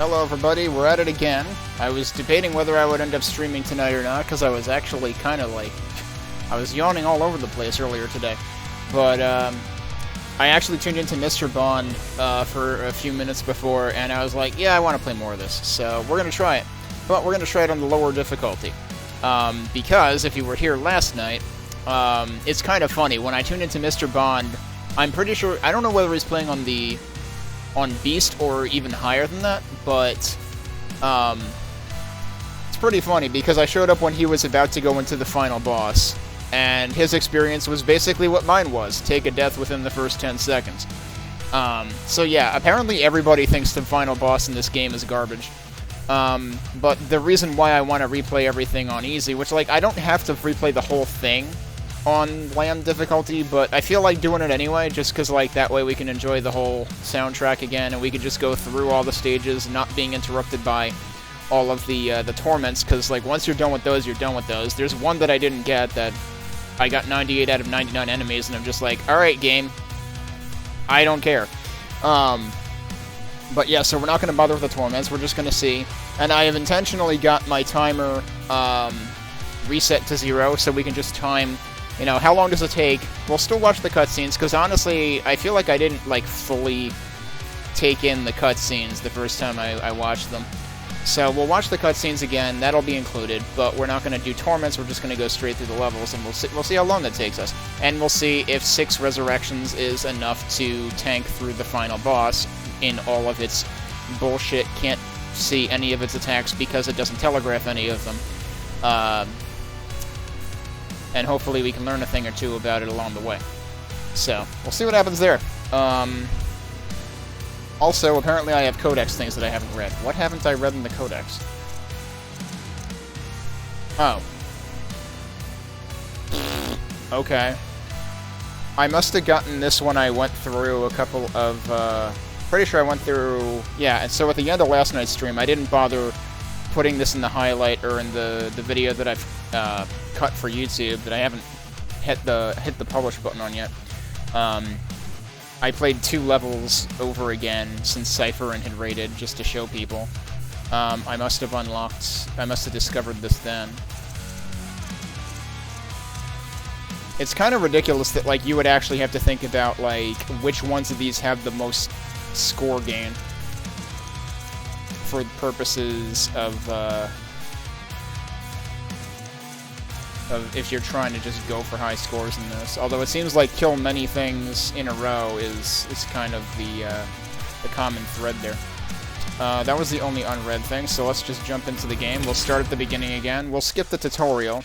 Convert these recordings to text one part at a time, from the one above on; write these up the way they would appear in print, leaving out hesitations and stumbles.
Hello everybody, we're at it again. I was debating whether I would end up streaming tonight or not, because I was actually kind of like... I was yawning all over the place earlier today. But, I actually tuned into Mr. Bond for a few minutes before, and I was like, yeah, I want to play more of this. So, we're going to try it. But we're going to try it on the lower difficulty. Because, if you were here last night, it's kind of funny. When I tuned into Mr. Bond, I'm pretty sure... I don't know whether he's playing on Beast or even higher than that, but it's pretty funny because I showed up when he was about to go into the final boss, and his experience was basically what mine was: take a death within the first 10 seconds. So yeah, apparently everybody thinks the final boss in this game is garbage. But the reason why I want to replay everything on easy, which, like, I don't have to replay the whole thing on land difficulty, but I feel like doing it anyway, just because, like, that way we can enjoy the whole soundtrack again, and we can just go through all the stages, not being interrupted by all of the torments, because, like, once you're done with those, you're done with those. There's one that I didn't get that I got 98 out of 99 enemies, and I'm just like, alright, game, I don't care. But yeah, so we're not going to bother with the torments, we're just going to see. And I have intentionally got my timer reset to 0, so we can just time... You know, how long does it take? We'll still watch the cutscenes, because honestly, I feel like I didn't, like, fully take in the cutscenes the first time I watched them. So we'll watch the cutscenes again, that'll be included, but we're not going to do torments, we're just going to go straight through the levels, and we'll see how long that takes us. And we'll see if 6 resurrections is enough to tank through the final boss in all of its bullshit, can't see any of its attacks because it doesn't telegraph any of them. And hopefully we can learn a thing or two about it along the way. So, we'll see what happens there. Also, apparently I have codex things that I haven't read. What haven't I read in the codex? Oh. Okay. I must have gotten this when I went through a couple of, pretty sure I went through... Yeah, and so at the end of last night's stream, I didn't bother putting this in the highlight or in the video that I've cut for YouTube that I haven't hit the publish button on yet. I played 2 levels over again since Cypher and had raided just to show people. I must have discovered this then. It's kind of ridiculous that, like, you would actually have to think about, like, which ones of these have the most score gain for purposes of if you're trying to just go for high scores in this. Although it seems like kill many things in a row is kind of the common thread there. That was the only unread thing, so let's just jump into the game. We'll start at the beginning again. We'll skip the tutorial.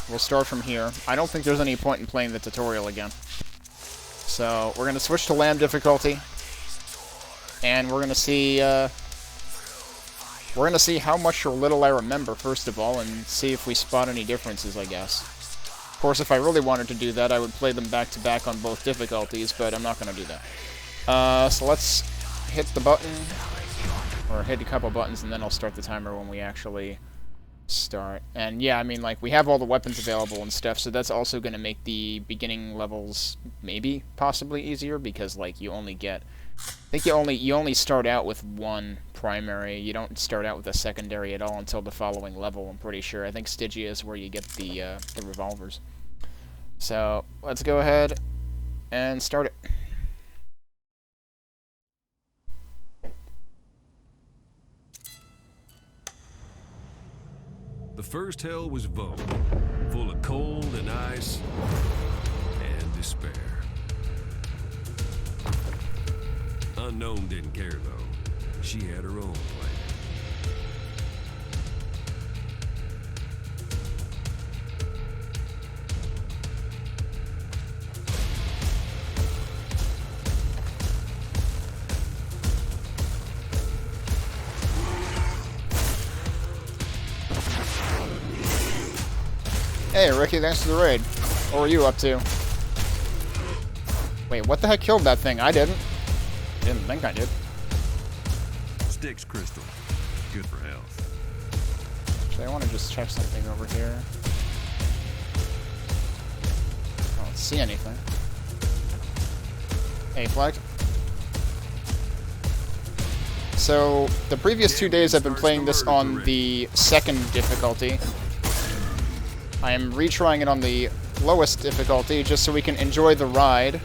We'll start from here. I don't think there's any point in playing the tutorial again. So, we're going to switch to land difficulty, and we're going to see how much or little I remember, first of all, and see if we spot any differences, I guess. Of course, if I really wanted to do that, I would play them back-to-back on both difficulties, but I'm not going to do that. So let's hit the button, or hit a couple buttons, and then I'll start the timer when we actually start. And yeah, I mean, like, we have all the weapons available and stuff, so that's also going to make the beginning levels maybe possibly easier, because, like, you only get... I think you only start out with one primary. You don't start out with a secondary at all until the following level, I'm pretty sure. I think Stygia is where you get the revolvers. So, let's go ahead and start it. The first hell was Vogue, full of cold and ice and despair. Unknown didn't care, though. She had her own plan. Hey, Ricky, thanks for the raid. What were you up to? Wait, what the heck killed that thing? I didn't. Didn't think I did. Styx crystal. Good for health. Actually, I want to just check something over here. I don't see anything. Hey, Flag. So, the previous 2 days I've been playing this on the second difficulty. I am retrying it on the lowest difficulty just so we can enjoy the ride,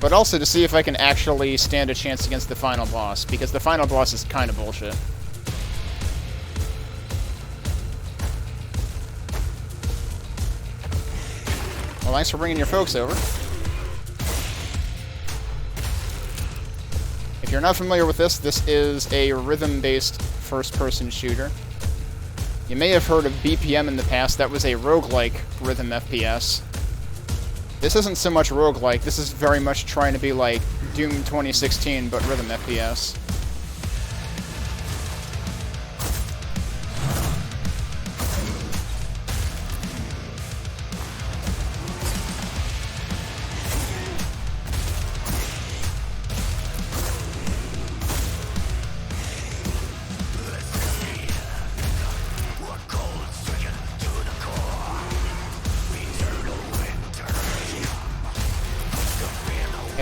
but also to see if I can actually stand a chance against the final boss, because the final boss is kind of bullshit. Well, thanks for bringing your folks over. If you're not familiar with this, this is a rhythm-based first-person shooter. You may have heard of BPM in the past. That was a roguelike rhythm FPS. This isn't so much roguelike. This is very much trying to be like Doom 2016, but rhythm FPS.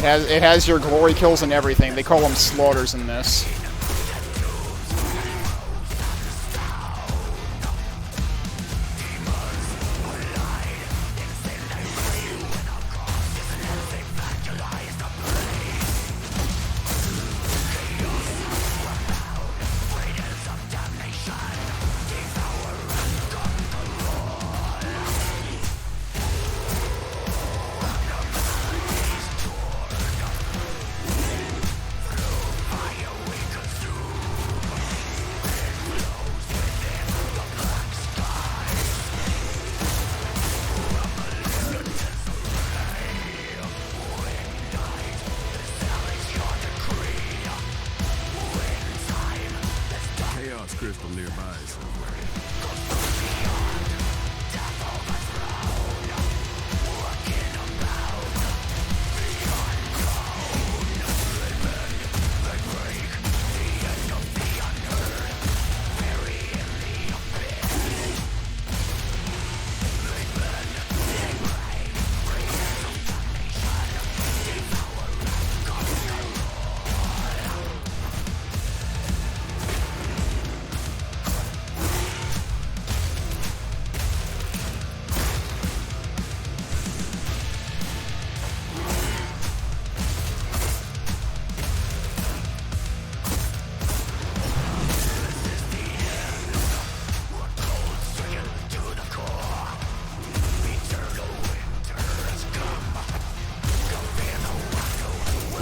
It has your glory kills and everything. They call them slaughters in this. Crystal nearby somewhere.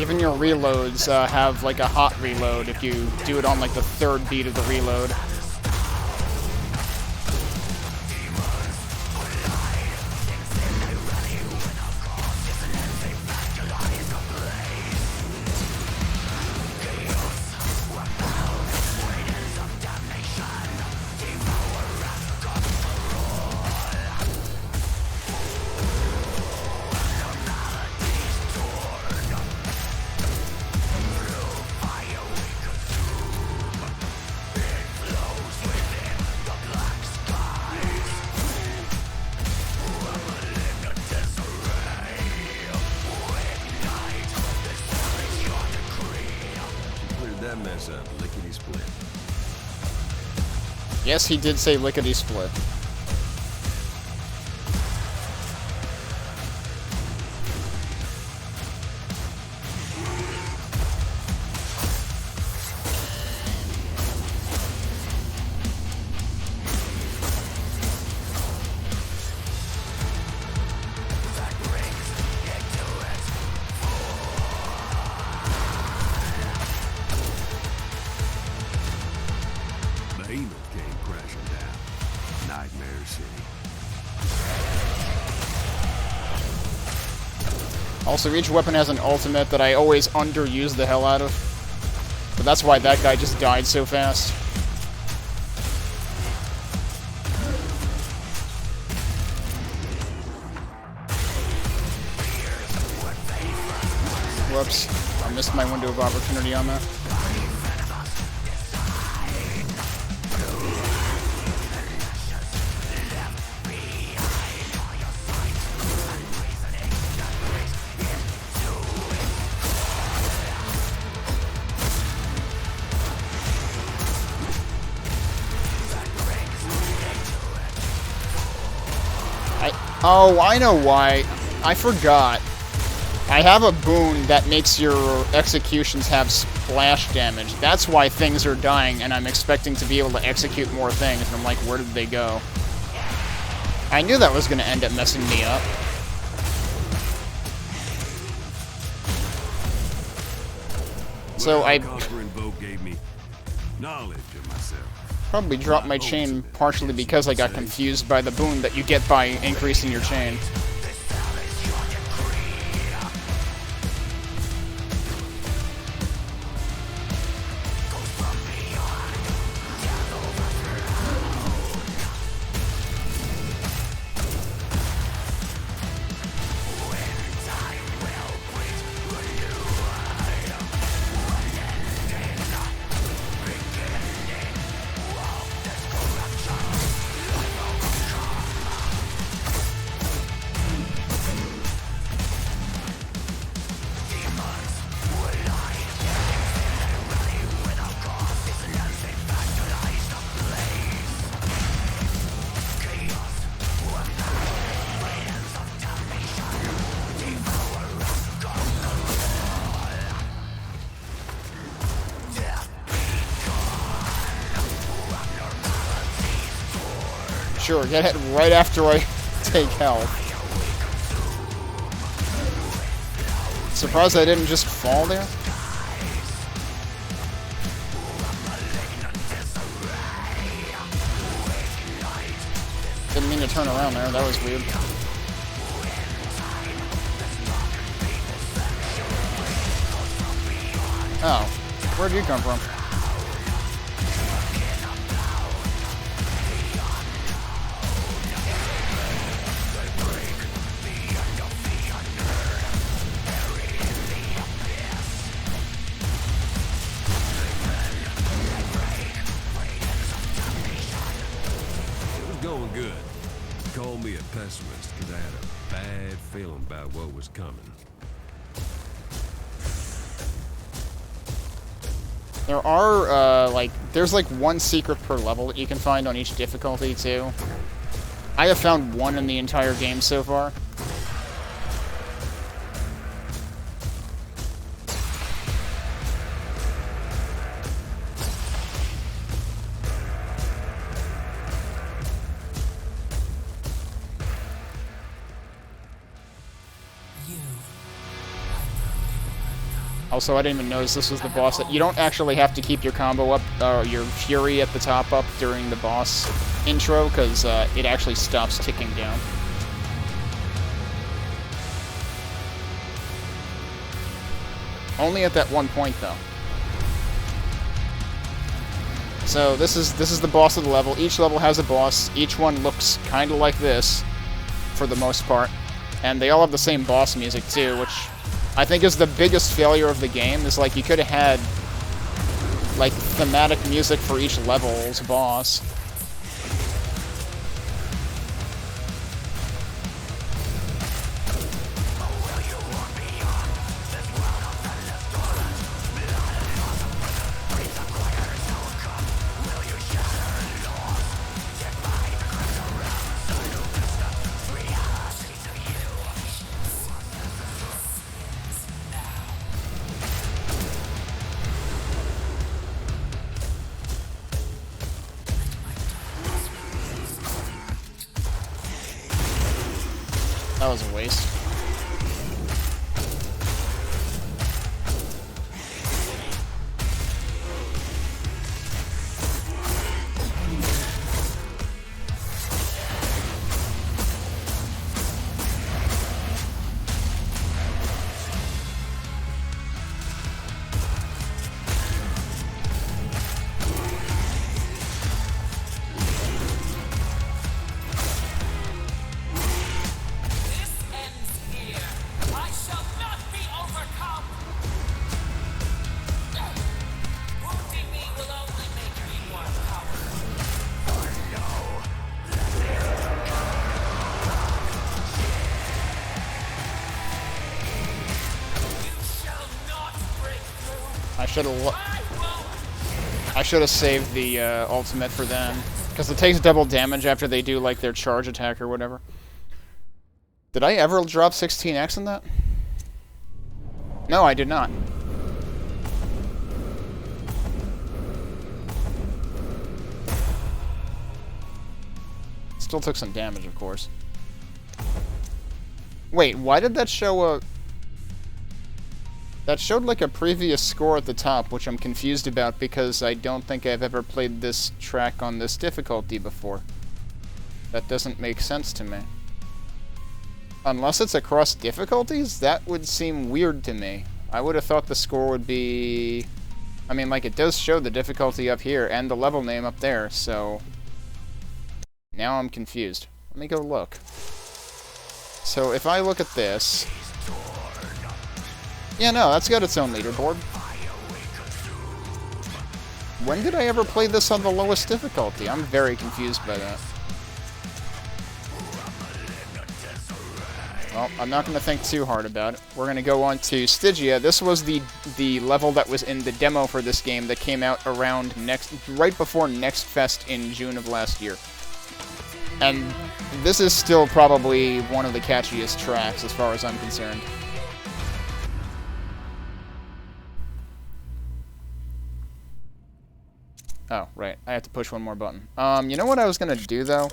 Even your reloads have like a hot reload if you do it on like the third beat of the reload. That mess up, lickety split. Yes, he did say lickety split. Also, each weapon has an ultimate that I always underuse the hell out of. But that's why that guy just died so fast. Whoops. I missed my window of opportunity on that. Oh, I know why. I forgot. I have a boon that makes your executions have splash damage. That's why things are dying, and I'm expecting to be able to execute more things, and I'm like, where did they go? I knew that was going to end up messing me up. So I gave me knowledge of myself. Probably dropped my chain partially because I got confused by the boon that you get by increasing your chain. Sure, get hit right after I take health. Surprised I didn't just fall there. Didn't mean to turn around there, that was weird. Oh, where'd you come from? Going good. Call me a pessimist because I had a bad feeling about what was coming. There are, there's like one secret per level that you can find on each difficulty, too. I have found one in the entire game so far. Also, I didn't even notice this was the boss. You don't actually have to keep your combo up, your Fury at the top up during the boss intro, because it actually stops ticking down. Only at that one point, though. So this is the boss of the level. Each level has a boss. Each one looks kind of like this, for the most part. And they all have the same boss music, too, which I think is the biggest failure of the game, is like you could have had like thematic music for each level's boss. That was a waste. I should have saved the ultimate for them, because it takes double damage after they do like their charge attack or whatever. Did I ever drop 16x in that? No, I did not. Still took some damage, of course. Wait, why did that show a... That showed like a previous score at the top, which I'm confused about because I don't think I've ever played this track on this difficulty before. That doesn't make sense to me. Unless it's across difficulties, that would seem weird to me. I would have thought the score would be... I mean, like, it does show the difficulty up here and the level name up there, so... Now I'm confused. Let me go look. So if I look at this... Yeah, no, that's got its own leaderboard. When did I ever play this on the lowest difficulty? I'm very confused by that. Well, I'm not going to think too hard about it. We're going to go on to Stygia. This was the level that was in the demo for this game that came out around right before Next Fest in June of last year. And this is still probably one of the catchiest tracks as far as I'm concerned. Oh, right. I have to push one more button. You know what I was going to do, though?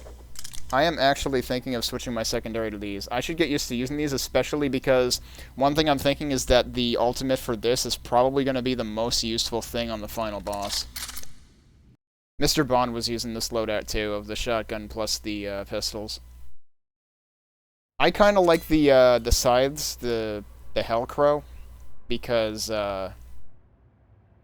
I am actually thinking of switching my secondary to these. I should get used to using these, especially because one thing I'm thinking is that the ultimate for this is probably going to be the most useful thing on the final boss. Mr. Bond was using this loadout, too, of the shotgun plus the pistols. I kind of like the scythes, the Hellcrow, because...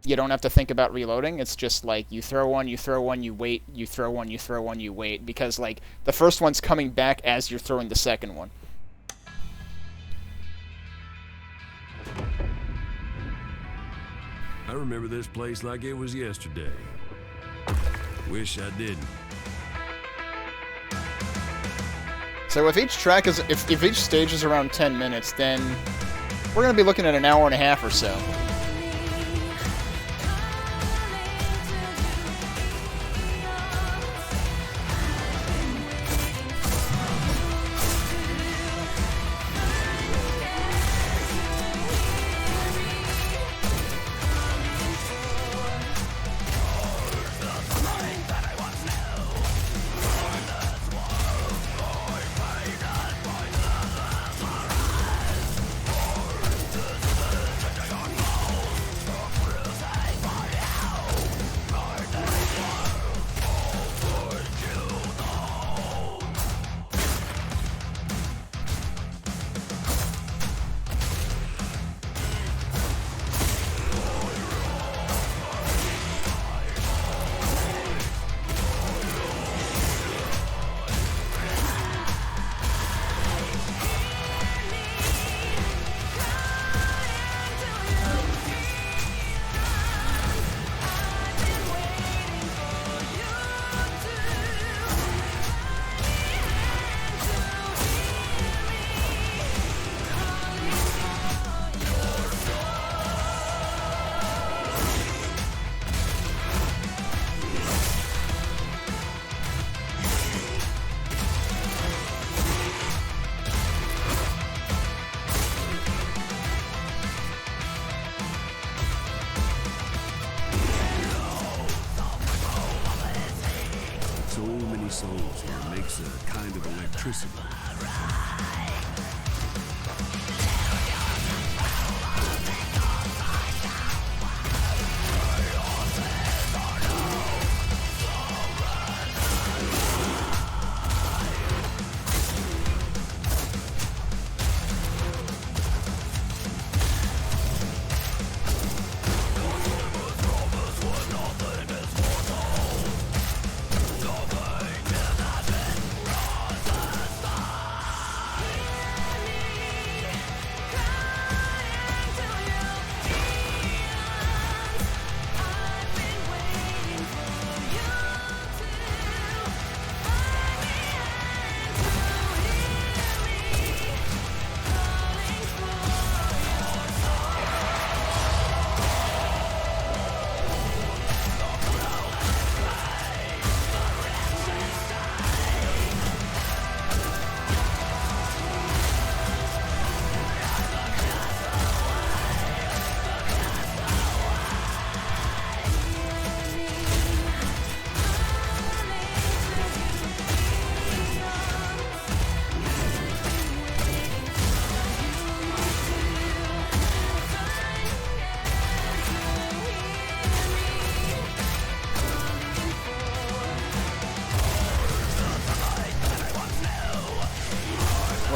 you don't have to think about reloading. It's just like you throw one, you wait, you throw one, you wait. Because, like, the first one's coming back as you're throwing the second one. I remember this place like it was yesterday. Wish I didn't. So if each track is, if each stage is around 10 minutes, then we're going to be looking at an hour and a half or so. So many souls here makes a kind of electricity.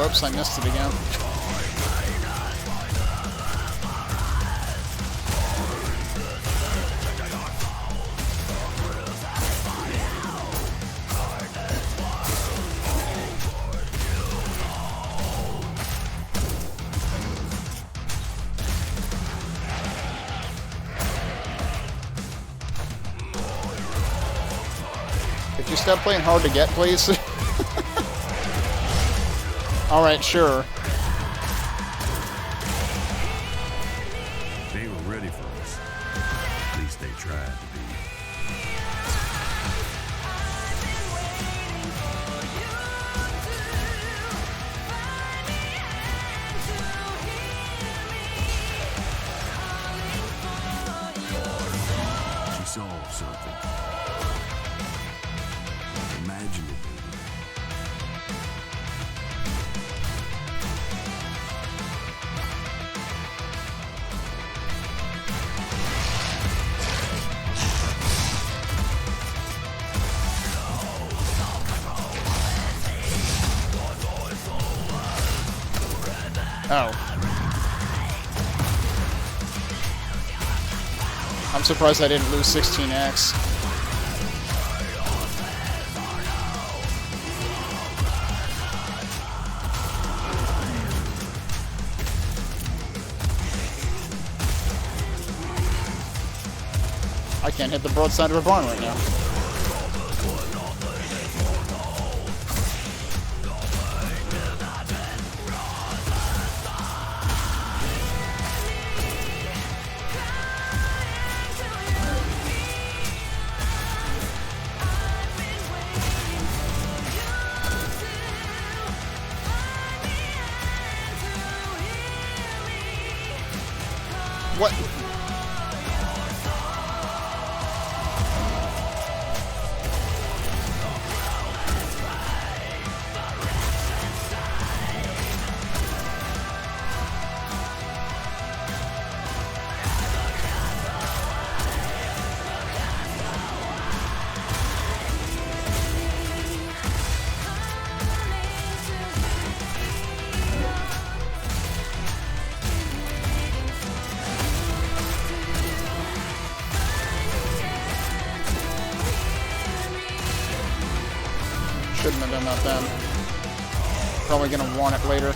Oops, I missed it again. Could you stop playing hard to get, please? Alright, sure. They were ready for us. At least they tried to be. She saw something. Imagine it, baby. Oh. I'm surprised I didn't lose 16x. I can't hit the broadside of a barn right now. What? Shouldn't have done that then. Probably gonna want it later.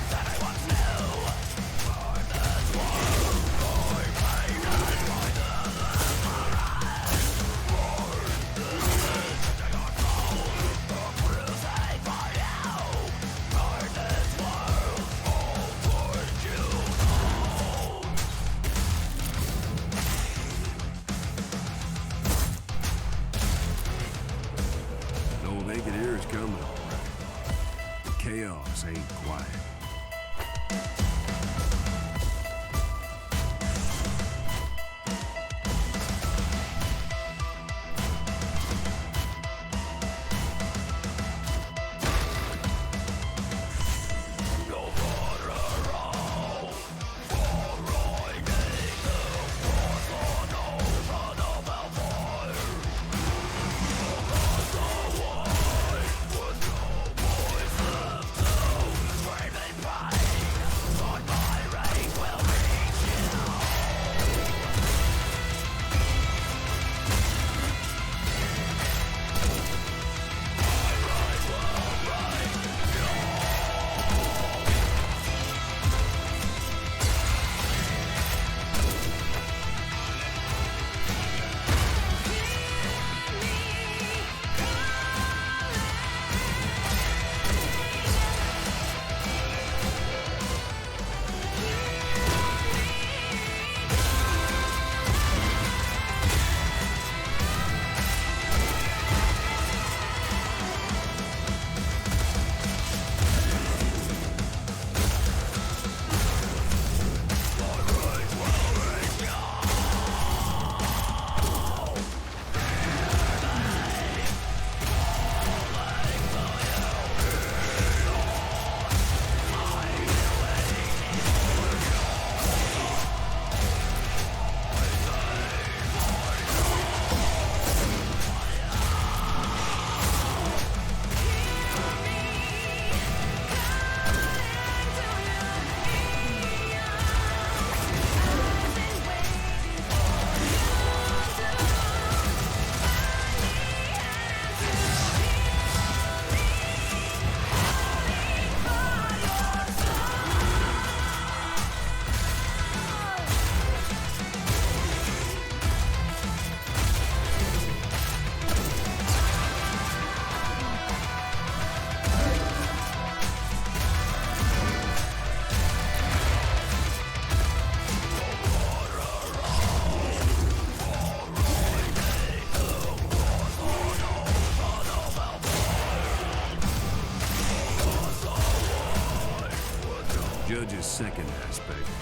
No naked ear is coming, all right. The chaos ain't quiet.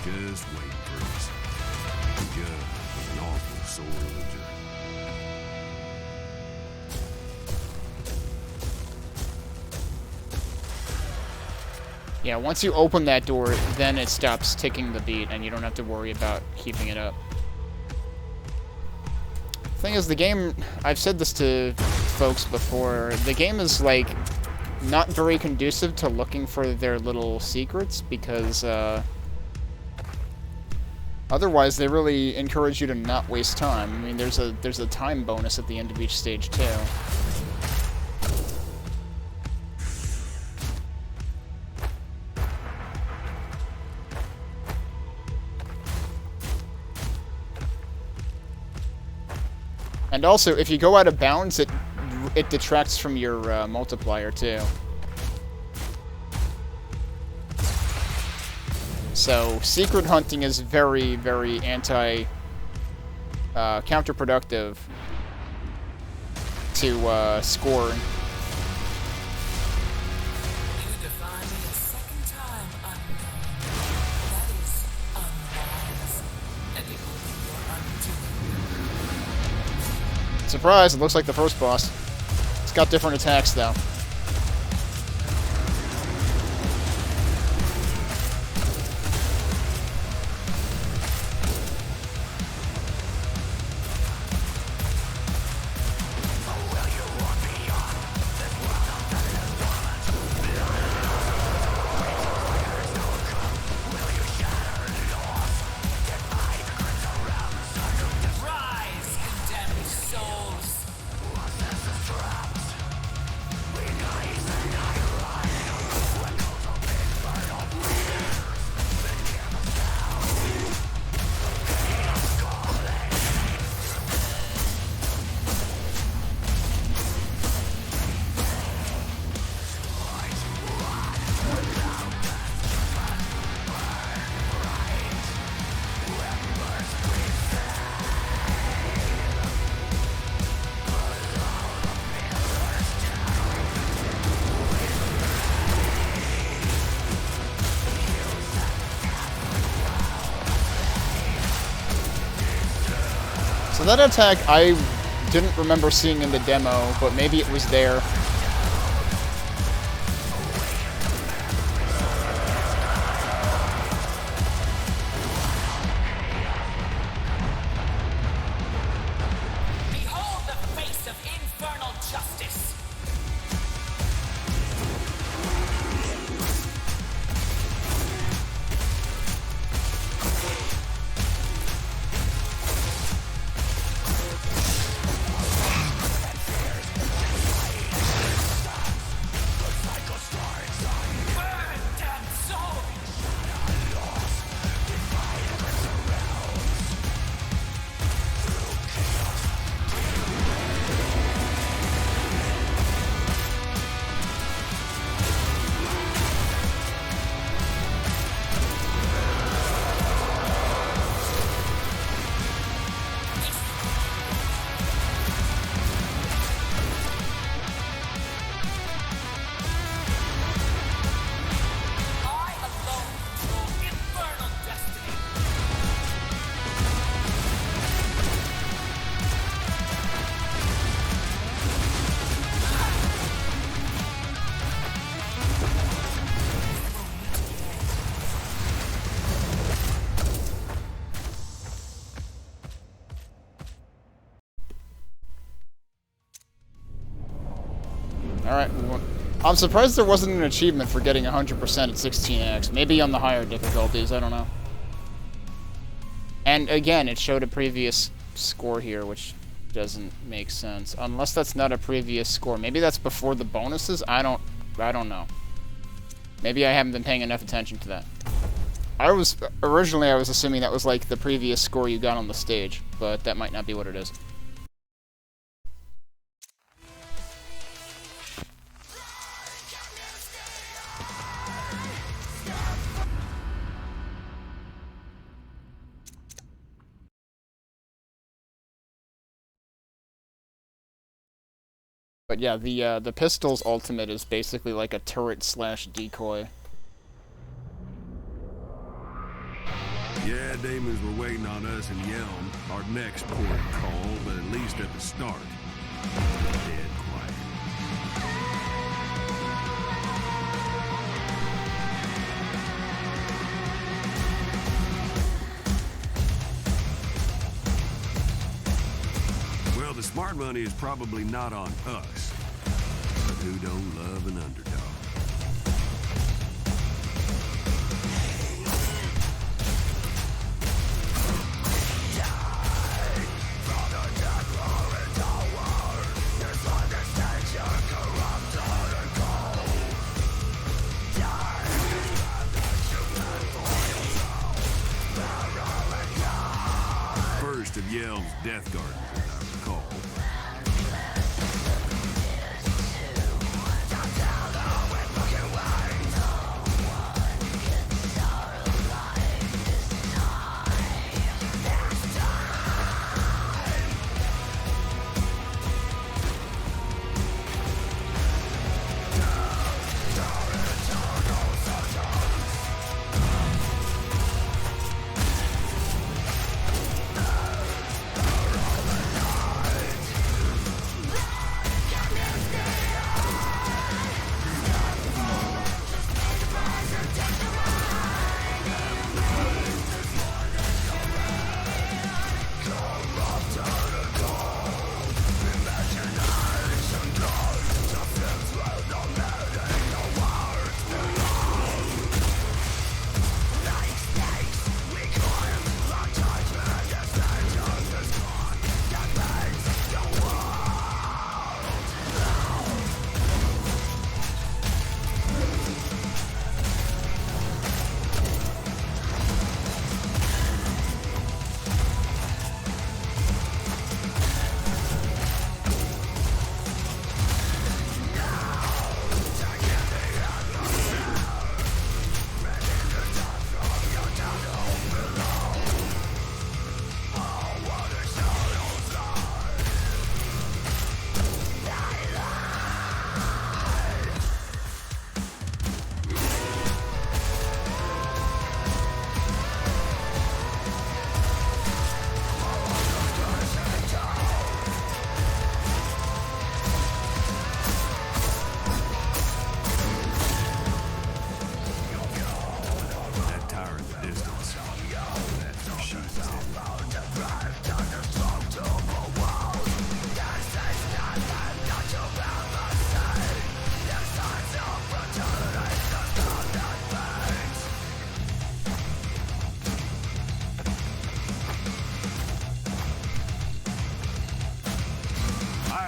Just waiting for us. The judge was an awful soldier. Yeah, once you open that door, then it stops ticking the beat, and you don't have to worry about keeping it up. Thing is, the game, I've said this to folks before, the game is, like, not very conducive to looking for their little secrets, because, otherwise they really encourage you to not waste time. I mean, there's a time bonus at the end of each stage, too. And also, if you go out of bounds, it detracts from your multiplier, too. So, secret hunting is very, very counterproductive to score. Surprise, it looks like the first boss. It's got different attacks, though. So that attack I didn't remember seeing in the demo, but maybe it was there. Behold the face of infernal justice! Alright, I'm surprised there wasn't an achievement for getting 100% at 16x. Maybe on the higher difficulties, I don't know. And again, it showed a previous score here, which doesn't make sense. Unless that's not a previous score. Maybe that's before the bonuses? I don't know. Maybe I haven't been paying enough attention to that. Originally I was assuming that was like the previous score you got on the stage, but that might not be what it is. But yeah, the pistol's ultimate is basically like a turret/decoy. Yeah, demons were waiting on us in Yelm, our next port of call, but at least at the start, dead quiet. Well, the smart money is probably not on us, but who don't love an underdog? First of Yelm's Death Gardens, as I recall.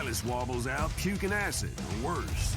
Silas wobbles out puking acid, or worse.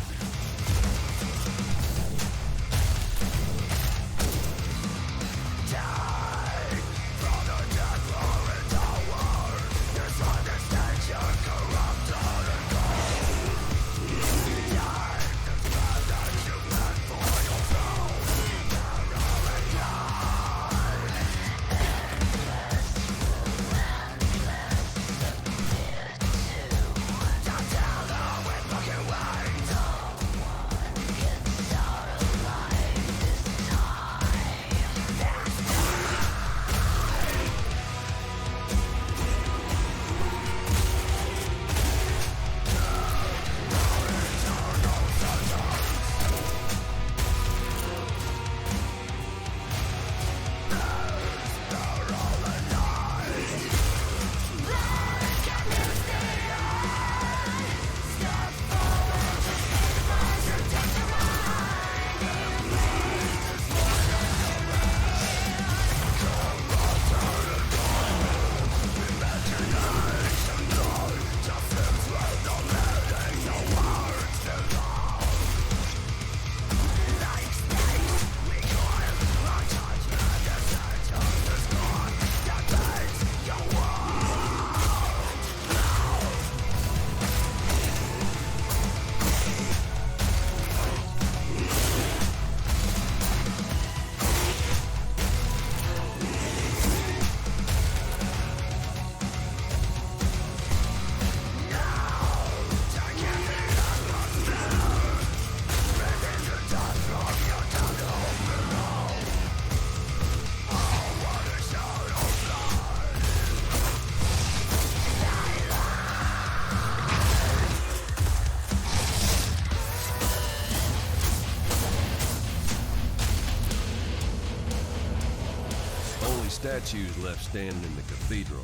statues left standing in the cathedral.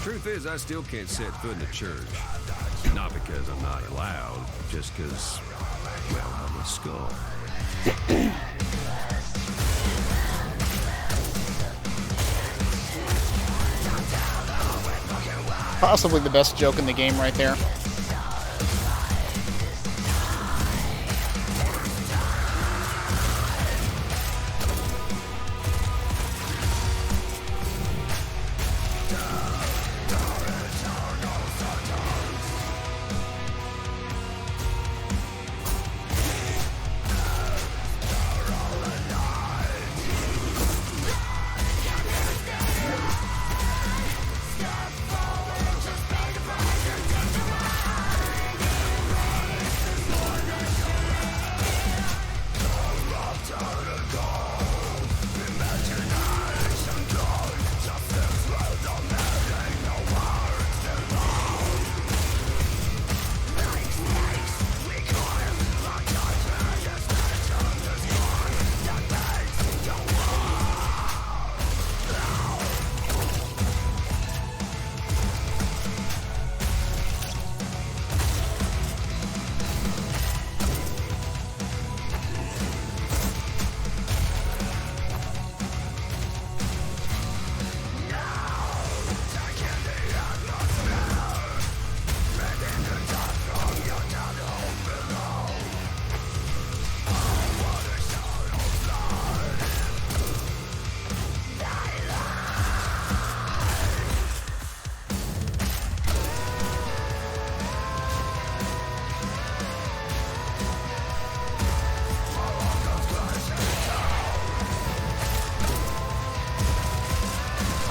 Truth is, I still can't set foot in the church. Not because I'm not allowed, just because, well, I'm a skull. Possibly the best joke in the game right there.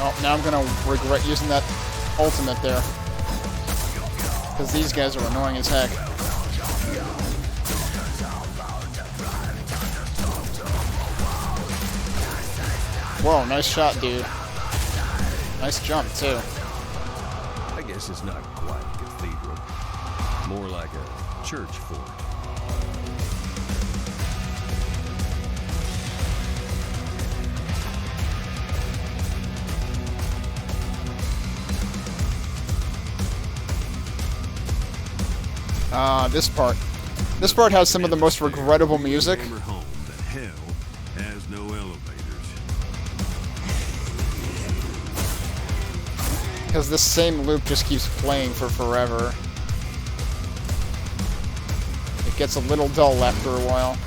Oh, now I'm gonna regret using that ultimate there. Because these guys are annoying as heck. Whoa, nice shot, dude. Nice jump, too. I guess it's not quite a cathedral. More like a church fort. This part. This part has some of the most regrettable music. Hammer home that hell has no elevators. Because this same loop just keeps playing for forever. It gets a little dull after a while.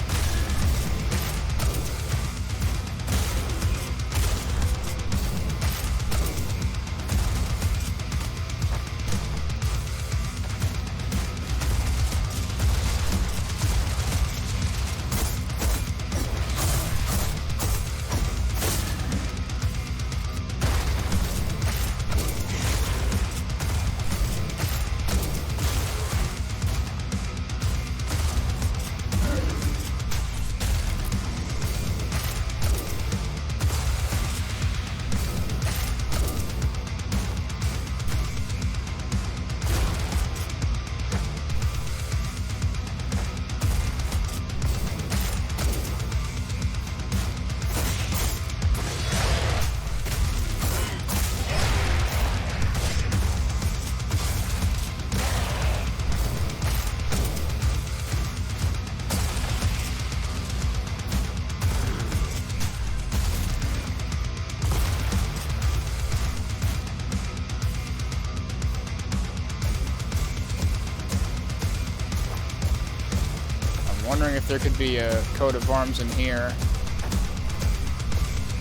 Wondering if there could be a coat of arms in here.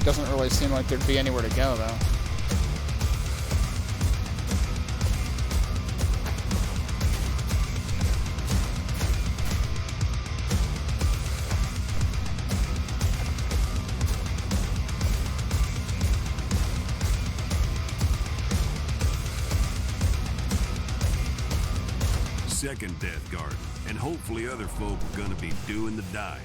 Doesn't really seem like there'd be anywhere to go, though. Second death garden, and hopefully other folk are gonna be doing the dying.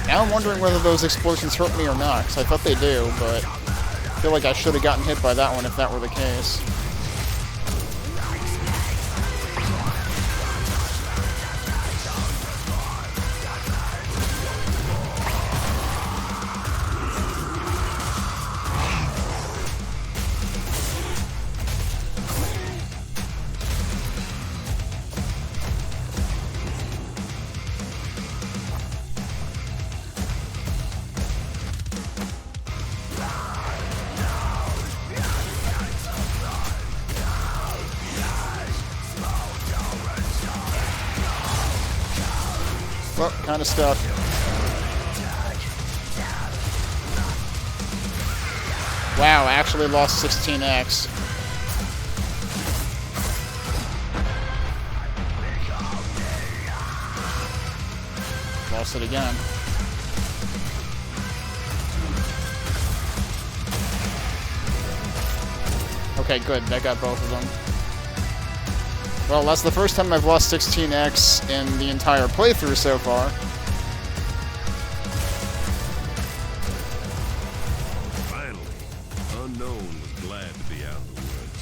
Now I'm wondering whether those explosions hurt me or not, because I thought they do, but I feel like I should have gotten hit by that one if that were the case. Well, kind of stuck. Wow, I actually lost 16x. Lost it again. Okay, good. That got both of them. Well, that's the first time I've lost 16x in the entire playthrough so far. Finally, Unknown was glad to be out in the woods.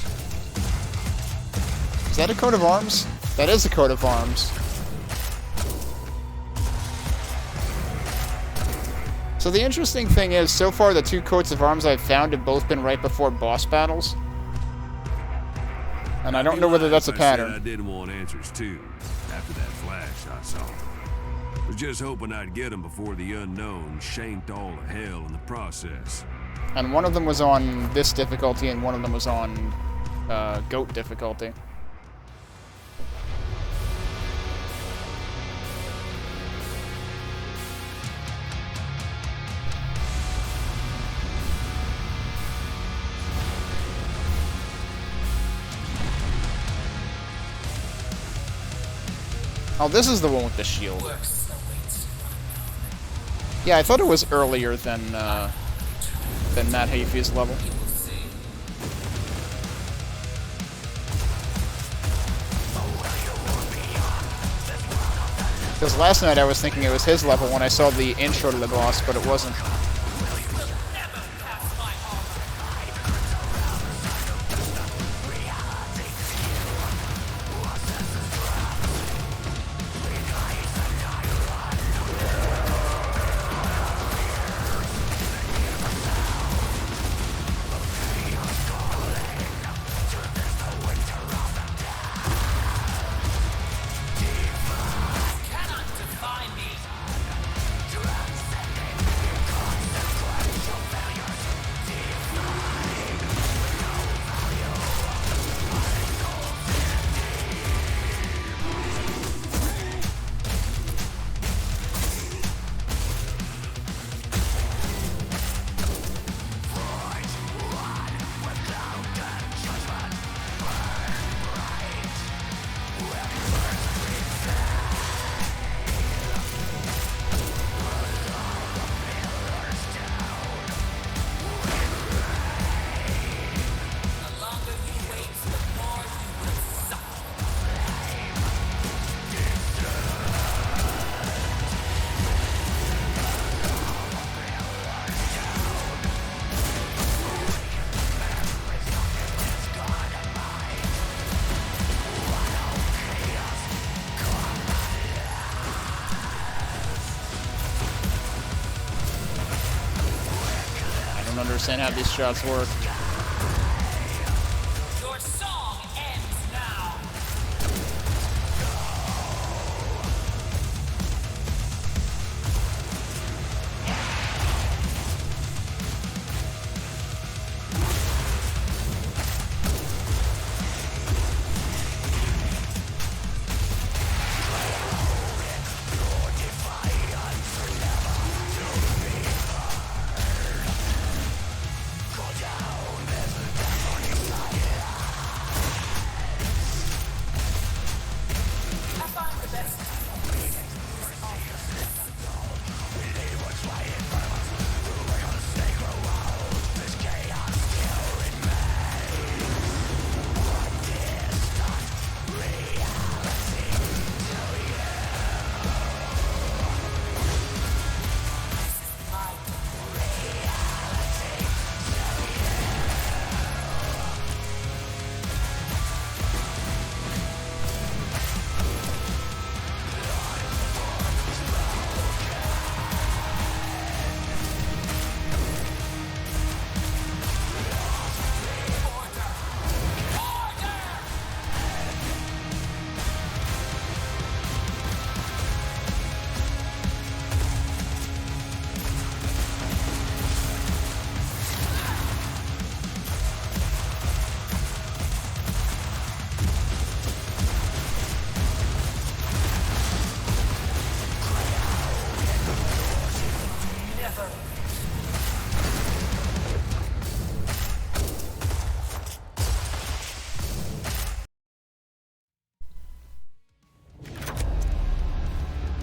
Is that a coat of arms? That is a coat of arms. So the interesting thing is, so far the two coats of arms I've found have both been right before boss battles. And I don't know whether that's a pattern. I didn't want answers too, after that flash I saw. Was just hoping I'd get them before the Unknown shanked all of hell in the process. And one of them was on this difficulty, and one of them was on goat difficulty. Oh, this is the one with the shield. Yeah, I thought it was earlier than Matt Hafey's level. Because last night I was thinking it was his level when I saw the intro to the boss, but it wasn't. understand how these shots work. Your song ends now.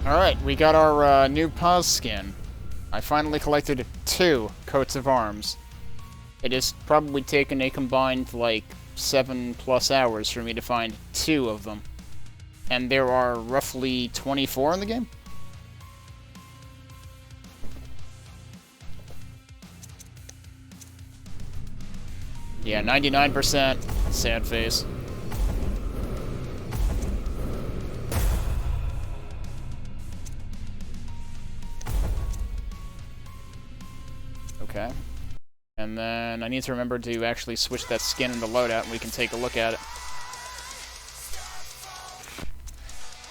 Alright, we got our new pause skin. I finally collected 2 coats of arms. It has probably taken a combined, like, 7+ hours for me to find 2 of them. And there are roughly 24 in the game? Yeah, 99%. Sad face. Okay. And then I need to remember to actually switch that skin into loadout and we can take a look at it.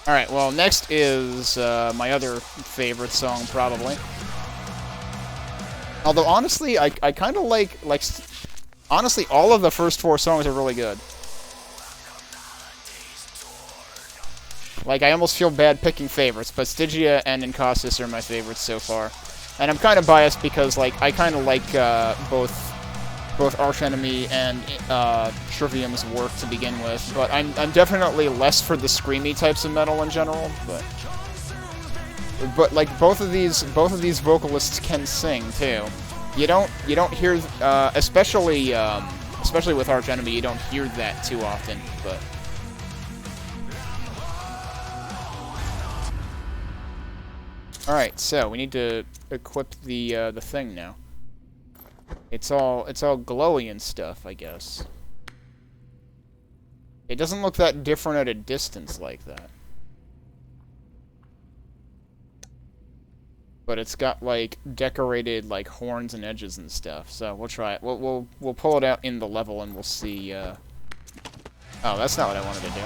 Alright, well, next is my other favorite song, probably. Although, honestly, I kind of like... Honestly, all of the first 4 songs are really good. Like, I almost feel bad picking favorites, but Stygia and Incausus are my favorites so far. And I'm kind of biased because, like, I kind of like both Archenemy and Trivium's work to begin with, but I'm definitely less for the screamy types of metal in general. But like both of these vocalists can sing too. You don't hear especially with Archenemy, you don't hear that too often, but. Alright, so we need to equip the thing now. It's all glowy and stuff, I guess. It doesn't look that different at a distance like that. But it's got like decorated like horns and edges and stuff. So we'll try it. We'll pull it out in the level and we'll see Oh, that's not what I wanted to do.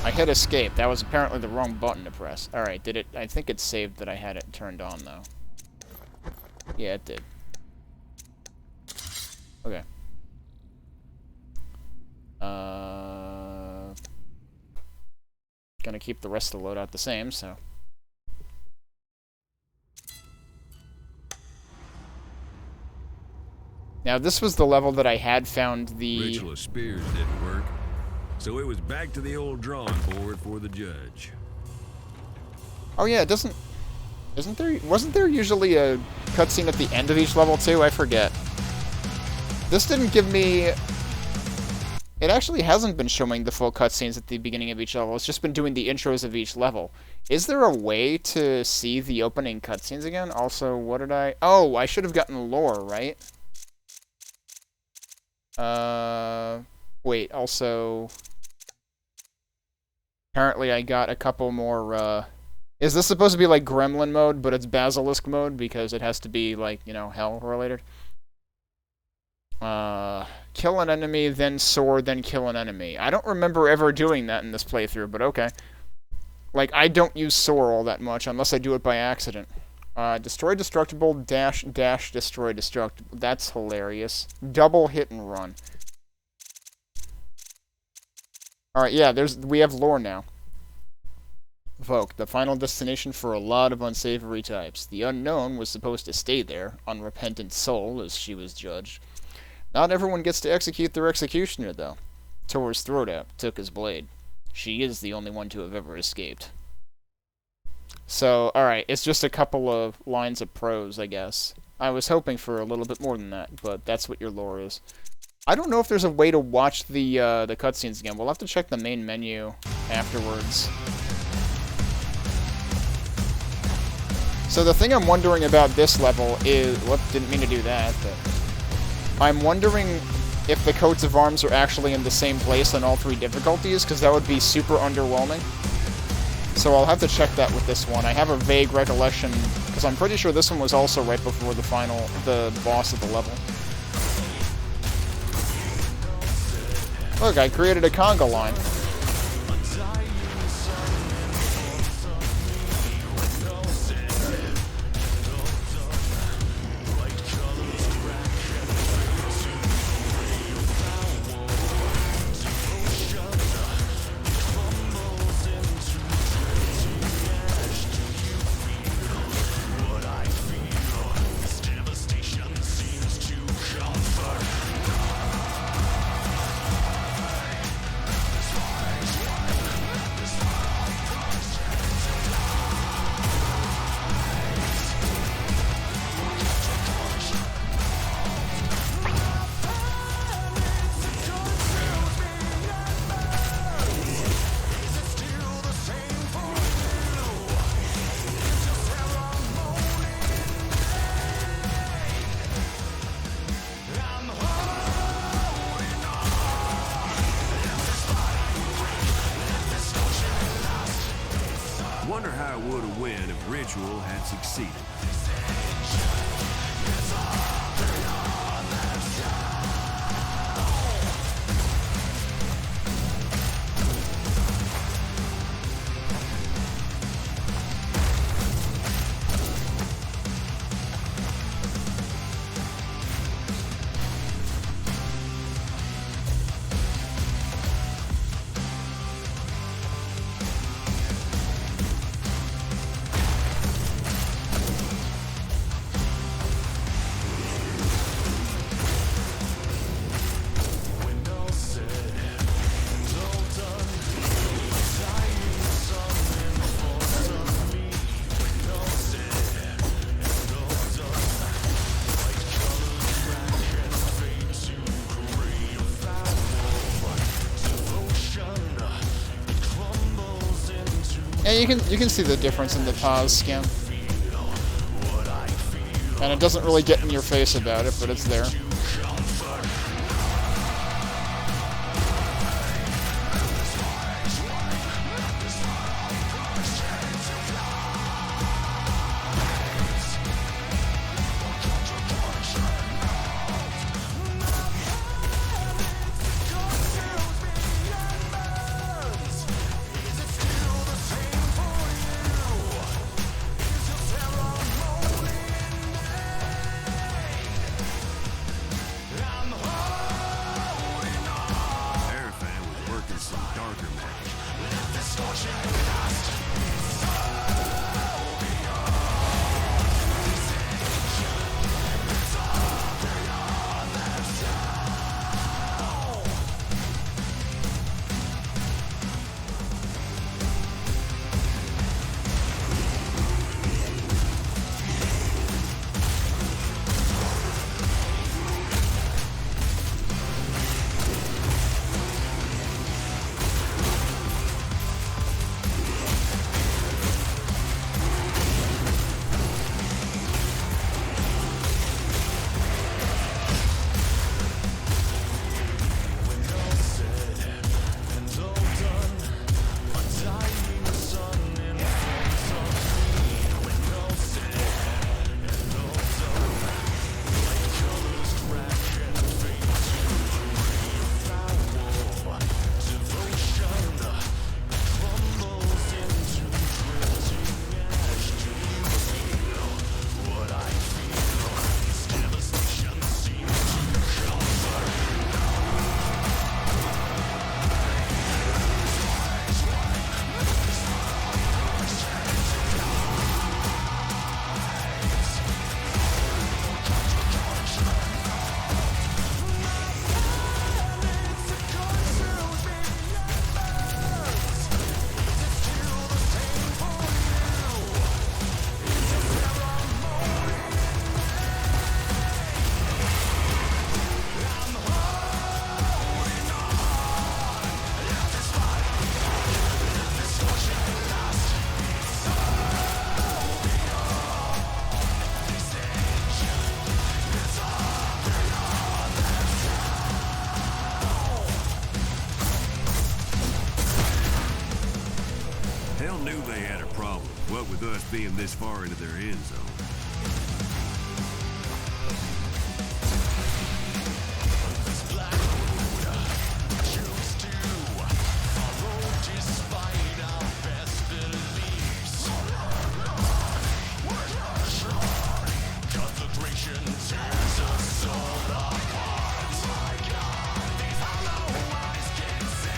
I hit escape. That was apparently the wrong button to press. Alright, did it... I think it saved that I had it turned on, though. Yeah, it did. Okay. Gonna keep the rest of the loadout the same, so... Now, this was the level that I had found the... Ritual of spears didn't work. So it was back to the old drawing board for the judge. Oh yeah, wasn't there usually a cutscene at the end of each level too? I forget. This didn't give me... It actually hasn't been showing the full cutscenes at the beginning of each level. It's just been doing the intros of each level. Is there a way to see the opening cutscenes again? Also, what did I... Oh, I should have gotten lore, right? Wait, also... Apparently I got a couple more, Is this supposed to be like Gremlin mode, but it's Basilisk mode, because it has to be, like, you know, hell related? Kill an enemy, then soar, then kill an enemy. I don't remember ever doing that in this playthrough, but okay. Like, I don't use soar all that much, unless I do it by accident. Destroy destructible, dash, dash, destroy destructible. That's hilarious. Double hit and run. Alright, yeah, we have lore now. Vogue, the final destination for a lot of unsavory types. The unknown was supposed to stay there, unrepentant soul, as she was judged. Not everyone gets to execute their executioner, though. Tore his throat out, took his blade. She is the only one to have ever escaped. So, alright, it's just a couple of lines of prose, I guess. I was hoping for a little bit more than that, but that's what your lore is. I don't know if there's a way to watch the cutscenes again. We'll have to check the main menu afterwards. So the thing I'm wondering about this level is... Whoop, didn't mean to do that, but... I'm wondering if the coats of arms are actually in the same place on all 3 difficulties, because that would be super underwhelming. So I'll have to check that with this one. I have a vague recollection, because I'm pretty sure this one was also right before the boss of the level. Look, I created a conga line. Wonder how it would have went if Ritual had succeeded. Yeah, you can see the difference in the pause skin. And it doesn't really get in your face about it, but it's there. What with us being this far into their end zone.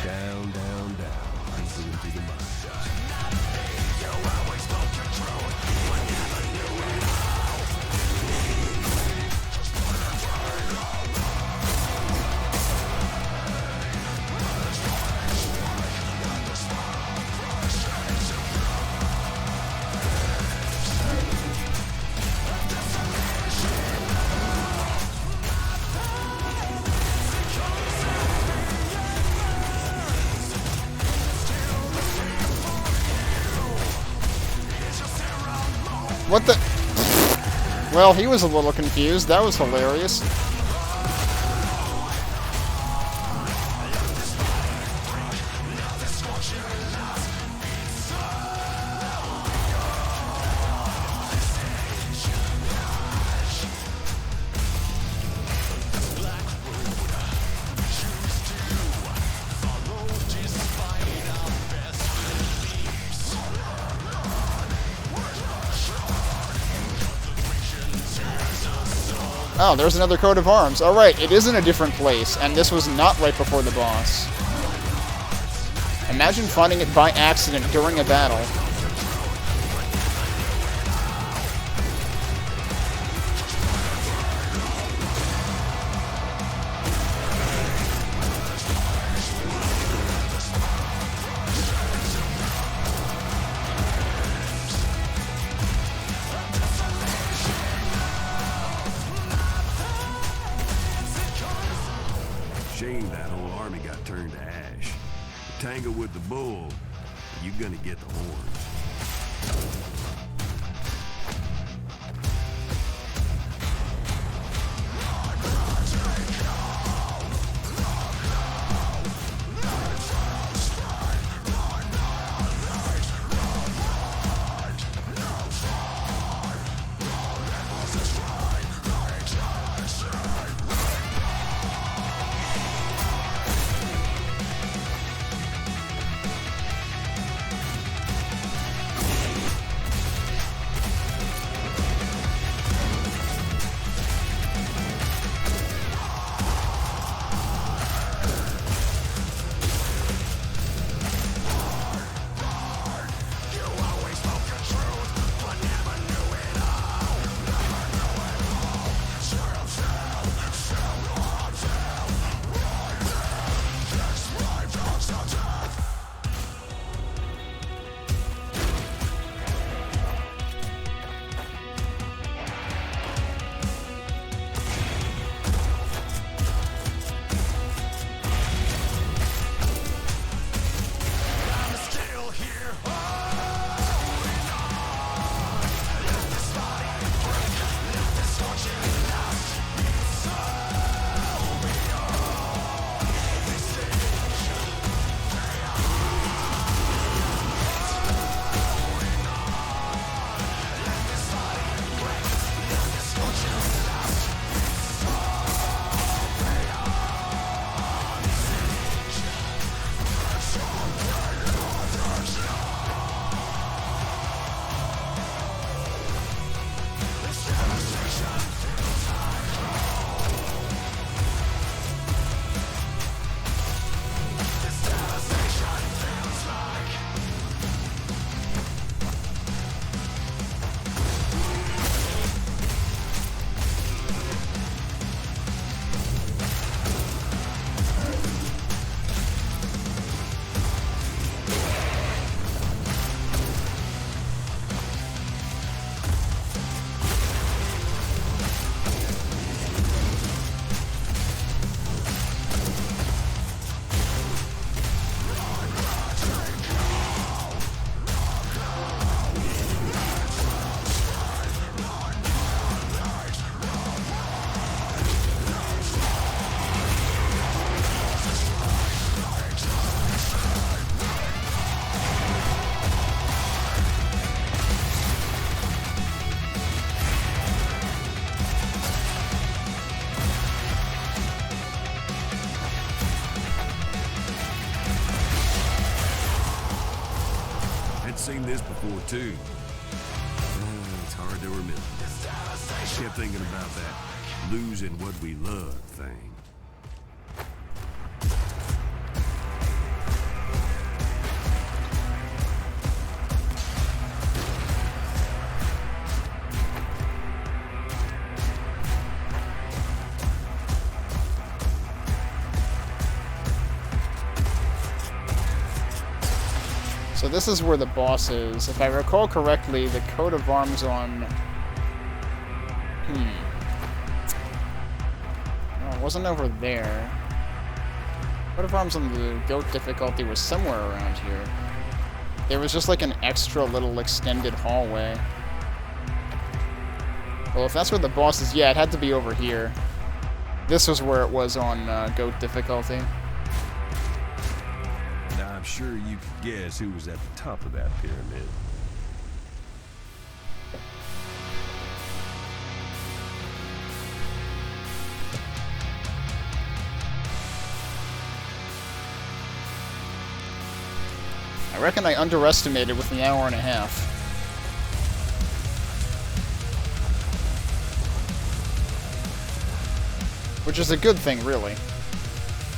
Down, down, down. Deeper into the mind. What the? Well, he was a little confused. That was hilarious. Oh, there's another coat of arms. Alright, it is in a different place, and this was not right before the boss. Imagine finding it by accident during a battle. Shame that whole army got turned to ash. Tangle with the bull, you're gonna get the horns. seen this before, too. It's hard to remember. I kept thinking about that losing what we love thing. So this is where the boss is. If I recall correctly, the coat of arms on... Oh, it wasn't over there. Coat of arms on the goat difficulty was somewhere around here. There was just like an extra little extended hallway. Well, if that's where the boss is, yeah, it had to be over here. This was where it was on goat difficulty. Now, I'm sure you could guess who was at the top of that pyramid. I reckon I underestimated with an hour and a half. Which is a good thing, really.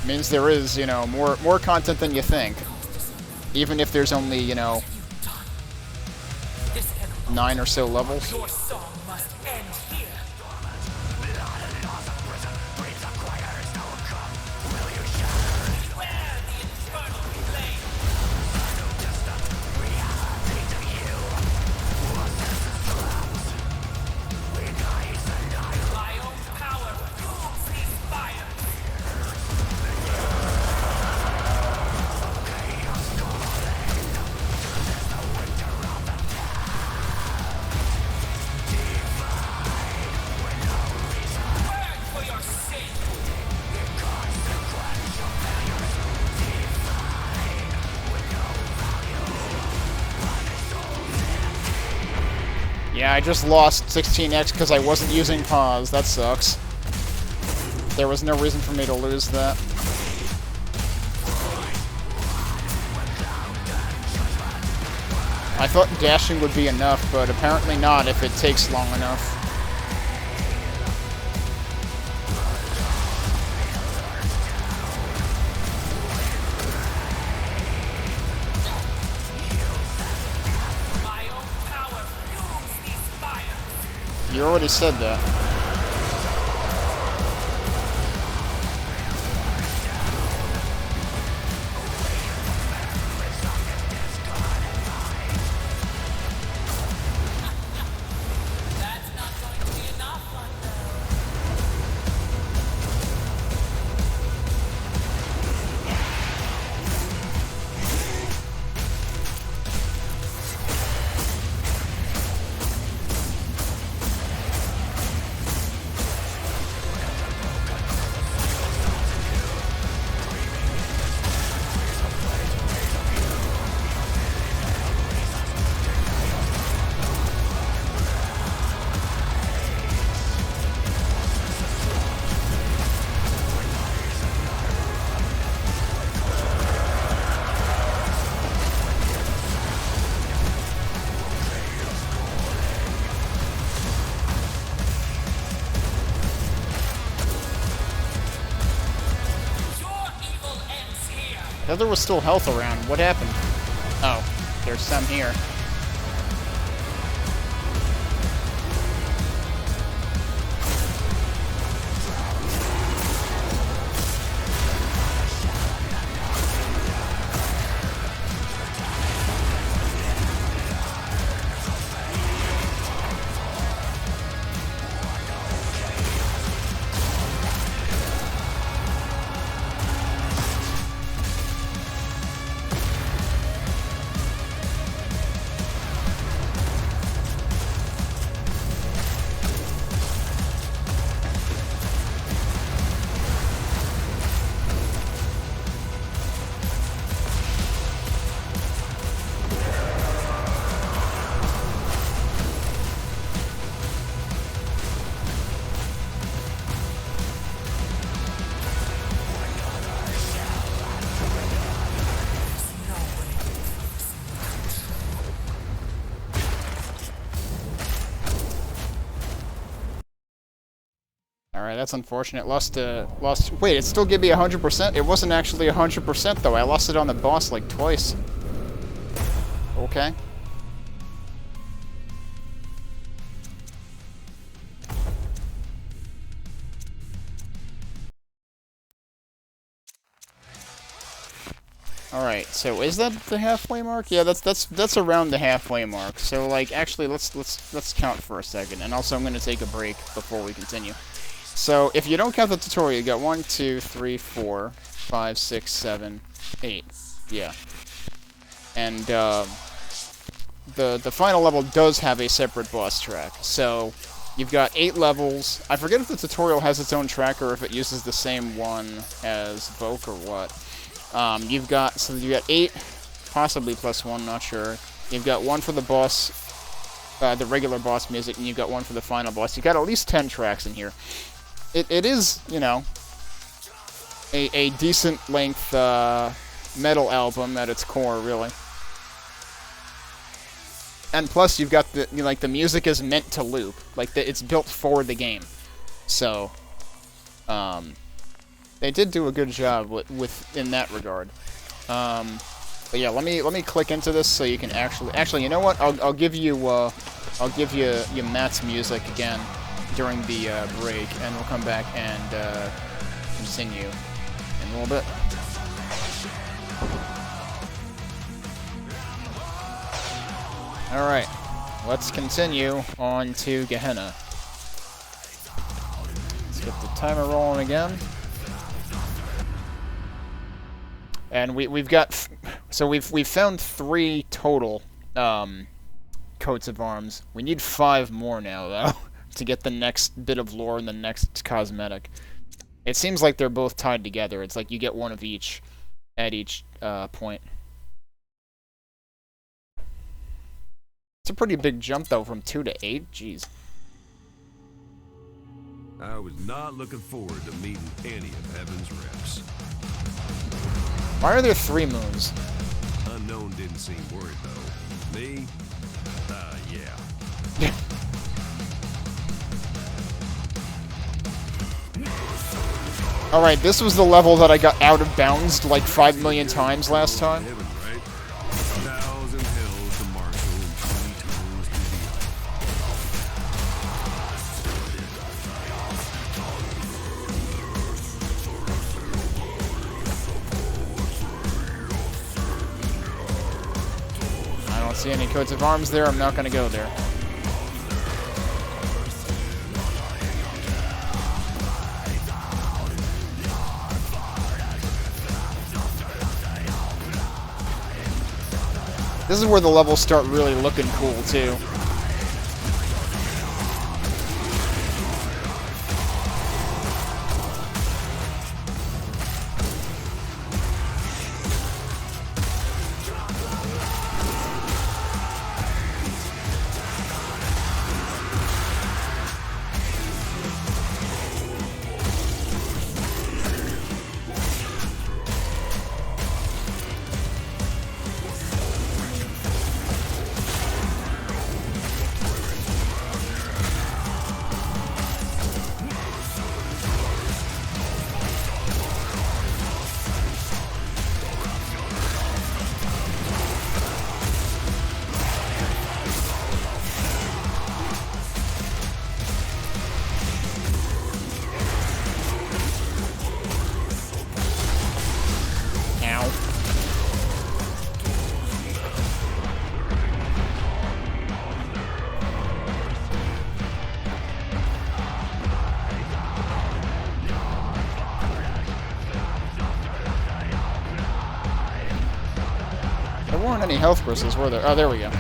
Means there is, you know, more content than you think. Even if there's only, you know, 9 or so levels. Your song must end here. Beware the infernal flame. My own power fuels these fires. Burn for your sin. Yeah, I just lost 16x because I wasn't using pause. That sucks. There was no reason for me to lose that. I thought dashing would be enough, but apparently not if it takes long enough. My own power fuels these fires. You already said that. That's not going to be enough, Thunder. Your evil ends here. I thought there was still health around. What happened? Oh, there's some here. Alright, that's unfortunate. Lost. Wait, it still gave me 100%? It wasn't actually 100% though. I lost it on the boss like twice. Okay. Alright, so is that the halfway mark? Yeah, that's around the halfway mark. So like actually let's count for a second. And also I'm gonna take a break before we continue. So if you don't count the tutorial, you got 1, 2, 3, 4, 5, 6, 7, 8. Yeah. And the final level does have a separate boss track. So you've got 8 levels. I forget if the tutorial has its own track or if it uses the same one as Voke or what. You've got 8, possibly plus 1, not sure. You've got 1 for the boss, the regular boss music, and you've got 1 for the final boss. You've got at least 10 tracks in here. It is, you know, a decent length metal album at its core, really. And plus, you've got the the music is meant to loop, like it's built for the game. So, they did do a good job with in that regard. But yeah, let me click into this so you can actually you know what? I'll give you Matt's music again during the break, and we'll come back and continue in a little bit. All right, let's continue on to Gehenna. Let's get the timer rolling again. And we've got, so we've found 3 total coats of arms. We need 5 more now though to get the next bit of lore and the next cosmetic. It seems like they're both tied together. It's like you get 1 of each at each point. It's a pretty big jump though from 2 to 8. Jeez. I was not looking forward to meeting any of Heaven's reps. Why are there 3 moons? Unknown didn't seem worried, though. Me? Yeah. Alright, this was the level that I got out of bounds like 5 million times last time. Heaven, right? 1,000 hells to Marshall and 20 tones to I don't see any coats of arms there. I'm not going to go there. This is where the levels start really looking cool, too. There weren't any health crystals, were there? Oh, there we go.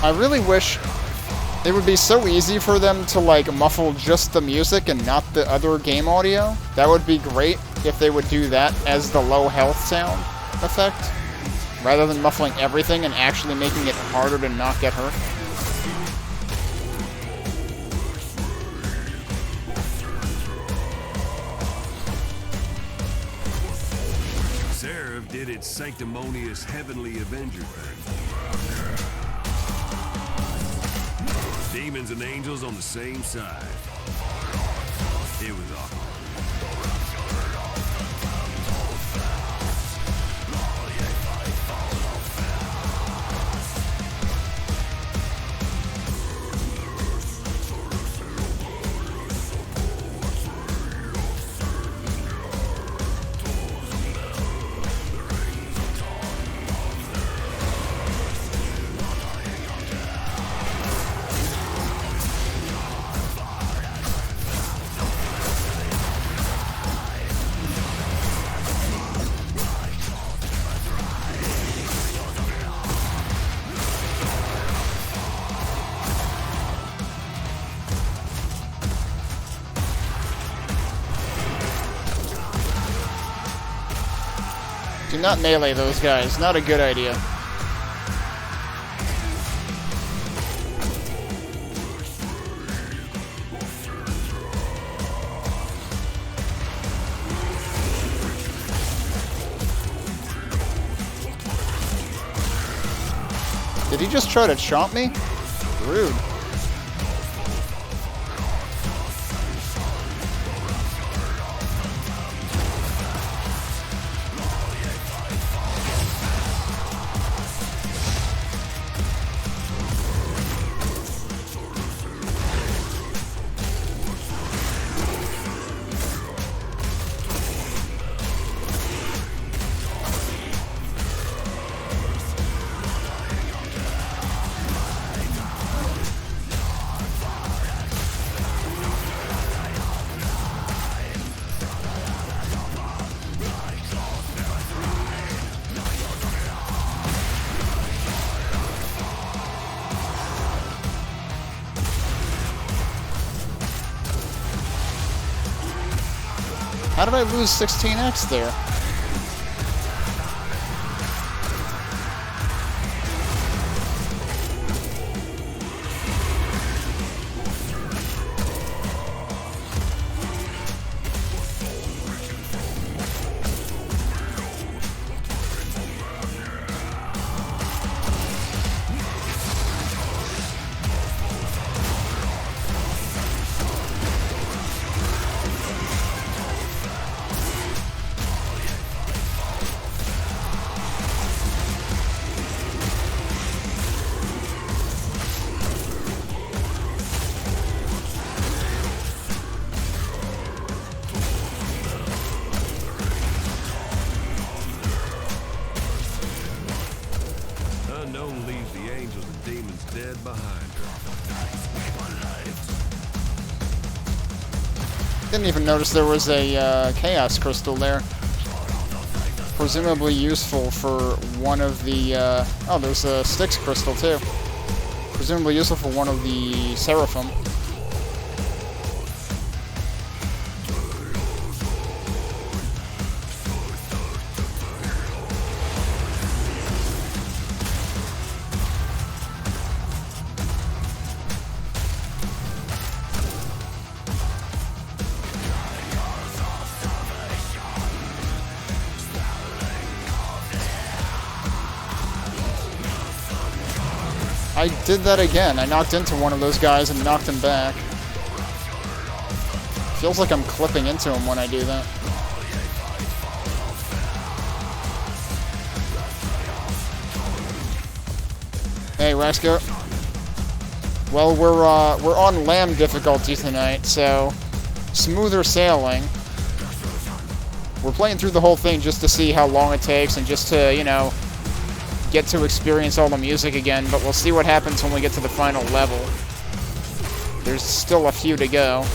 I really wish it would be so easy for them to, like, muffle just the music and not the other game audio. That would be great if they would do that as the low health sound effect, rather than muffling everything and actually making it harder to not get hurt. did its sanctimonious heavenly avenger thing. Demons and angels on the same side. It was awkward. Do not melee those guys. Not a good idea. Did he just try to chomp me? Rude. How did I lose 16x there? Unknown leaves the angels and demons dead behind her. Didn't even notice there was a chaos crystal there. Presumably useful for one of the... oh, there's a Styx crystal too. Presumably useful for one of the Seraphim. I did that again. I knocked into one of those guys and knocked him back. Feels like I'm clipping into him when I do that. Hey, Rasco. Well, we're on Lamb difficulty tonight, so smoother sailing. We're playing through the whole thing just to see how long it takes and just to, you know, get to experience all the music again, but we'll see what happens when we get to the final level. There's still a few to go.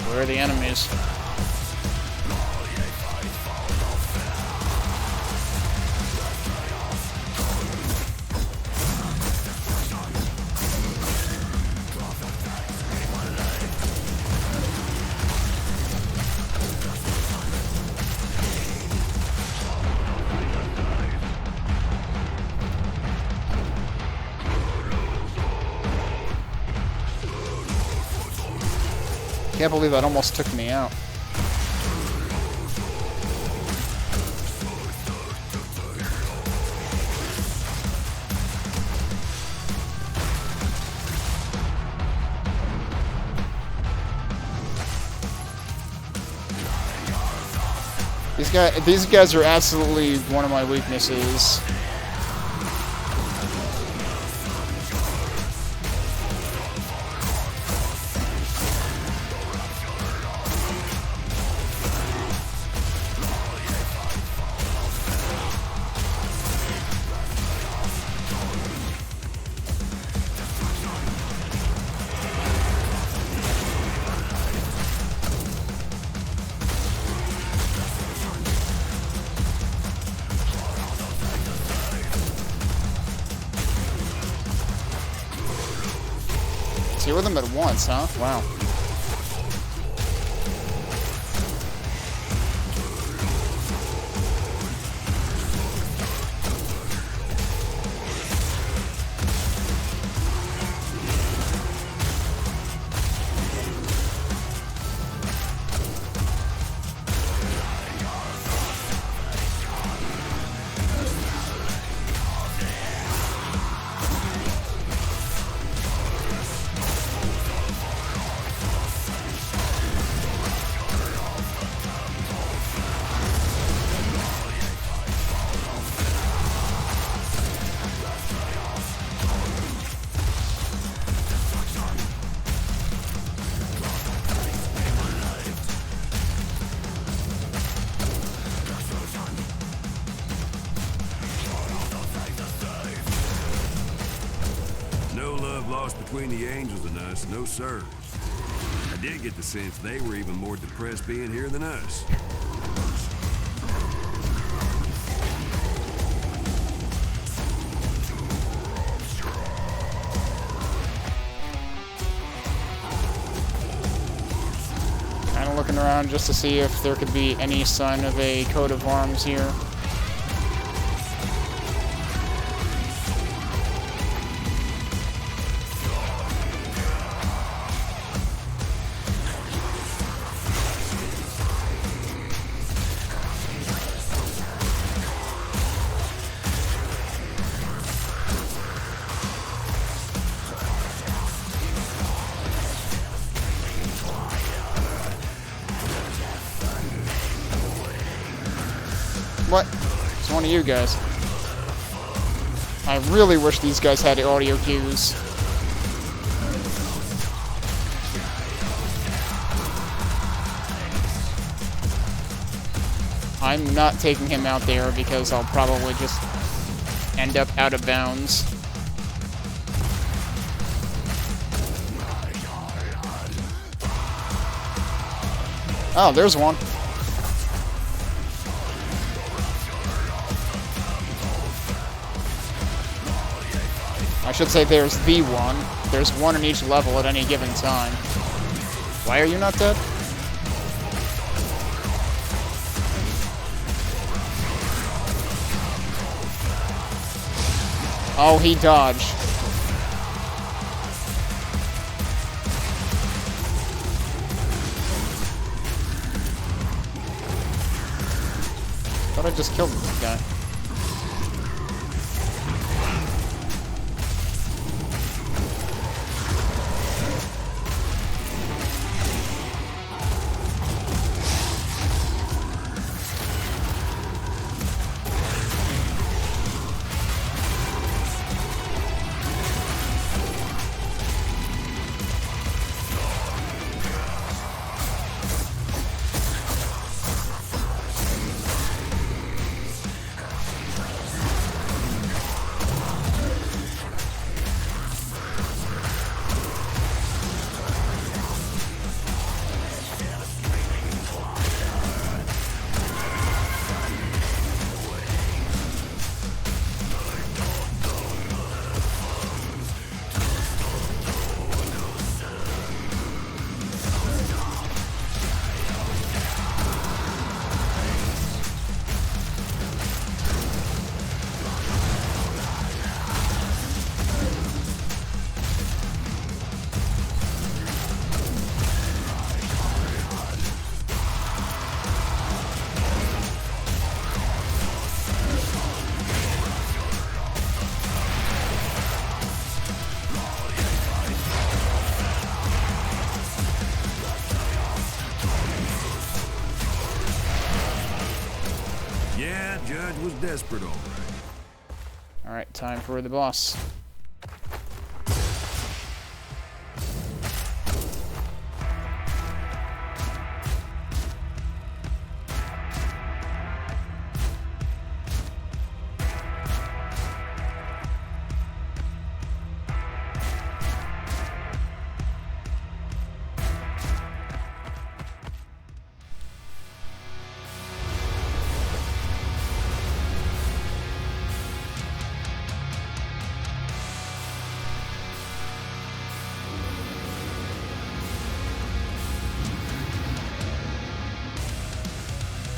Where are the enemies? Can't believe that almost took me out. These guys are absolutely one of my weaknesses. Two of them at once, huh? Wow. Lost between the angels and us, no sir. I did get the sense they were even more depressed being here than us. Kind of looking around just to see if there could be any sign of a coat of arms here. What? It's one of you guys. I really wish these guys had audio cues. I'm not taking him out there because I'll probably just end up out of bounds. Oh, there's one. I should say there's the one. There's one in each level at any given time. Why are you not dead? Oh, he dodged. Thought I just killed this guy. judge was desperate, all right. Alright, time for the boss.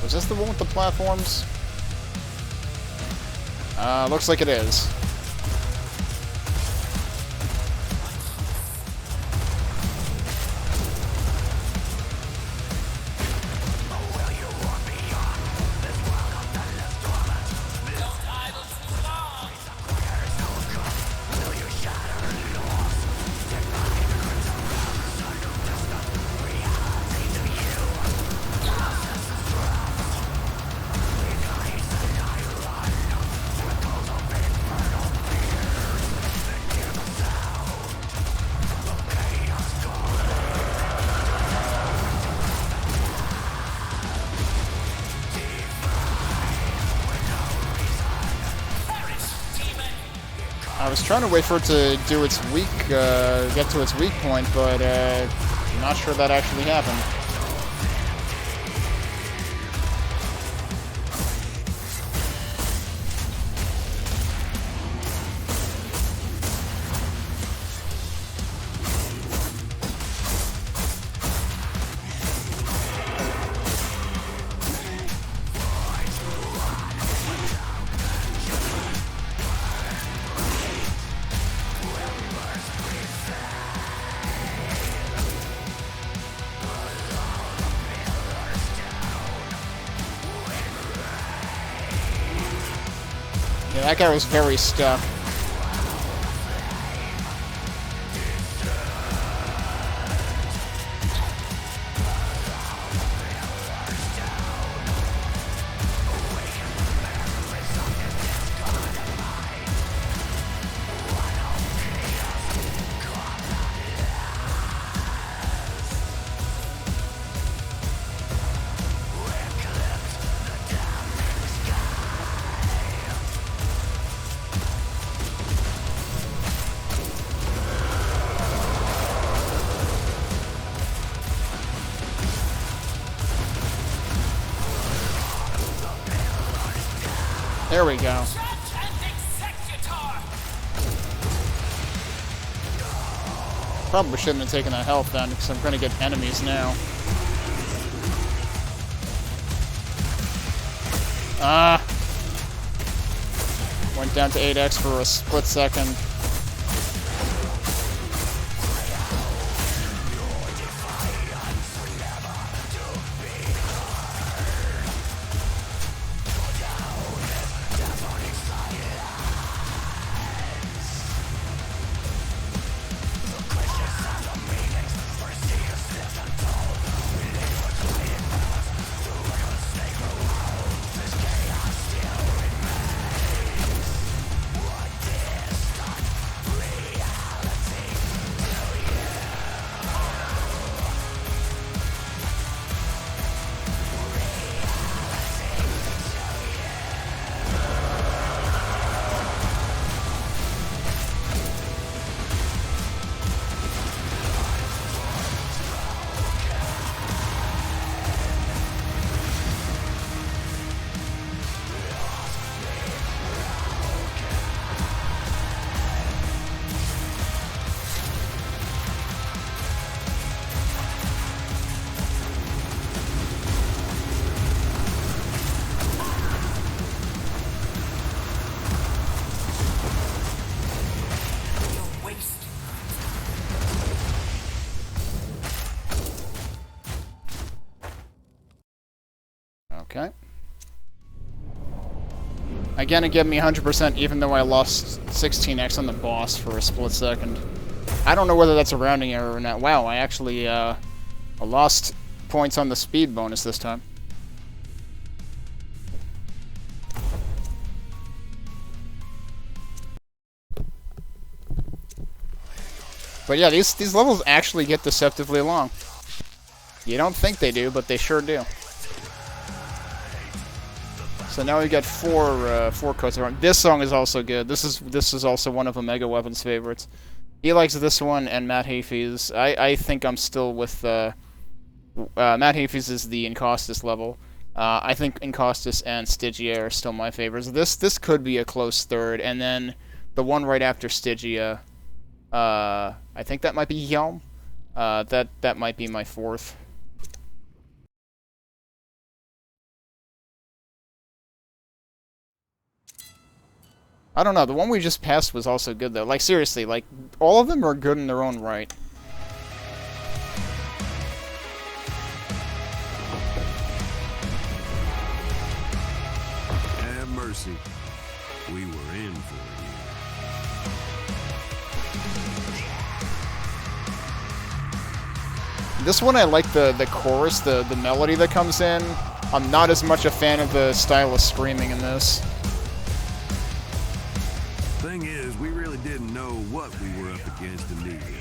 Was this the one with the platforms? Looks like it is. I was trying to wait for it to do its weak, get to its weak point, but I'm not sure that actually happened. Yeah, that guy was very stuck. There we go. Probably shouldn't have taken that health then, because I'm going to get enemies now. Went down to 8x for a split second. Okay. Again, it gave me 100% even though I lost 16x on the boss for a split second. I don't know whether that's a rounding error or not. Wow, I actually lost points on the speed bonus this time. But yeah, these levels actually get deceptively long. You don't think they do, but they sure do. So now we got four coats around. This song is also good. This is also one of Omega Weapon's favorites. He likes this one and Matt Hafey's. I think I'm still with Matt Hafey's is the Encaustus level. I think Encaustus and Stygia are still my favorites. This could be a close third, and then the one right after Stygia. I think that might be Helm. That might be my fourth. I don't know, the one we just passed was also good though. Like seriously, like all of them are good in their own right. Have mercy. We were in for it. This one I like the chorus, the melody that comes in. I'm not as much a fan of the style of screaming in this. Thing is, we really didn't know what we were up against immediately.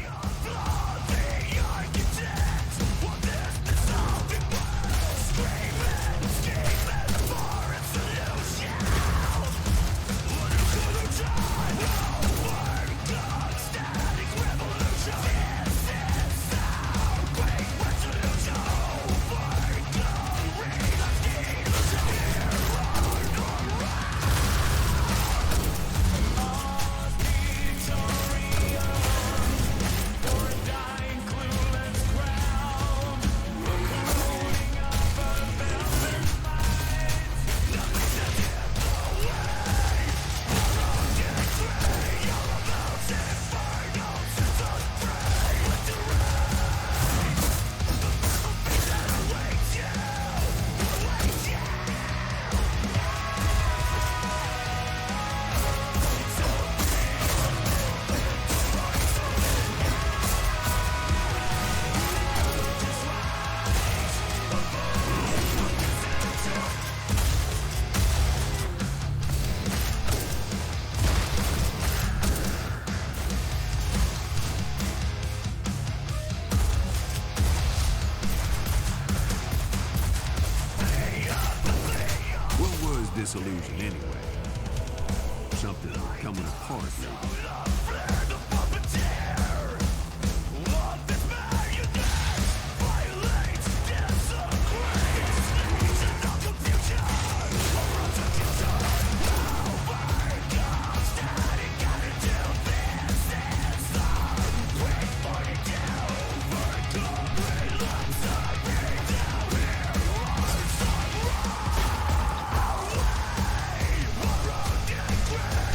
Disillusion anyway. Something coming apart maybe.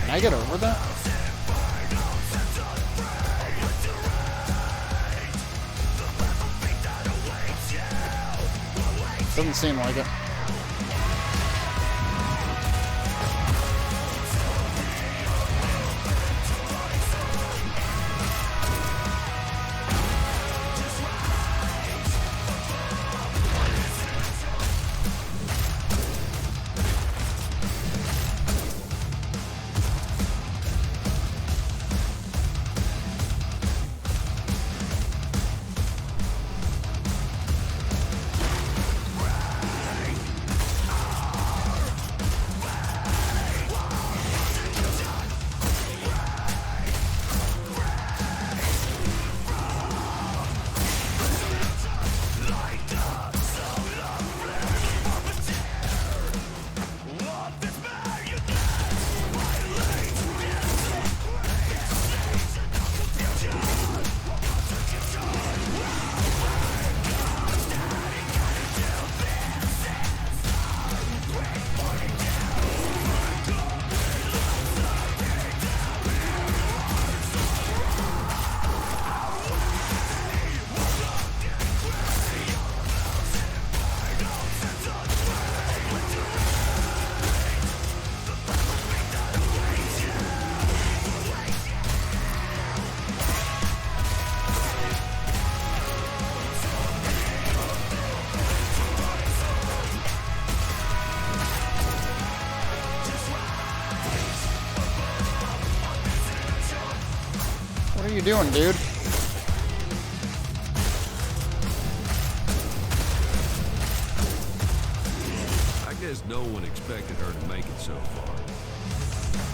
Can I get over that? Doesn't seem like it. What are you doing, dude? says no one expected her to make it so far.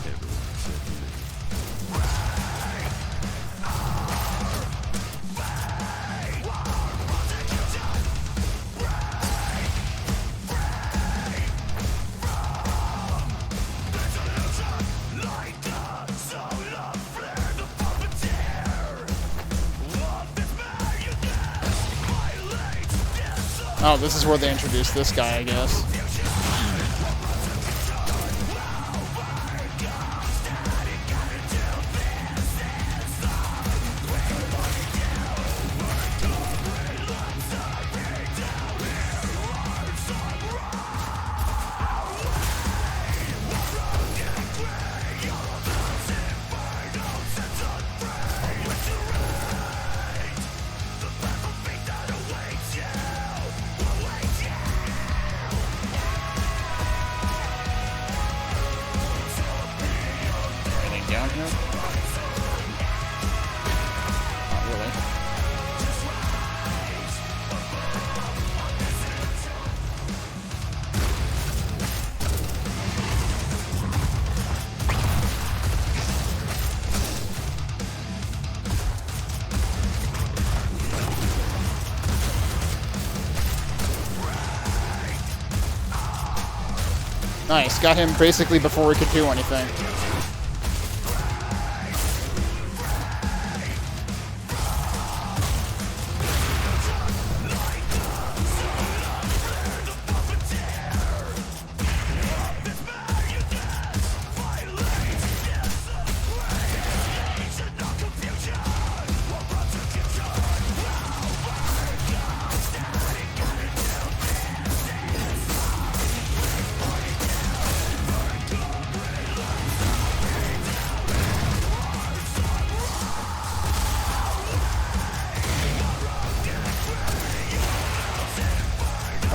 Everyone except me. Oh, this is where they introduced this guy, I guess. Down here? Not really. Nice, got him basically before he could do anything.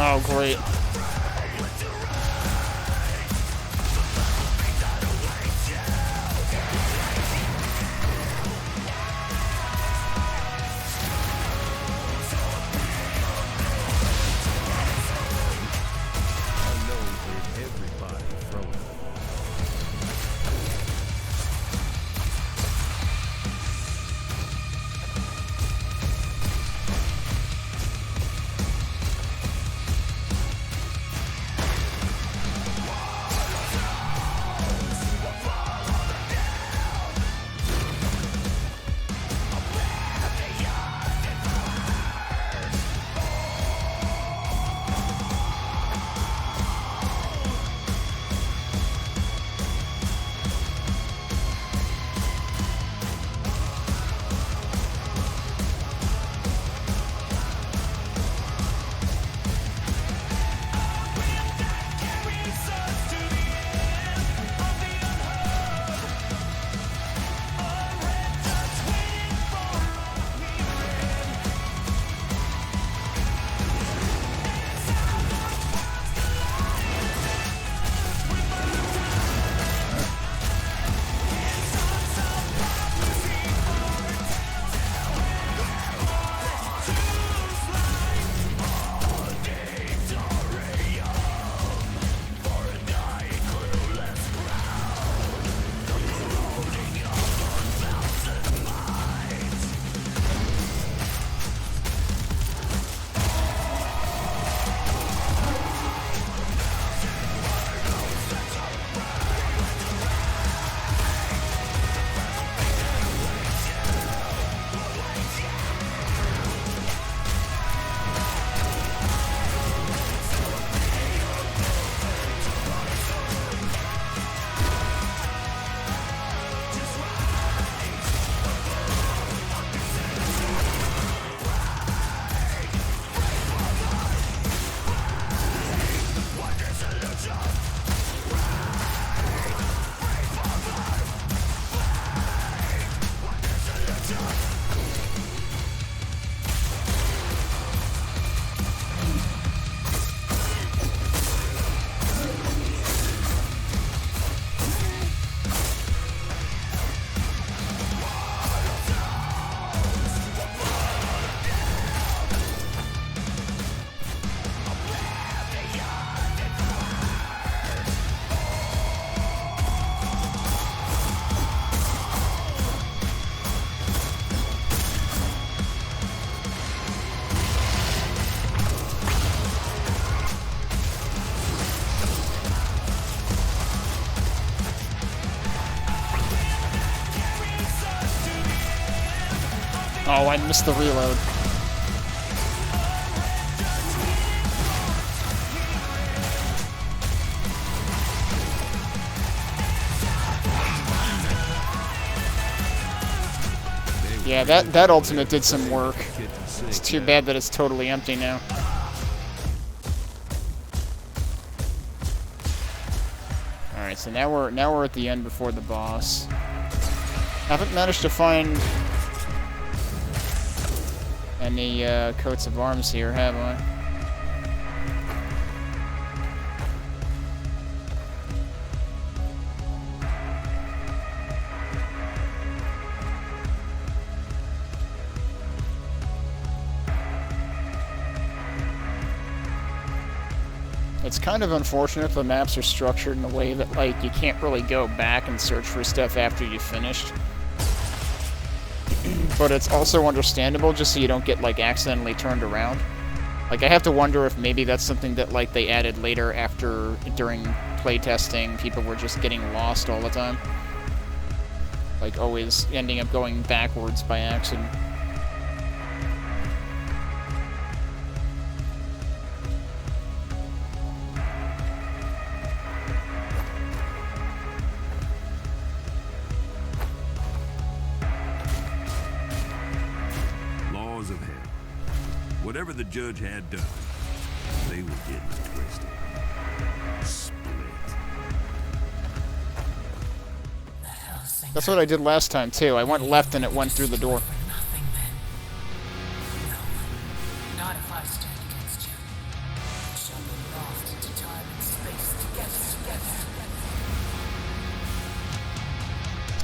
Oh, great. Oh, I missed the reload. Yeah, that ultimate did some work. It's too bad that it's totally empty now. Alright, so now we're at the end before the boss. Haven't managed to find any coats of arms here, have I? It's kind of unfortunate the maps are structured in a way that, like, you can't really go back and search for stuff after you've finished. But it's also understandable just so you don't get, like, accidentally turned around. Like, I have to wonder if maybe that's something that, like, they added later after, during playtesting, people were just getting lost all the time. Like, always ending up going backwards by accident. Whatever the judge had done, they were getting twisted. Split. The Hellsinger. That's what I did last time, too. I went left and it went through the door. For nothing, then. No. Not if I stand against you. We shall be lost into time and space together.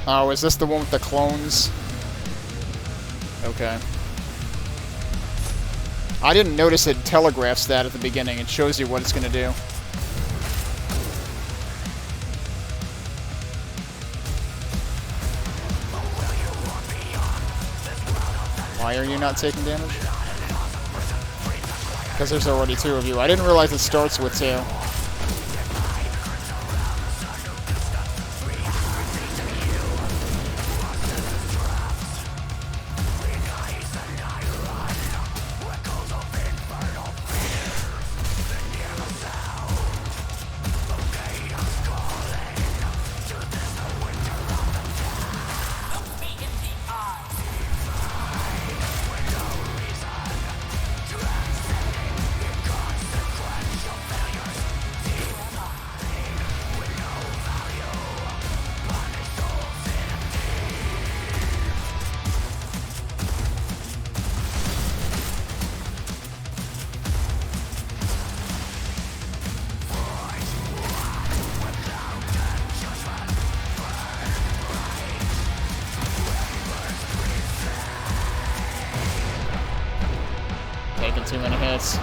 Oh, is this the one with the clones? Okay. I didn't notice it telegraphs that at the beginning. It shows you what it's going to do. Why are you not taking damage? Because there's already two of you. I didn't realize it starts with two. Taking too many hits.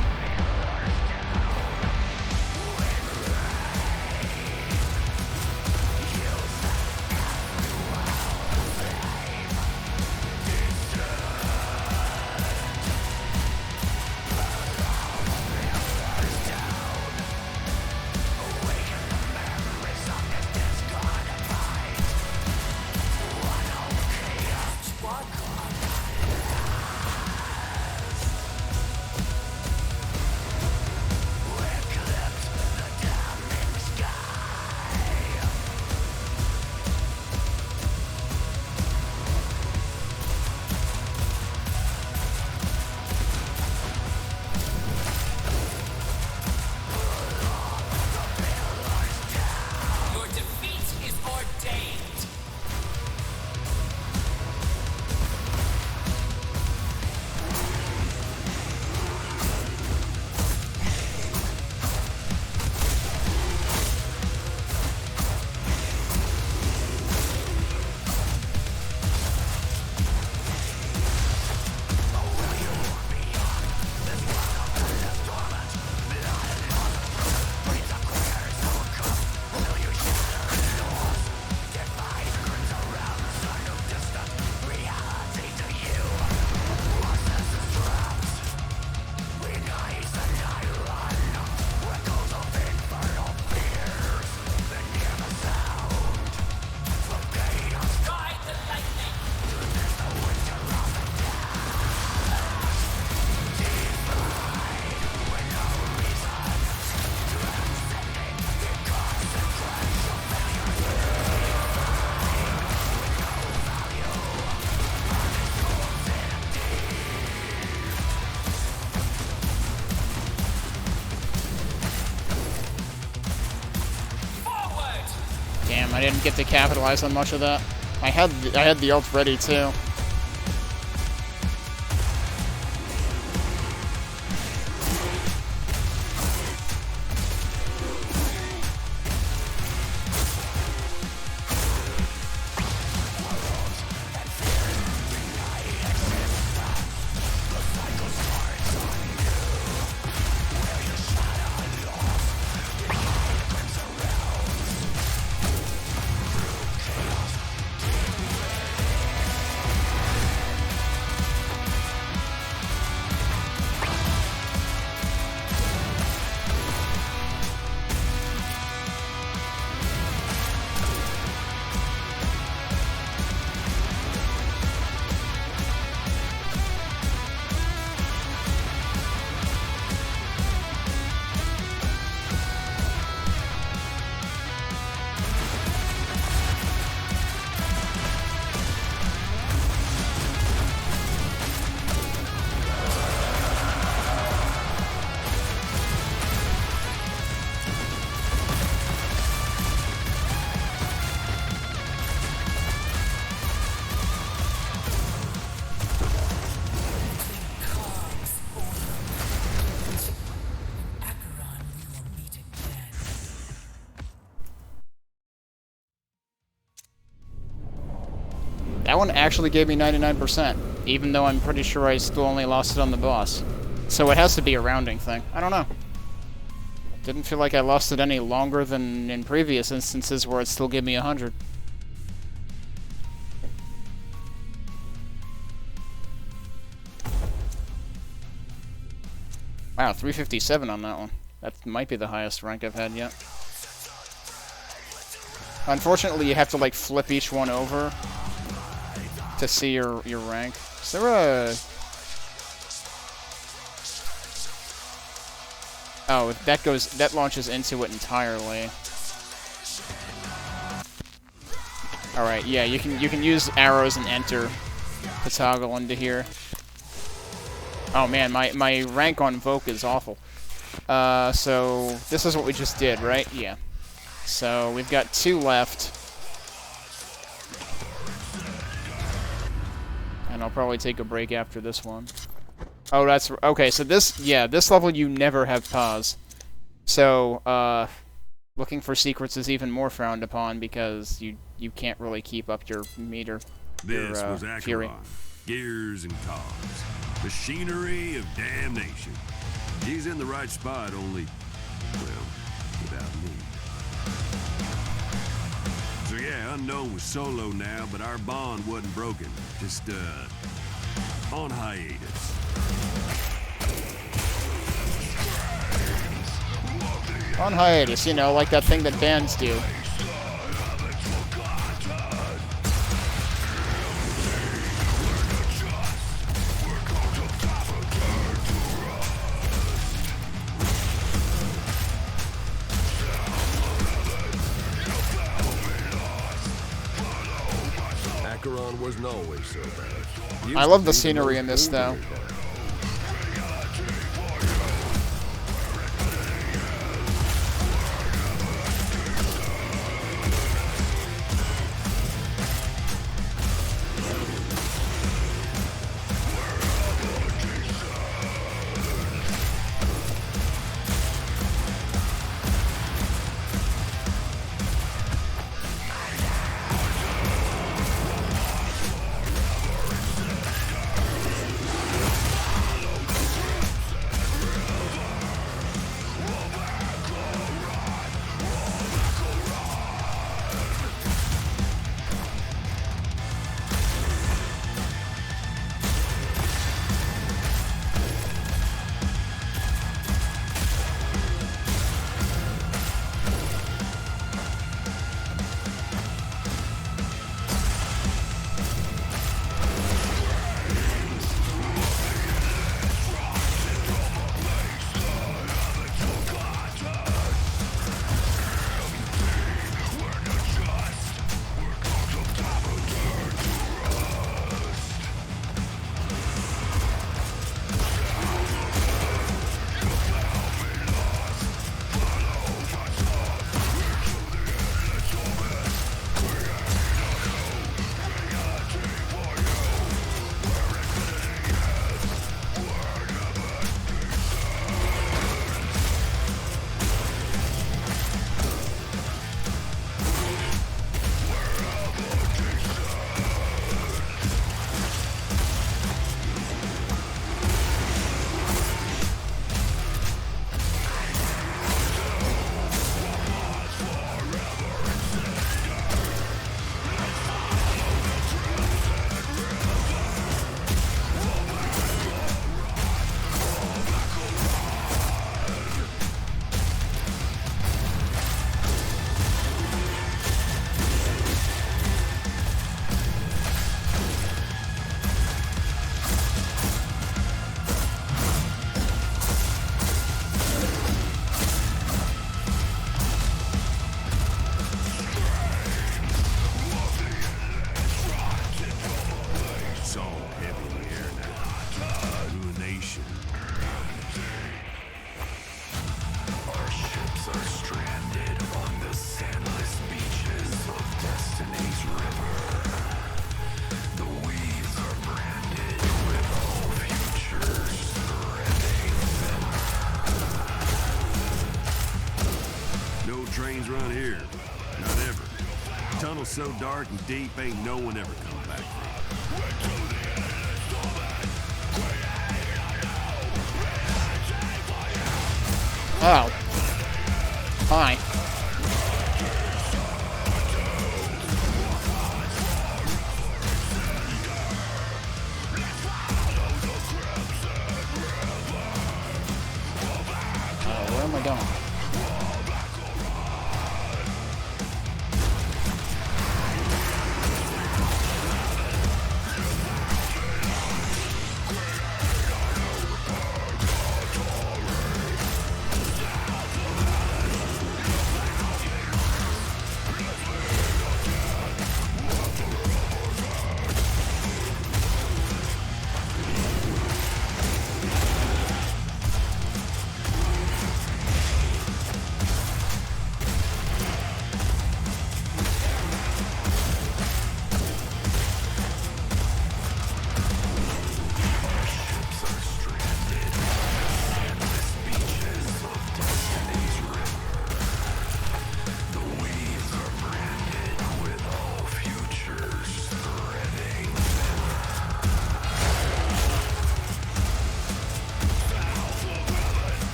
Damn, I didn't get to capitalize on much of that. I had the ult ready too. That one actually gave me 99%, even though I'm pretty sure I still only lost it on the boss. So it has to be a rounding thing. I don't know. Didn't feel like I lost it any longer than in previous instances where it still gave me 100. Wow, 357 on that one. That might be the highest rank I've had yet. Unfortunately, you have to, like, flip each one over to see your rank. Is there a... Oh, that launches into it entirely. Alright, yeah, you can use arrows and enter to toggle into here. Oh man, my rank on Voke is awful. So this is what we just did, right? Yeah. So we've got 2 left. And I'll probably take a break after this one. Oh, that's... Okay, so this... Yeah, this level you never have pause. So, looking for secrets is even more frowned upon because you can't really keep up your meter. This was fury. Acheron. Gears and cogs. Machinery of damnation. He's in the right spot, only... well, without me. So yeah, Unknown was solo now, but our bond wasn't broken. Just, on hiatus. On hiatus, you know, like that thing that bands do. Acheron wasn't always so bad. I love the scenery in this, though. trains run here. Not ever. Tunnel's so dark and deep, ain't no one ever come back from it. Oh. Hi. Where am I going?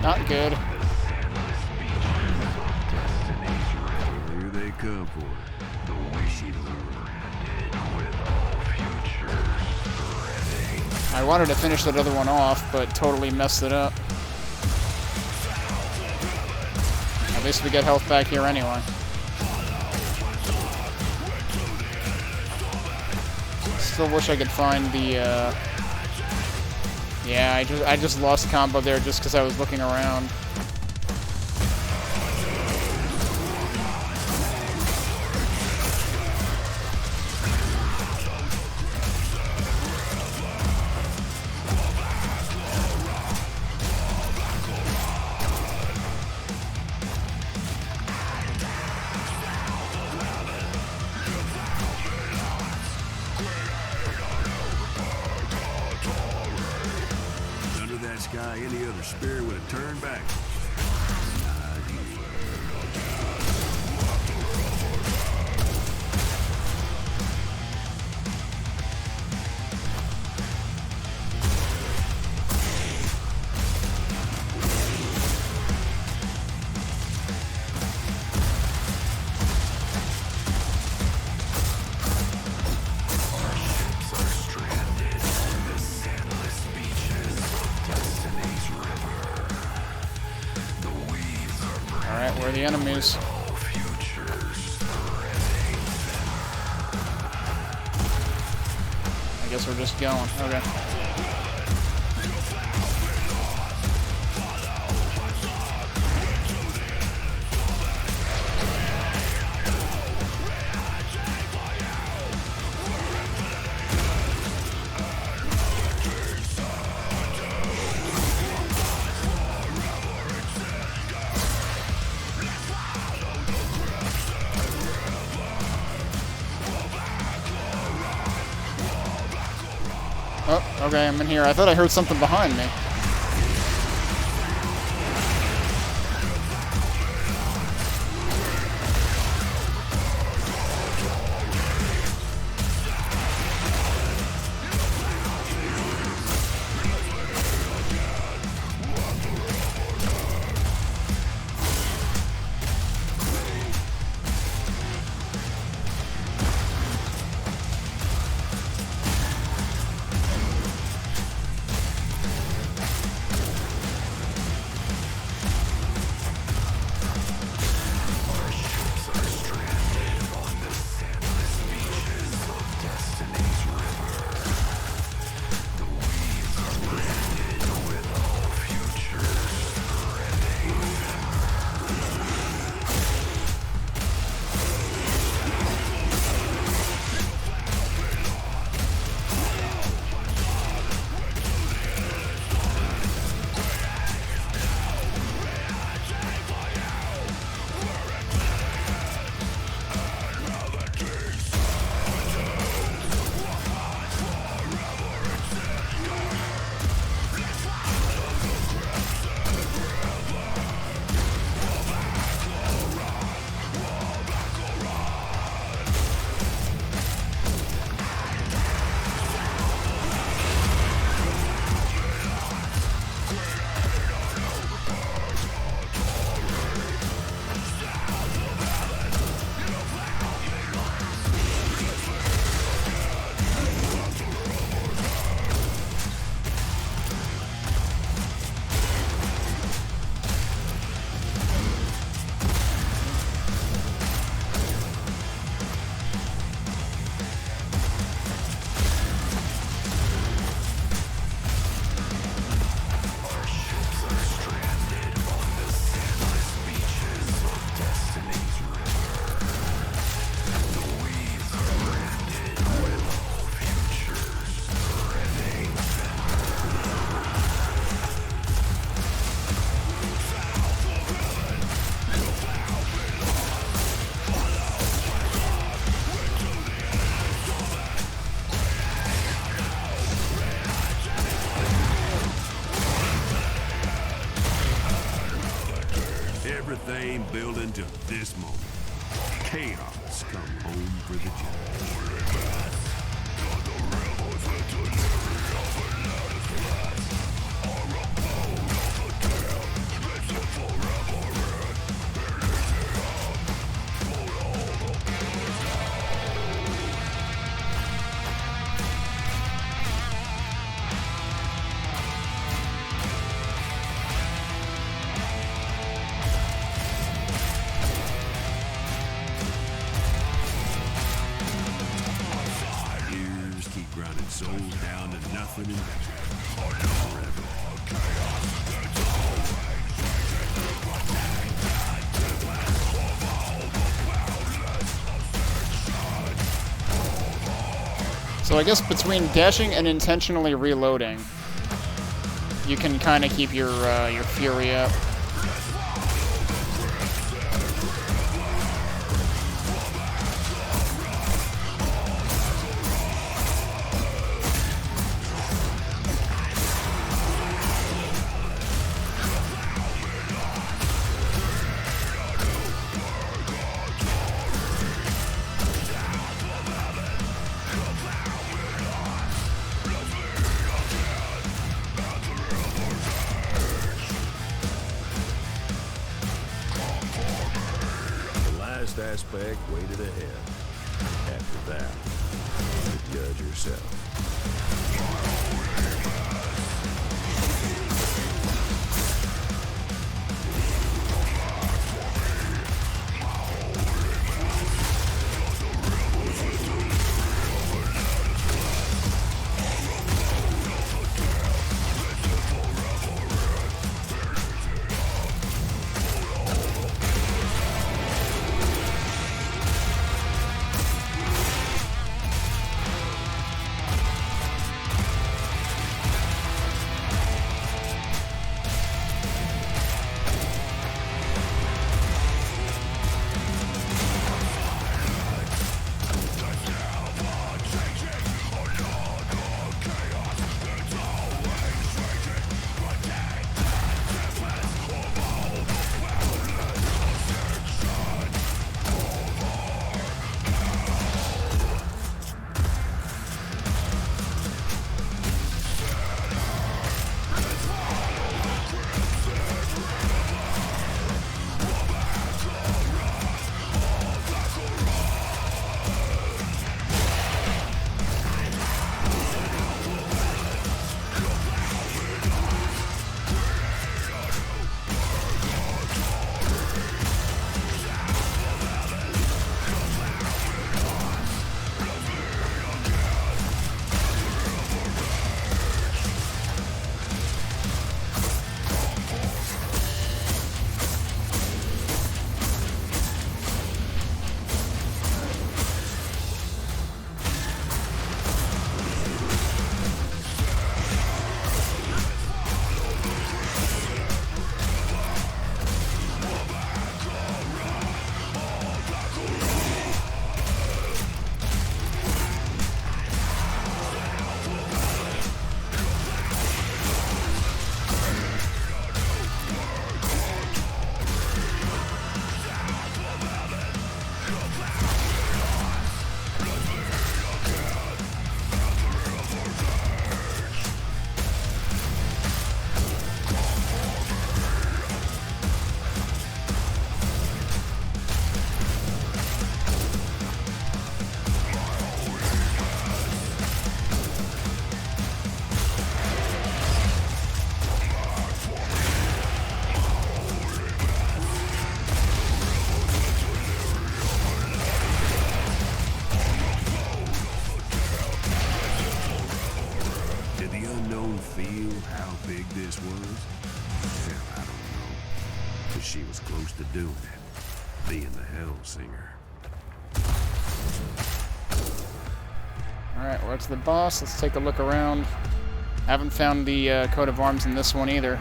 Not good. Here they come for it. I wanted to finish that other one off, but totally messed it up. At least we get health back here anyway. Still wish I could find the, yeah, I just lost combo there just because I was looking around. Any other spirit would have turned back. Alright, where are the enemies? I guess we're just going. Okay. Oh, okay, I'm in here. I thought I heard something behind me. everything building to this moment. Chaos come home for the judge. Souls down to nothing and forever. So I guess between dashing and intentionally reloading, you can kind of keep your fury up. Aspect waited ahead. After that, you judge yourself. She was close to doing it, being the Hellsinger. Alright, where's the boss? Let's take a look around. Haven't found the coat of arms in this one either.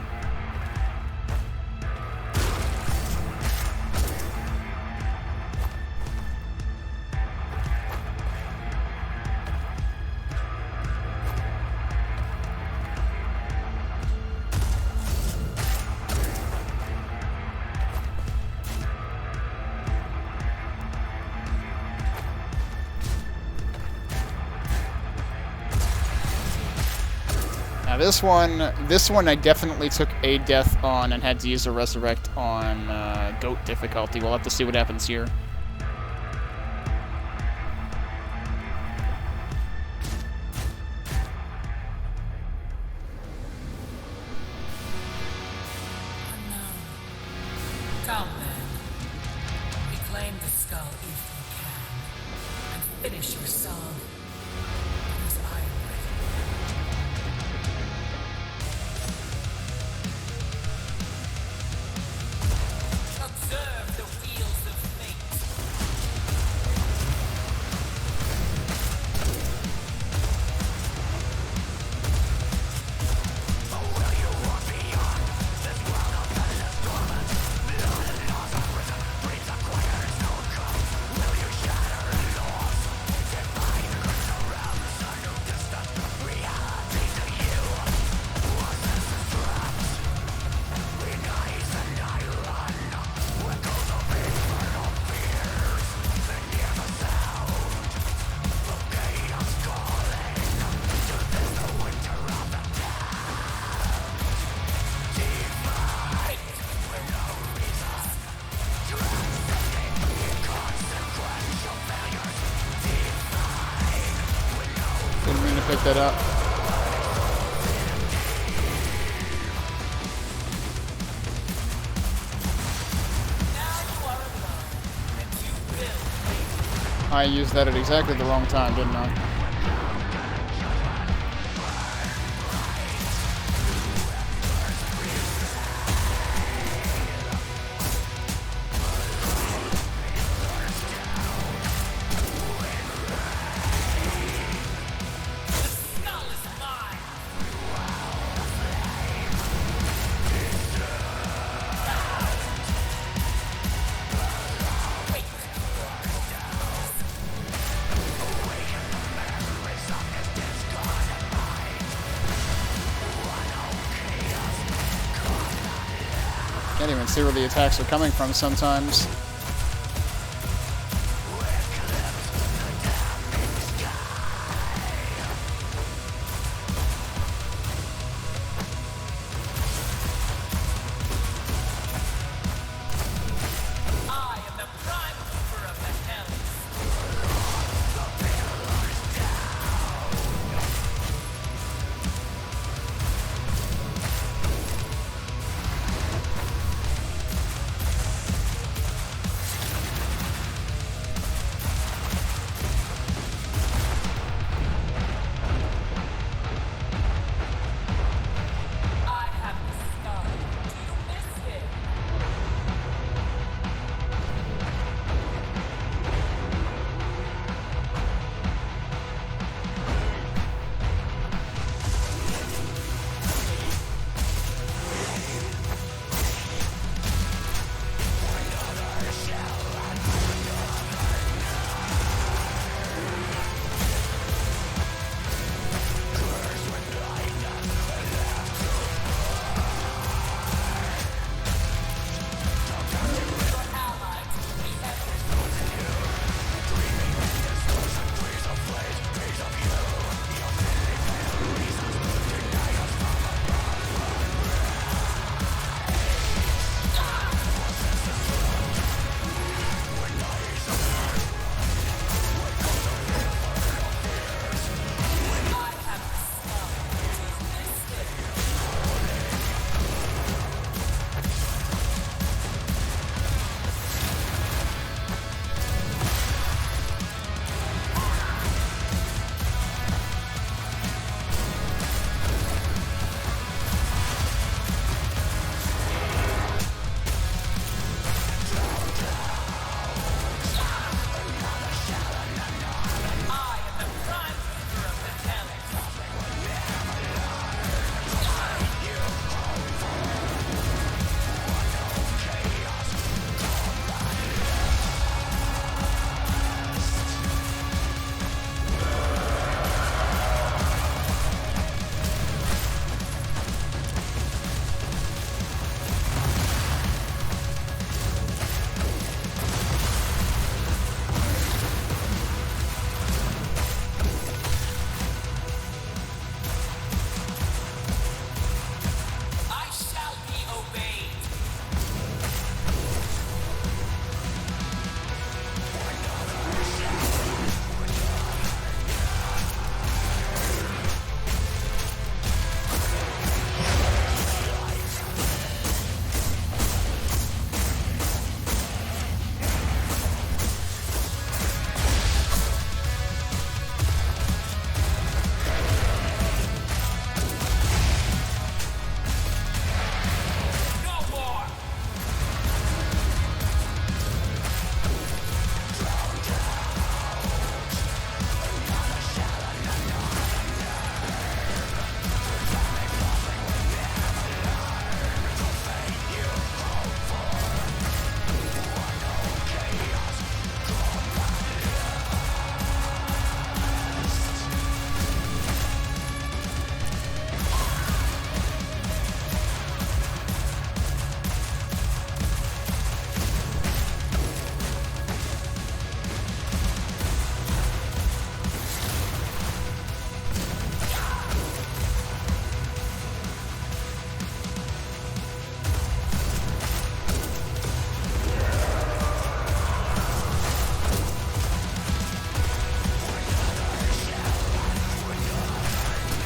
this one I definitely took a death on and had to use a resurrect on goat difficulty. We'll have to see what happens here. Come then. Reclaim the skull if you can. And finish your song. Because I am ready. Observe the wheels of fate. Didn't mean to pick that up. I used that at exactly the wrong time, didn't I? Can't even see where the attacks are coming from sometimes. I am the prime mover of the Hells.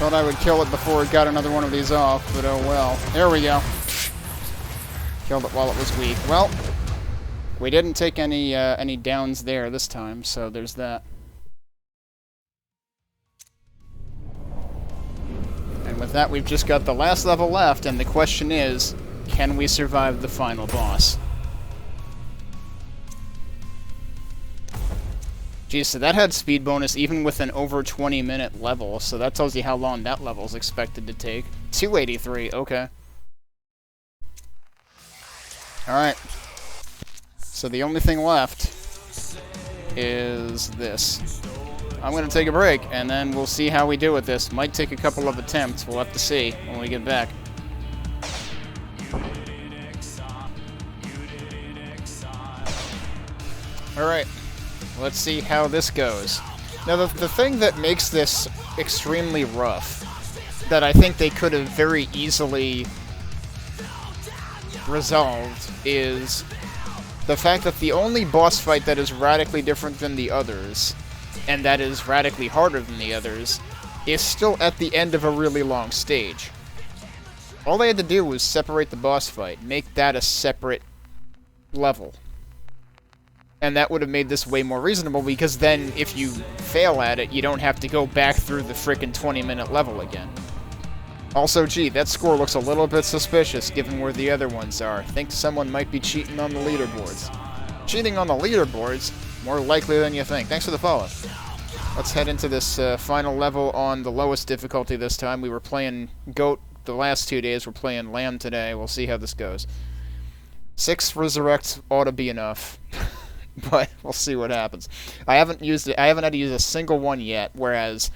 Thought I would kill it before it got another one of these off, but oh well. There we go. Killed it while it was weak. Well, we didn't take any downs there this time, so there's that. And with that, we've just got the last level left, and the question is, can we survive the final boss? Geez, so that had speed bonus even with an over 20-minute level, so that tells you how long that level is expected to take. 283, okay. Alright. So the only thing left is this. I'm going to take a break, and then we'll see how we do with this. Might take a couple of attempts. We'll have to see when we get back. Alright. Let's see how this goes. Now, the thing that makes this extremely rough, that I think they could have very easily resolved, is the fact that the only boss fight that is radically different than the others, and that is radically harder than the others, is still at the end of a really long stage. All they had to do was separate the boss fight, make that a separate level. And that would have made this way more reasonable, because then, if you fail at it, you don't have to go back through the frickin' 20-minute level again. Also, gee, that score looks a little bit suspicious, given where the other ones are. I think someone might be cheating on the leaderboards. Cheating on the leaderboards? More likely than you think. Thanks for the follow. Let's head into this final level on the lowest difficulty this time. We were playing Goat the last 2 days. We're playing Lamb today. We'll see how this goes. 6 resurrects ought to be enough. But we'll see what happens. I haven't had to use a single one yet, whereas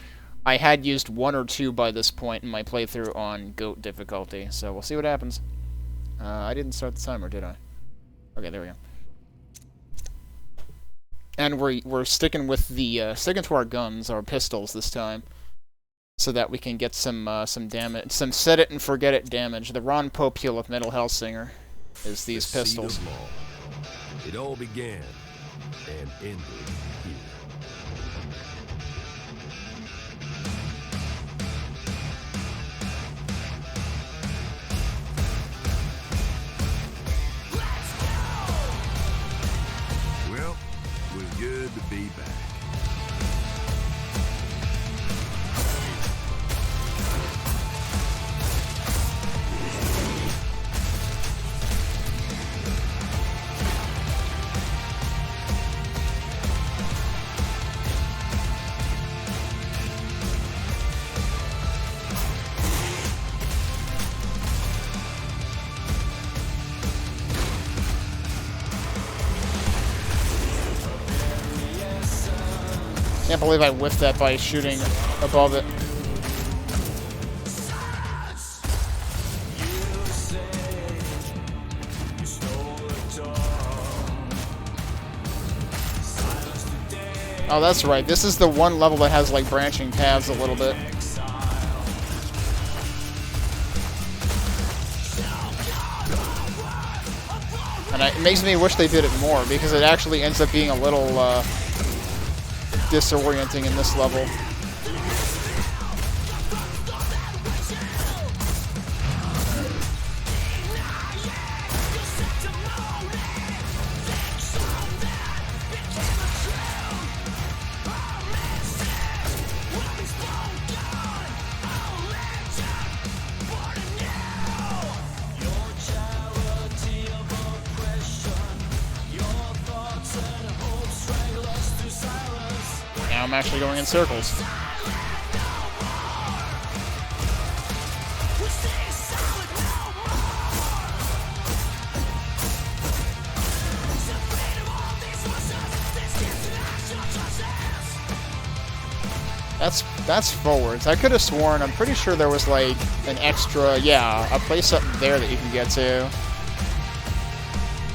I had used 1 or 2 by this point in my playthrough on Goat difficulty. So we'll see what happens. I didn't start the timer, did I? Okay, there we go. And we're sticking with the sticking to our guns, our pistols this time, so that we can get some damage, some set it and forget it damage. The Ron Popeil of Metal Hellsinger is these pistols. It all began and ended here. Well, it was good to be back. Can't believe I whiffed that by shooting above it. Oh, that's right. This is the one level that has, like, branching paths a little bit. And it makes me wish they did it more, because it actually ends up being a little, disorienting in this level. Now I'm actually going in circles. That's forwards. I could have sworn, I'm pretty sure there was like an extra, yeah, a place up there that you can get to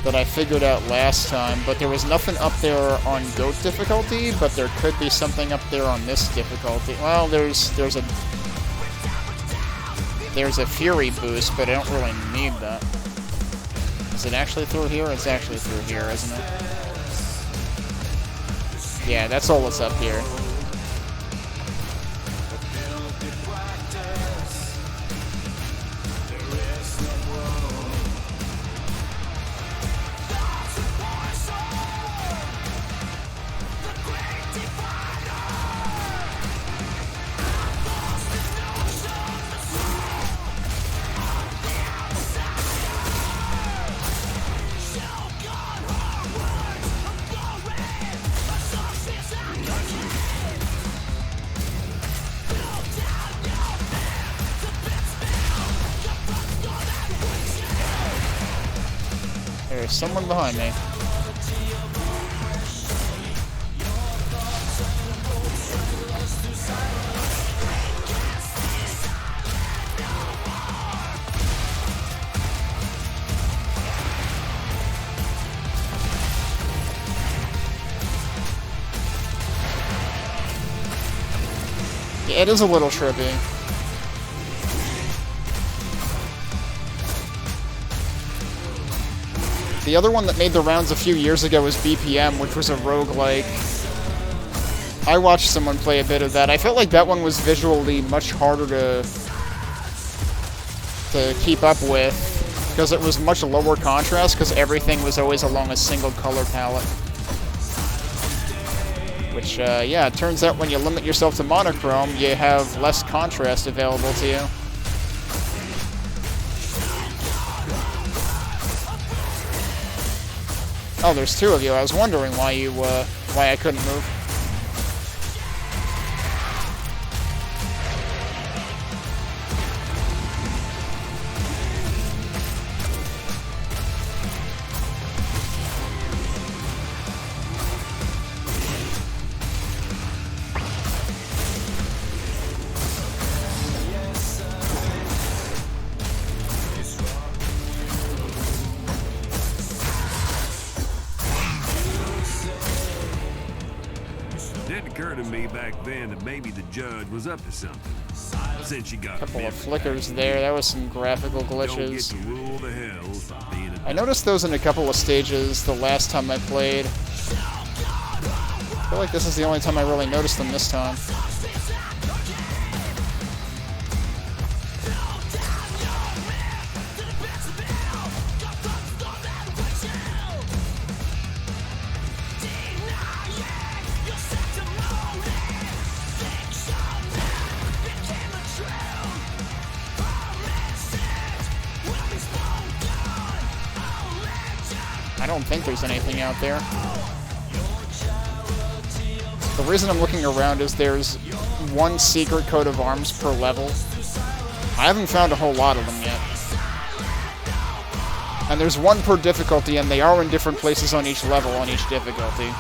that I figured out last time, but there was nothing up there on Goat difficulty, but there could be something up there on this difficulty. Well, there's a Fury boost, but I don't really need that. Is it actually through here? It's actually through here, isn't it? Yeah, that's all that's up here. There's someone behind me. Yeah, it is a little trippy. The other one that made the rounds a few years ago was BPM, which was a roguelike. I watched someone play a bit of that. I felt like that one was visually much harder to keep up with, because it was much lower contrast, because everything was always along a single color palette. Which, yeah, it turns out when you limit yourself to monochrome, you have less contrast available to you. Oh, there's two of you. I was wondering why I couldn't move. Then that maybe the judge was up to something. Since you got a couple of flickers there. That was some graphical glitches. Don't get to rule the hells by being I noticed those in a couple of stages the last time I played. I feel like this is the only time I really noticed them this time. I don't think there's anything out there. The reason I'm looking around is there's one secret coat of arms per level. I haven't found a whole lot of them yet. And there's one per difficulty, and they are in different places on each level on each difficulty.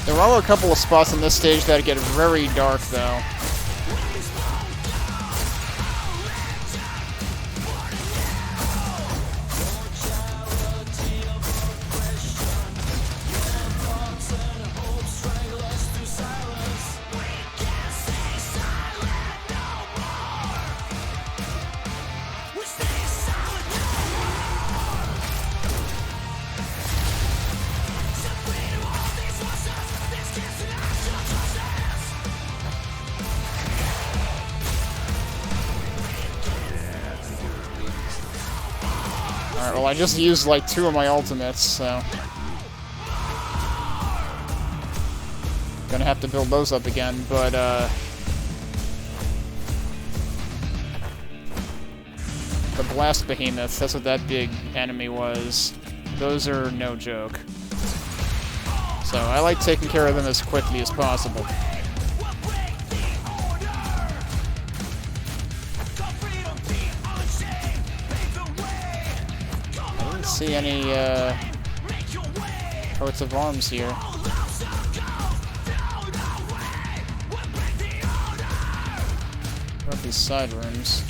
There are a couple of spots in this stage that get very dark, though. Alright, well I just used like 2 of my ultimates, so... Gonna have to build those up again, but the blast behemoths, that's what that big enemy was. Those are no joke. So I like taking care of them as quickly as possible. I didn't see any coats of arms here. What about these side rooms?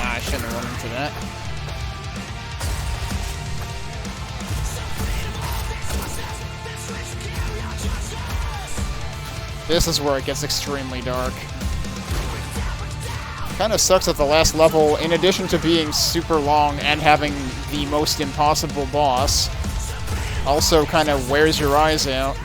I shouldn't have run into that. This is where it gets extremely dark. Kinda sucks that the last level, in addition to being super long and having the most impossible boss, also kinda wears your eyes out.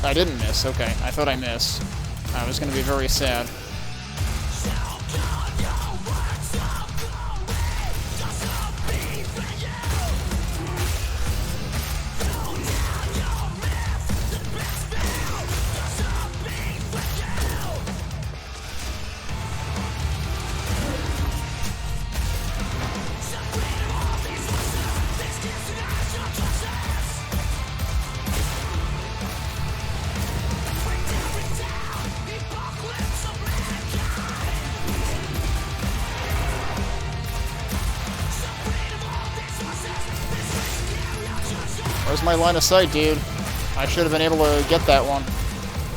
I didn't miss, okay. I thought I missed. I was gonna be very sad. Where's my line of sight, dude? I should have been able to get that one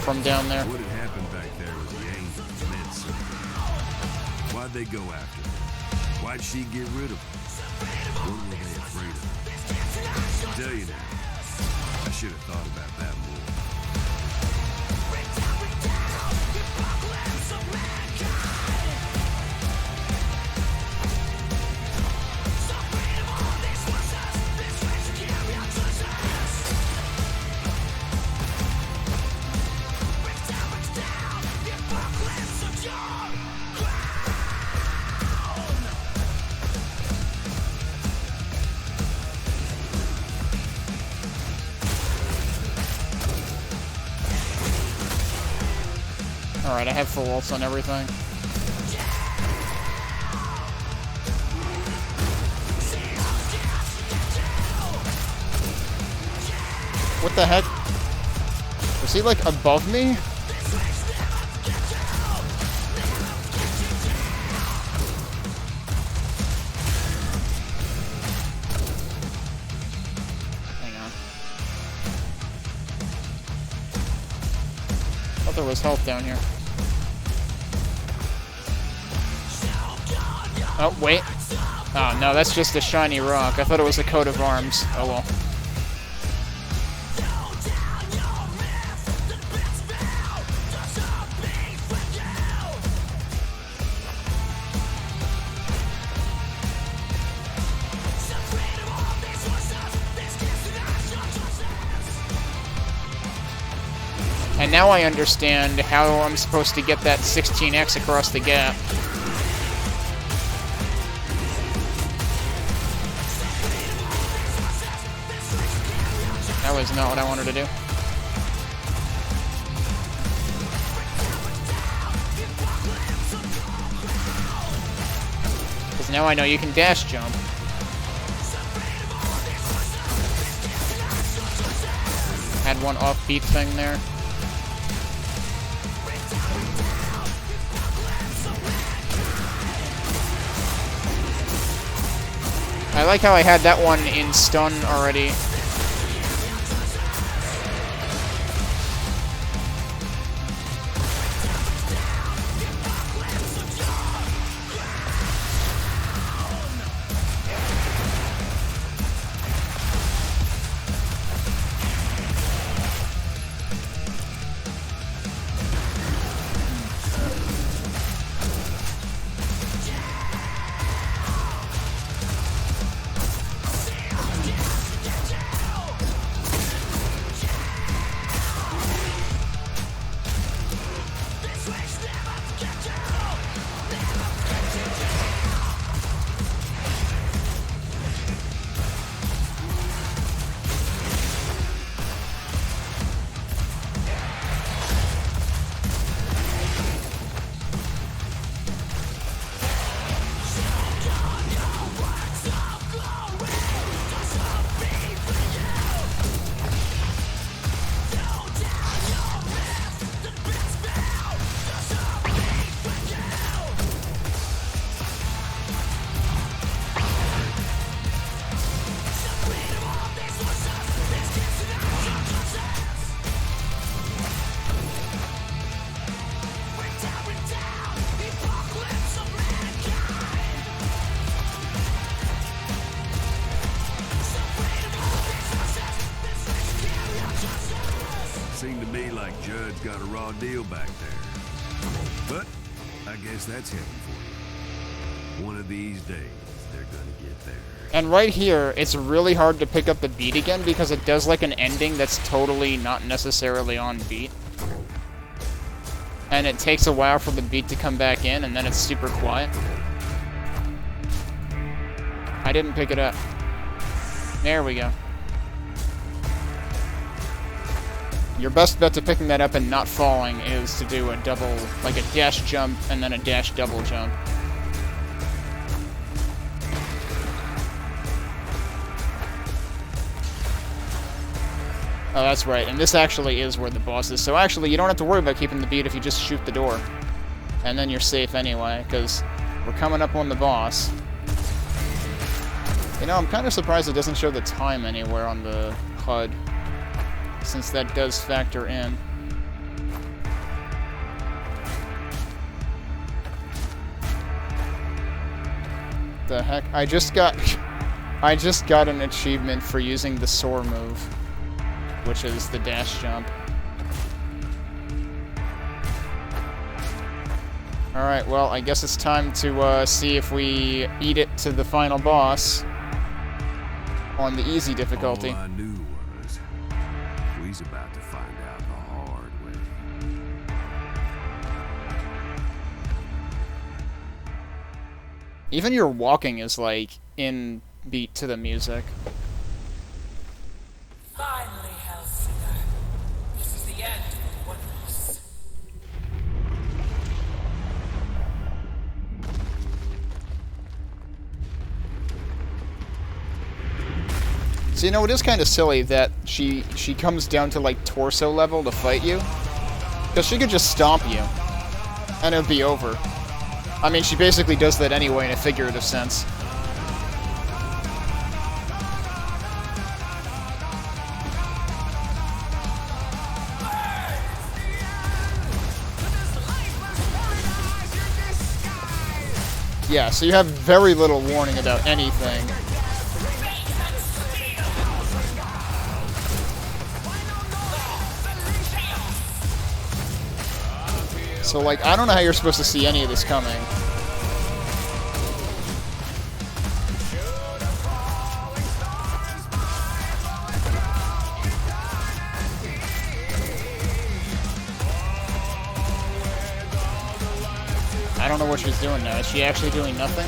from down there. What had happened back there was the angels meant something. Why'd they go after her? Why'd she get rid of them? What were they afraid of? I'll tell you now, I should have thought about that more. Alright, I have full ults on everything. What the heck? Was he, like, above me? Hang on. Thought there was health down here. Oh, wait. Oh, no, that's just a shiny rock. I thought it was a coat of arms. Oh, well. And now I understand how I'm supposed to get that 16x across the gap. That was not what I wanted to do. Because now I know you can dash jump. Had one offbeat thing there. I like how I had that one in stun already. Seemed to me like Judd's got a raw deal back there. But I guess that's heaven for you. One of these days, they're gonna get there. And right here, it's really hard to pick up the beat again because it does like an ending that's totally not necessarily on beat. And it takes a while for the beat to come back in, and then it's super quiet. I didn't pick it up. There we go. Your best bet to picking that up and not falling is to do a double, like a dash jump and then a dash double jump. Oh, that's right, and this actually is where the boss is. So actually, you don't have to worry about keeping the beat if you just shoot the door. And then you're safe anyway, because we're coming up on the boss. You know, I'm kind of surprised it doesn't show the time anywhere on the HUD, since that does factor in. The heck? I just got an achievement for using the soar move, which is the dash jump. Alright, well, I guess it's time to see if we eat it to the final boss on the easy difficulty. All I knew was we's about to find out the hard way. Even your walking is, like, in beat to the music. Finally, Hellsinger. This is the end of one of us. So, you know, it is kind of silly that she comes down to, like, torso level to fight you. Because she could just stomp you, and it would be over. I mean, she basically does that anyway in a figurative sense. Yeah, so you have very little warning about anything. So, like, I don't know how you're supposed to see any of this coming. I don't know what she's doing now. Is she actually doing nothing?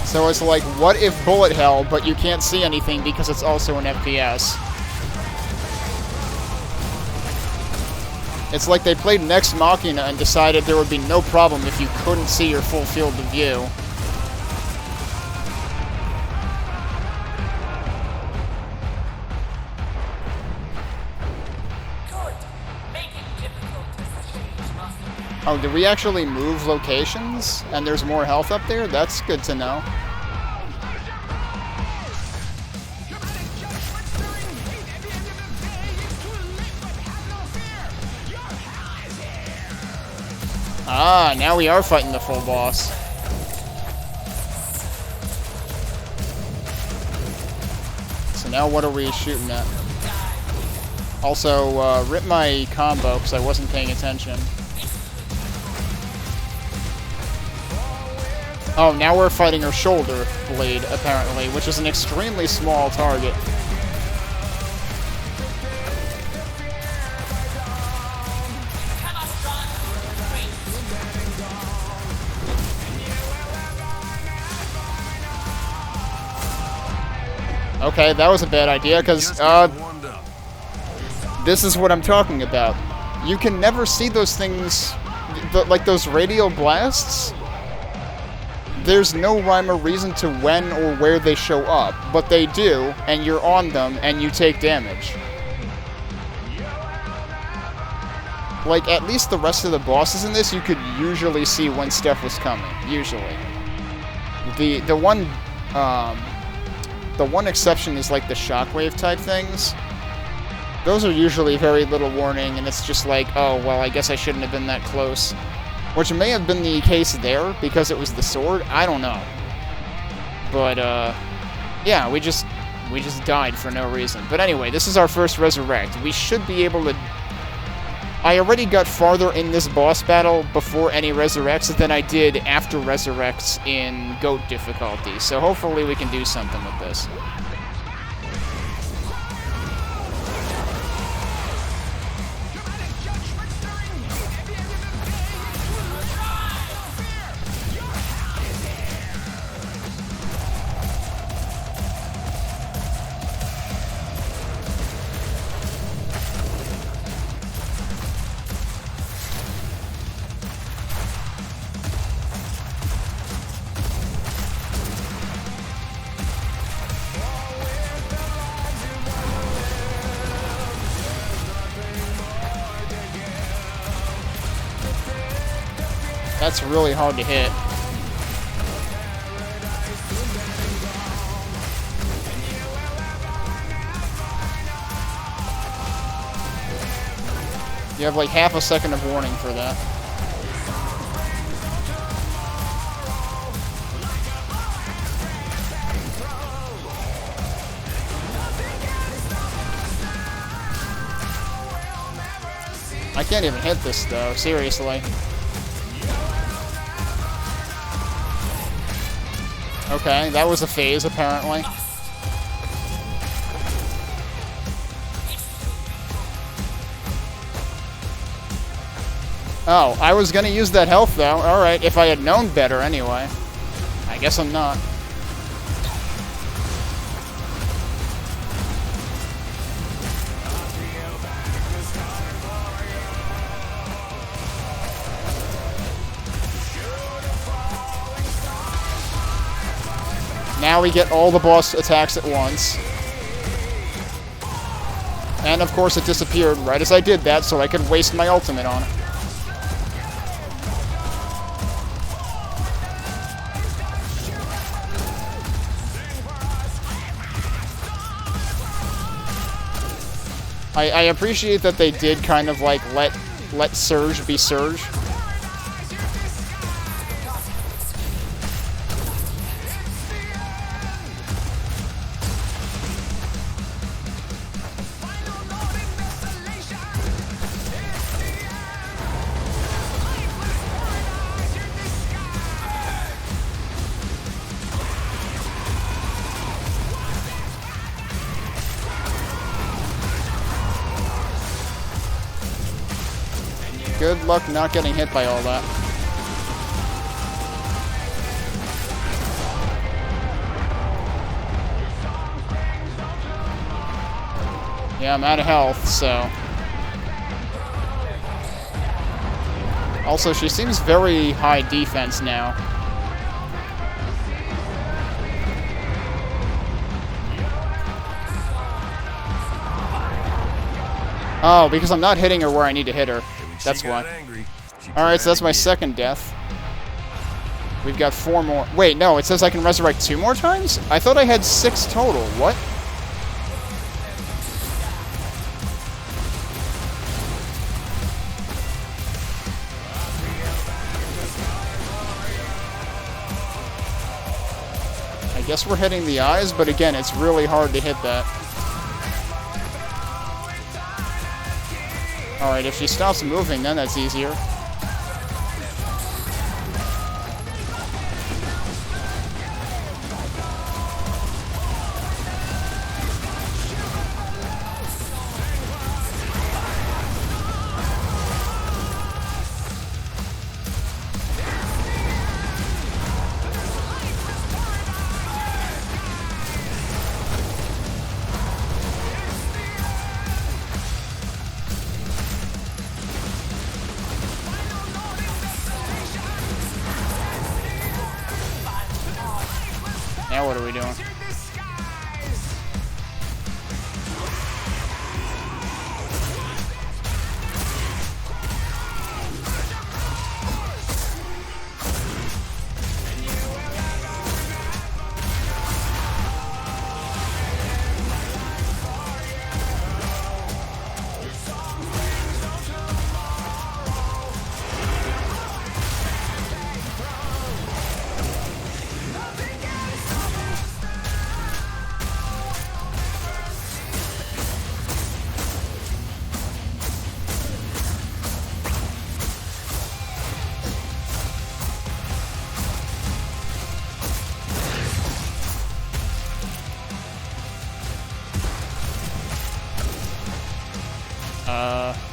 So it's like, what if bullet hell, but you can't see anything because it's also an FPS? It's like they played Nex Machina and decided there would be no problem if you couldn't see your full field of view. Oh, did we actually move locations? And there's more health up there? That's good to know. Ah, now we are fighting the full boss. So now what are we shooting at? Also, rip my combo because I wasn't paying attention. Oh, now we're fighting her shoulder blade, apparently, which is an extremely small target. Okay, that was a bad idea, because, this is what I'm talking about. You can never see those things, like those radial blasts. There's no rhyme or reason to when or where they show up, but they do, and you're on them, and you take damage. Like, at least the rest of the bosses in this, you could usually see when stuff was coming. Usually. The one exception is like the shockwave type things. Those are usually very little warning, and it's just like, oh, well, I guess I shouldn't have been that close. Which may have been the case there, because it was the sword, I don't know. But, yeah, we just died for no reason. But anyway, this is our first resurrect. We should be able to... I already got farther in this boss battle before any resurrects than I did after resurrects in GOAT difficulty. So hopefully we can do something with this. That's really hard to hit. You have like half a second of warning for that. I can't even hit this though, seriously. Okay, that was a phase, apparently. Oh, I was gonna use that health, though. Alright, if I had known better, anyway. I guess I'm not. Now we get all the boss attacks at once. And of course it disappeared right as I did that, so I could waste my ultimate on it. I appreciate that they did kind of like let Surge be Surge. Good luck not getting hit by all that. Yeah, I'm out of health, so... Also, she seems very high defense now. Oh, because I'm not hitting her where I need to hit her. That's why. Alright, so that's my second death. We've got 4 more. Wait, no, it says I can resurrect 2 more times? I thought I had 6 total. What? I guess we're hitting the eyes, but again, it's really hard to hit that. Alright, if she stops moving, then that's easier. Now what are we doing?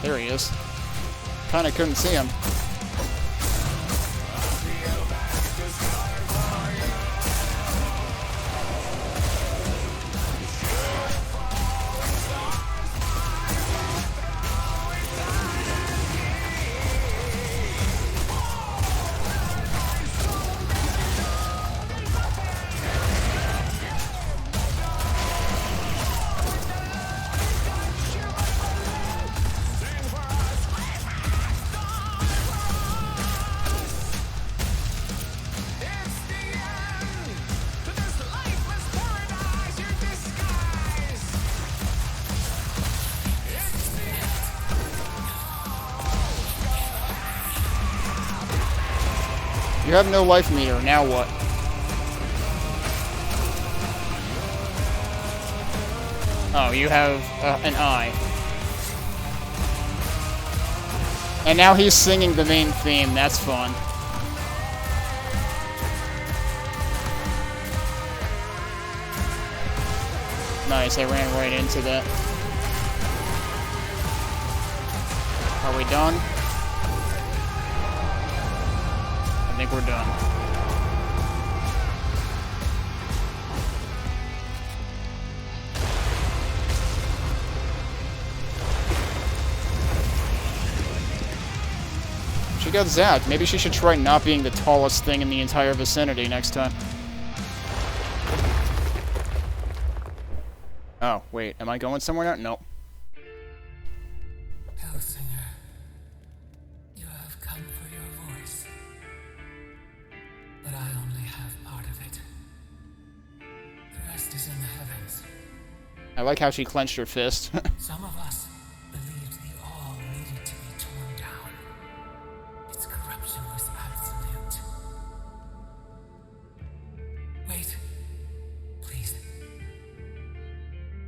There he is. Kinda couldn't see him. You have no life meter, now what? Oh, you have an eye. And now he's singing the main theme, that's fun. Nice, I ran right into that. Are we done? I think we're done. She got zapped. Maybe she should try not being the tallest thing in the entire vicinity next time. Oh, wait, am I going somewhere now? Nope. Hellsinger, you have come for your voice. But I only have part of it. The rest is in the heavens. I like how she clenched her fist. Some of us believed the all needed to be torn down. Its corruption was absolute. Wait, please.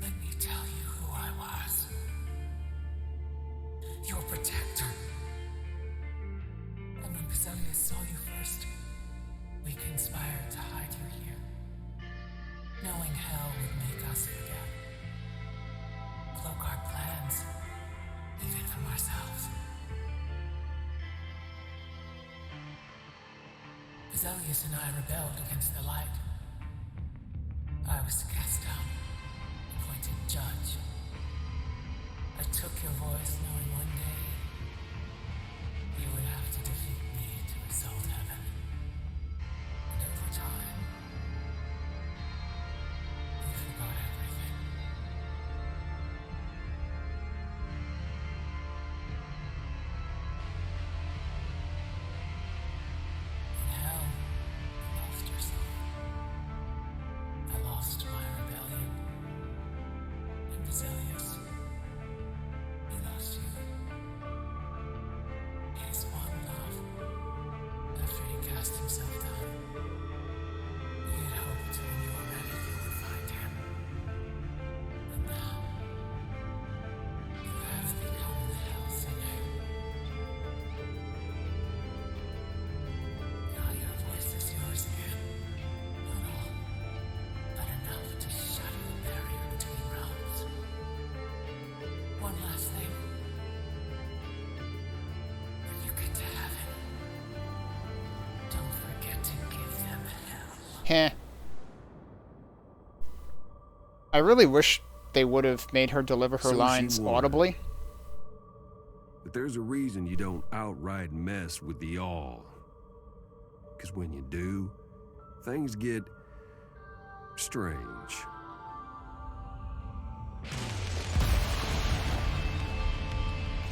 Let me tell you who I was. Your protector. And when Basilius saw you first, we conspired to hide you here. Knowing hell would make us forget. Cloak our plans, even from ourselves. Basilius and I rebelled against the light. I was cast down, appointed judge. I took your voice knowing one day you would have to defeat me to resolve heaven. And over time, we forgot everything. In hell, you lost yourself. I lost my rebellion. And Basilius, he lost you. His one love, after he cast himself down. We had hoped when you were ready you would find him. But now, you have become the Hellsinger. Now your voice is yours again. Not all, but enough to shatter the barrier between realms. One last thing. When you get to heaven, don't forget to give them hell. Heh. I really wish they would have made her deliver her So she lines warned. audibly. But there's a reason you don't outright mess with the all. Because when you do, things get strange.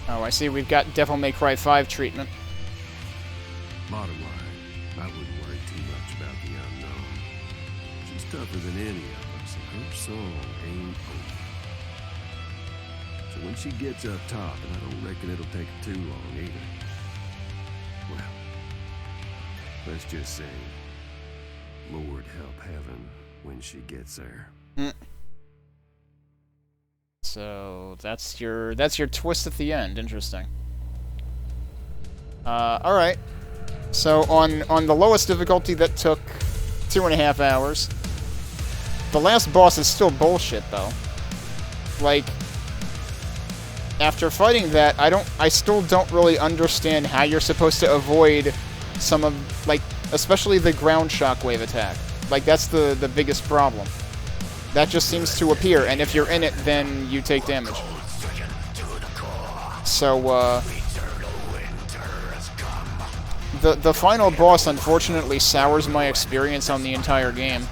Oh, I see we've got Devil May Cry 5 treatment. Bottom line, I wouldn't worry too much about the unknown. She's tougher than any of us, and her song ain't over. So when she gets up top, and I don't reckon it'll take her too long either, well, let's just say, Lord help heaven when she gets there. So that's your twist at the end. Interesting. All right. So on the lowest difficulty, that took 2.5 hours. The last boss is still bullshit though. Like, after fighting that, I still don't really understand how you're supposed to avoid some of, like, especially the ground shockwave attack. Like, that's the biggest problem. That just seems to appear, and if you're in it, then you take damage. So, the final boss, unfortunately, sours my experience on the entire game.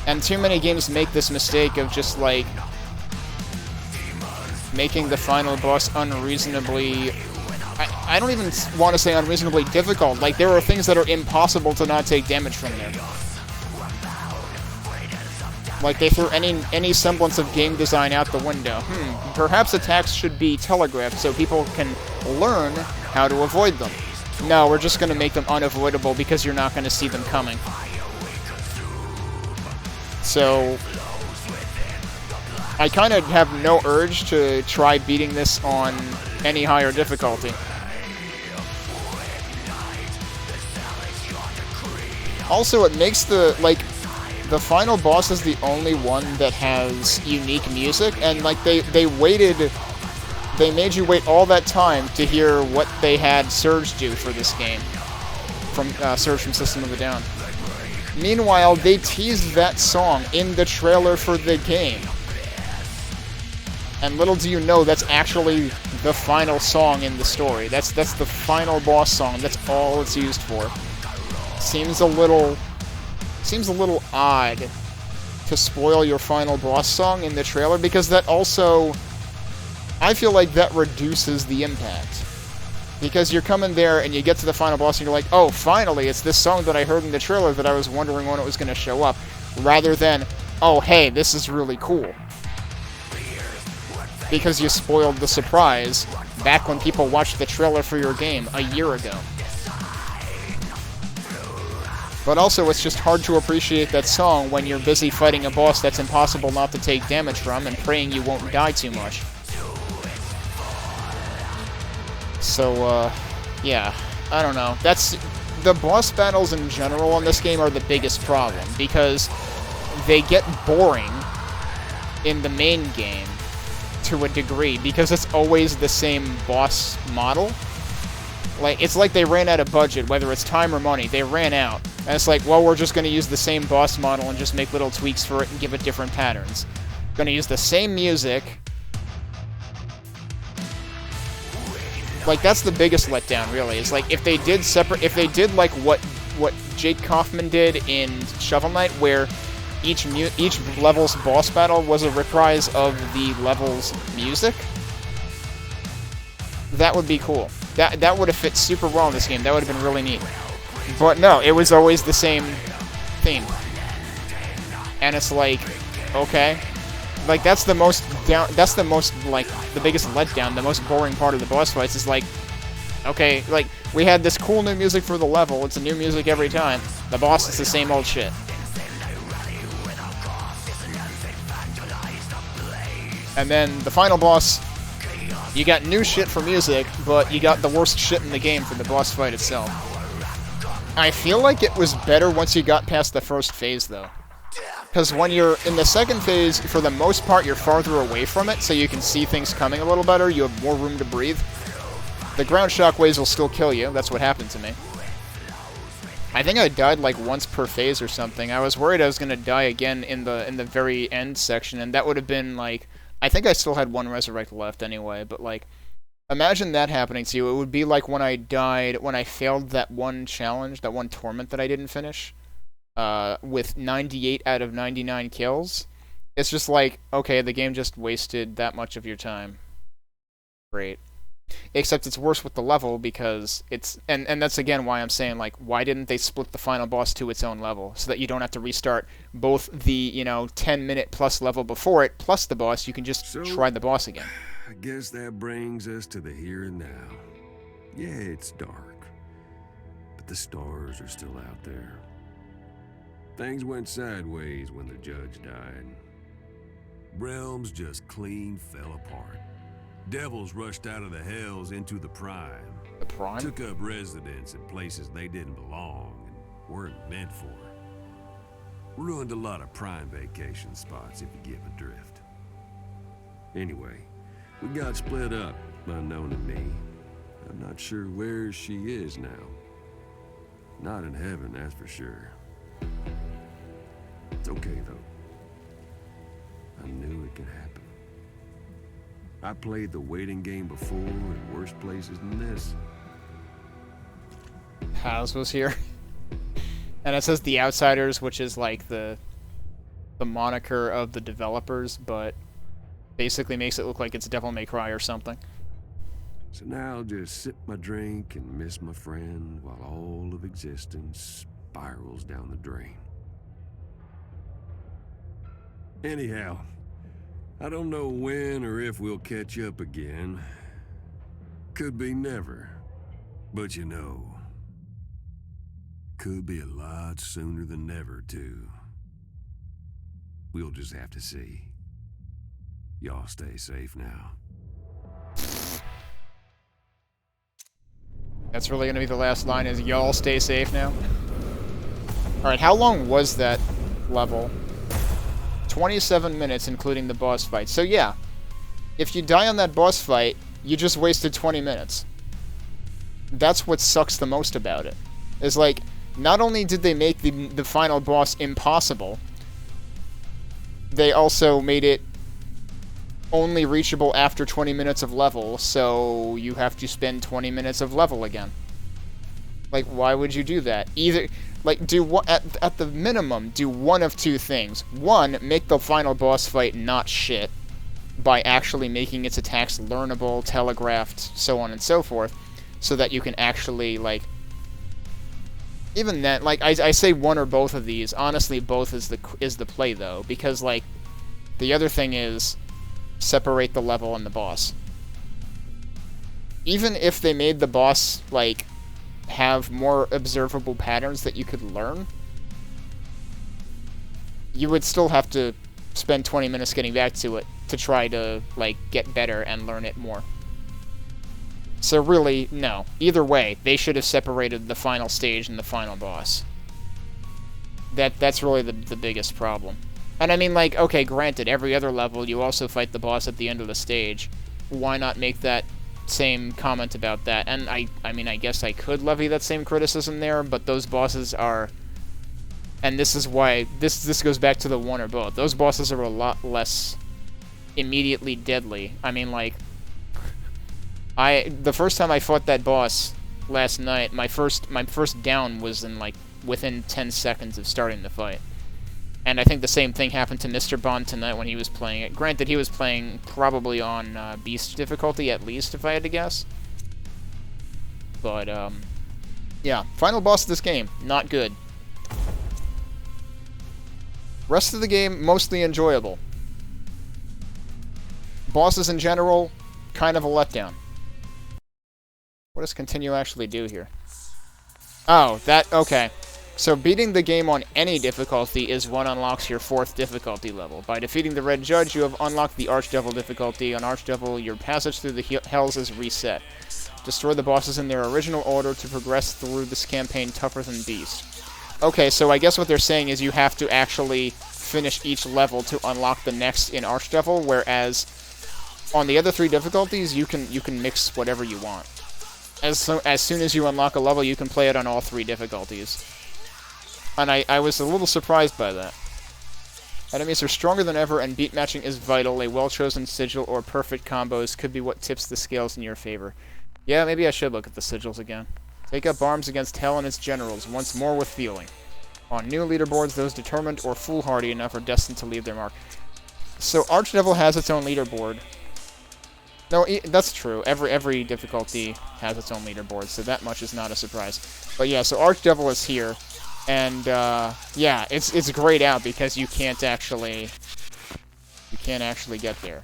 And too many games make this mistake of just, like, making the final boss unreasonably... I don't even want to say unreasonably difficult. Like, there are things that are impossible to not take damage from there. Like, they threw any semblance of game design out the window. Perhaps attacks should be telegraphed so people can learn how to avoid them. No, we're just going to make them unavoidable because you're not going to see them coming. So, I kind of have no urge to try beating this on any higher difficulty. Also, it makes the final boss is the only one that has unique music, and like they made you wait all that time to hear what they had Surge do for this game, from Surge from System of a Down. Meanwhile, they teased that song in the trailer for the game, and little do you know that's actually the final song in the story. That's the final boss song. That's all it's used for. Seems a little odd to spoil your final boss song in the trailer, because that also, I feel like that reduces the impact. Because you're coming there and you get to the final boss and you're like, oh, finally, it's this song that I heard in the trailer that I was wondering when it was going to show up, rather than, oh, hey, this is really cool. Because you spoiled the surprise back when people watched the trailer for your game a year ago. But also, it's just hard to appreciate that song when you're busy fighting a boss that's impossible not to take damage from and praying you won't die too much. So, yeah, I don't know. The boss battles in general in this game are the biggest problem, because they get boring in the main game to a degree, because it's always the same boss model. Like, it's like they ran out of budget, whether it's time or money. They ran out. And it's like, well, we're just going to use the same boss model and just make little tweaks for it and give it different patterns. Going to use the same music. Like, that's the biggest letdown, really. Is like, if they did like what Jake Kaufman did in Shovel Knight, where each level's boss battle was a reprise of the level's music, that would be cool. That would have fit super well in this game. That would have been really neat. But no, it was always the same theme. And it's like, okay. Like, that's the most, like, the biggest letdown, the most boring part of the boss fights is like, okay, like, we had this cool new music for the level, it's a new music every time. The boss is the same old shit. And then the final boss, you got new shit for music, but you got the worst shit in the game for the boss fight itself. I feel like it was better once you got past the first phase, though. Because when you're in the second phase, for the most part, you're farther away from it, so you can see things coming a little better, you have more room to breathe. The ground shockwaves will still kill you, that's what happened to me. I think I died like once per phase or something. I was worried I was going to die again in the very end section, and that would have been like... I think I still had one resurrect left anyway, but like... Imagine that happening to you. It would be like when I died, when I failed that one challenge, that one torment that I didn't finish. With 98 out of 99 kills. It's just like, okay, the game just wasted that much of your time. Great. Except it's worse with the level because it's... And that's again why I'm saying, like, why didn't they split the final boss to its own level? So that you don't have to restart both the, 10-minute plus level before it, plus the boss. You can just try the boss again. I guess that brings us to the here and now. Yeah, it's dark. But the stars are still out there. Things went sideways when the judge died. Realms just clean fell apart. Devils rushed out of the hells into the prime. The prime? Took up residence in places they didn't belong and weren't meant for. Ruined a lot of prime vacation spots if you give a drift. Anyway, we got split up, unknown to me. I'm not sure where she is now. Not in heaven, that's for sure. It's okay, though. I knew it could happen. I played the waiting game before in worse places than this. House was here. And it says The Outsiders, which is like the moniker of the developers, but basically makes it look like it's Devil May Cry or something. So now I'll just sip my drink and miss my friend while all of existence spirals down the drain. Anyhow, I don't know when or if we'll catch up again. Could be never. But could be a lot sooner than never, too. We'll just have to see. Y'all stay safe now. That's really gonna be the last line, is y'all stay safe now? Alright, how long was that level? 27 minutes, including the boss fight. So yeah, if you die on that boss fight, you just wasted 20 minutes. That's what sucks the most about it. Is like, not only did they make the final boss impossible, they also made it only reachable after 20 minutes of level, so you have to spend 20 minutes of level again. Like, why would you do that? Either, like, at the minimum, do one of two things. One, make the final boss fight not shit by actually making its attacks learnable, telegraphed, so on and so forth, so that you can actually, like... Even then, like, I say one or both of these. Honestly, both is the play, though, because, like, the other thing is separate the level and the boss. Even if they made the boss, like, have more observable patterns that you could learn, you would still have to spend 20 minutes getting back to it to try to, like, get better and learn it more. So really, no. Either way, they should have separated the final stage and the final boss. That's really the biggest problem. And I mean, like, okay, granted, every other level you also fight the boss at the end of the stage. Why not make that same comment about that? And I mean, I guess I could levy that same criticism there, but those bosses are... And this is why... This goes back to the one or both. Those bosses are a lot less immediately deadly. I mean, like... The first time I fought that boss last night, my first down was in, like, within 10 seconds of starting the fight. And I think the same thing happened to Mr. Bond tonight when he was playing it. Granted, he was playing probably on Beast difficulty, at least, if I had to guess. But, yeah. Final boss of this game, not good. Rest of the game, mostly enjoyable. Bosses in general, kind of a letdown. What does continue actually do here? Oh, okay. So beating the game on any difficulty is what unlocks your 4th difficulty level. By defeating the Red Judge, you have unlocked the Archdevil difficulty. On Archdevil, your passage through the Hells is reset. Destroy the bosses in their original order to progress through this campaign tougher than Beast. Okay, so I guess what they're saying is you have to actually finish each level to unlock the next in Archdevil, whereas on the other 3 difficulties, you can mix whatever you want. As soon as you unlock a level, you can play it on all 3 difficulties. And I was a little surprised by that. Enemies are stronger than ever, and beat matching is vital. A well-chosen sigil or perfect combos could be what tips the scales in your favor. Yeah, maybe I should look at the sigils again. Take up arms against Hell and its generals, once more with feeling. On new leaderboards, those determined or foolhardy enough are destined to leave their mark. So Archdevil has its own leaderboard. No, that's true. Every difficulty has its own leaderboard, so that much is not a surprise. But yeah, so Archdevil is here, and yeah, it's grayed out because you can't actually get there.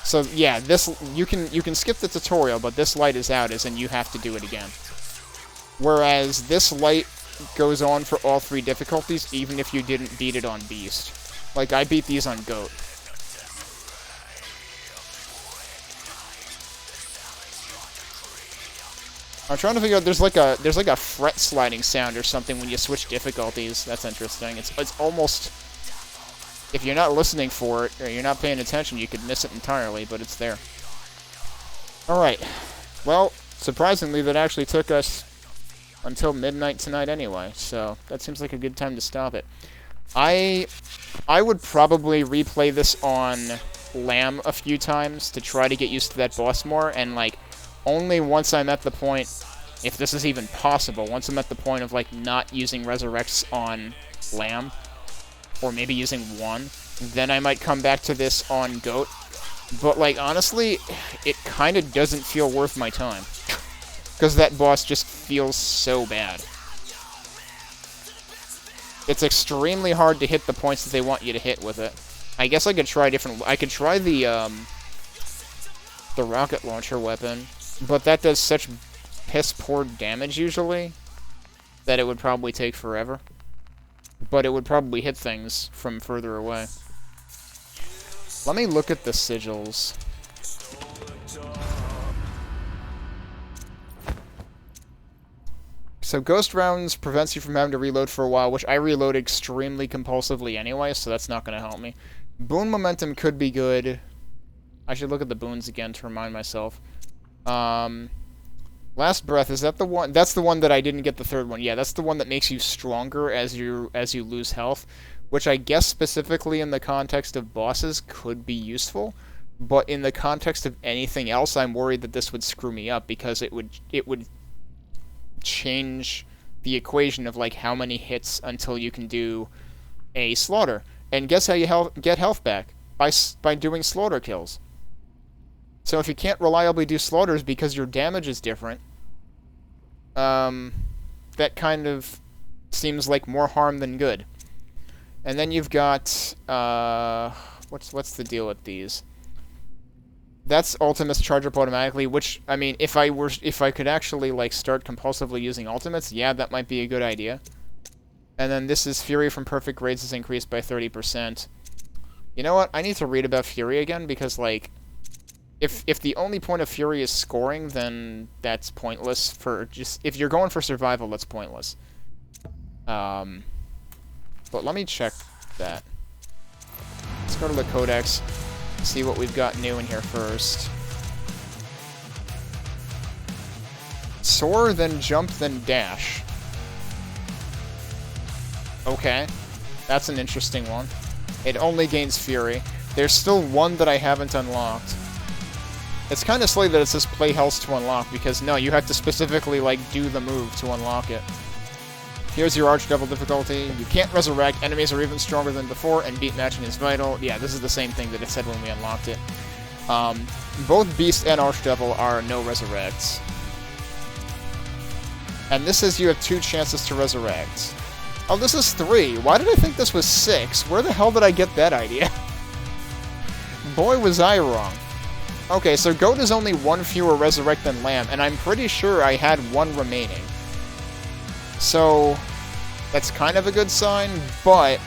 So yeah, you can skip the tutorial, but this light is out, as in you have to do it again. Whereas this light goes on for all 3 difficulties, even if you didn't beat it on Beast. Like, I beat these on Goat. I'm trying to figure out, there's like a fret sliding sound or something when you switch difficulties. That's interesting. It's almost, if you're not listening for it, or you're not paying attention, you could miss it entirely, but it's there. Alright. Well, surprisingly, that actually took us until midnight tonight anyway, so that seems like a good time to stop it. I would probably replay this on Lamb a few times to try to get used to that boss more, and, like, only once I'm at the point, if this is even possible, once I'm at the point of, like, not using resurrects on Lamb, or maybe using 1, then I might come back to this on Goat. But, like, honestly, it kind of doesn't feel worth my time. Because that boss just feels so bad. It's extremely hard to hit the points that they want you to hit with it. I guess I could try I could try the rocket launcher weapon, but that does such piss-poor damage usually that it would probably take forever. But it would probably hit things from further away. Let me look at the sigils. So Ghost Rounds prevents you from having to reload for a while, which I reload extremely compulsively anyway, so that's not going to help me. Boon Momentum could be good. I should look at the boons again to remind myself. Last Breath, is that the one? That's the one that I didn't get the third one. Yeah, that's the one that makes you stronger as you lose health, which I guess specifically in the context of bosses could be useful. but in the context of anything else, I'm worried that this would screw me up, because it would change the equation of, like, how many hits until you can do a slaughter. And guess how you get health back? By doing slaughter kills. So if you can't reliably do slaughters because your damage is different, that kind of seems like more harm than good. And then you've got, what's the deal with these? That's ultimates charge up automatically, which, I mean, if I could actually, like, start compulsively using ultimates, yeah, that might be a good idea. And then this is Fury from perfect grades is increased by 30%. You know what? I need to read about Fury again, because, like, if the only point of Fury is scoring, then that's pointless for just... If you're going for survival, that's pointless. But let me check that. Let's go to the Codex, see what we've got new in here first. Soar, then jump, then dash. Okay. That's an interesting one. It only gains Fury. There's still one that I haven't unlocked. It's kind of silly that it says play Hells to unlock, because no, you have to specifically, like, do the move to unlock it. Here's your Archdevil difficulty. You can't resurrect. Enemies are even stronger than before, and beat matching is vital. Yeah, this is the same thing that it said when we unlocked it. Both Beast and Archdevil are no resurrects. And this says you have 2 chances to resurrect. Oh, this is 3. Why did I think this was 6? Where the hell did I get that idea? Boy, was I wrong. Okay, so Goat is only 1 fewer resurrect than Lamb, and I'm pretty sure I had 1 remaining. So, that's kind of a good sign, but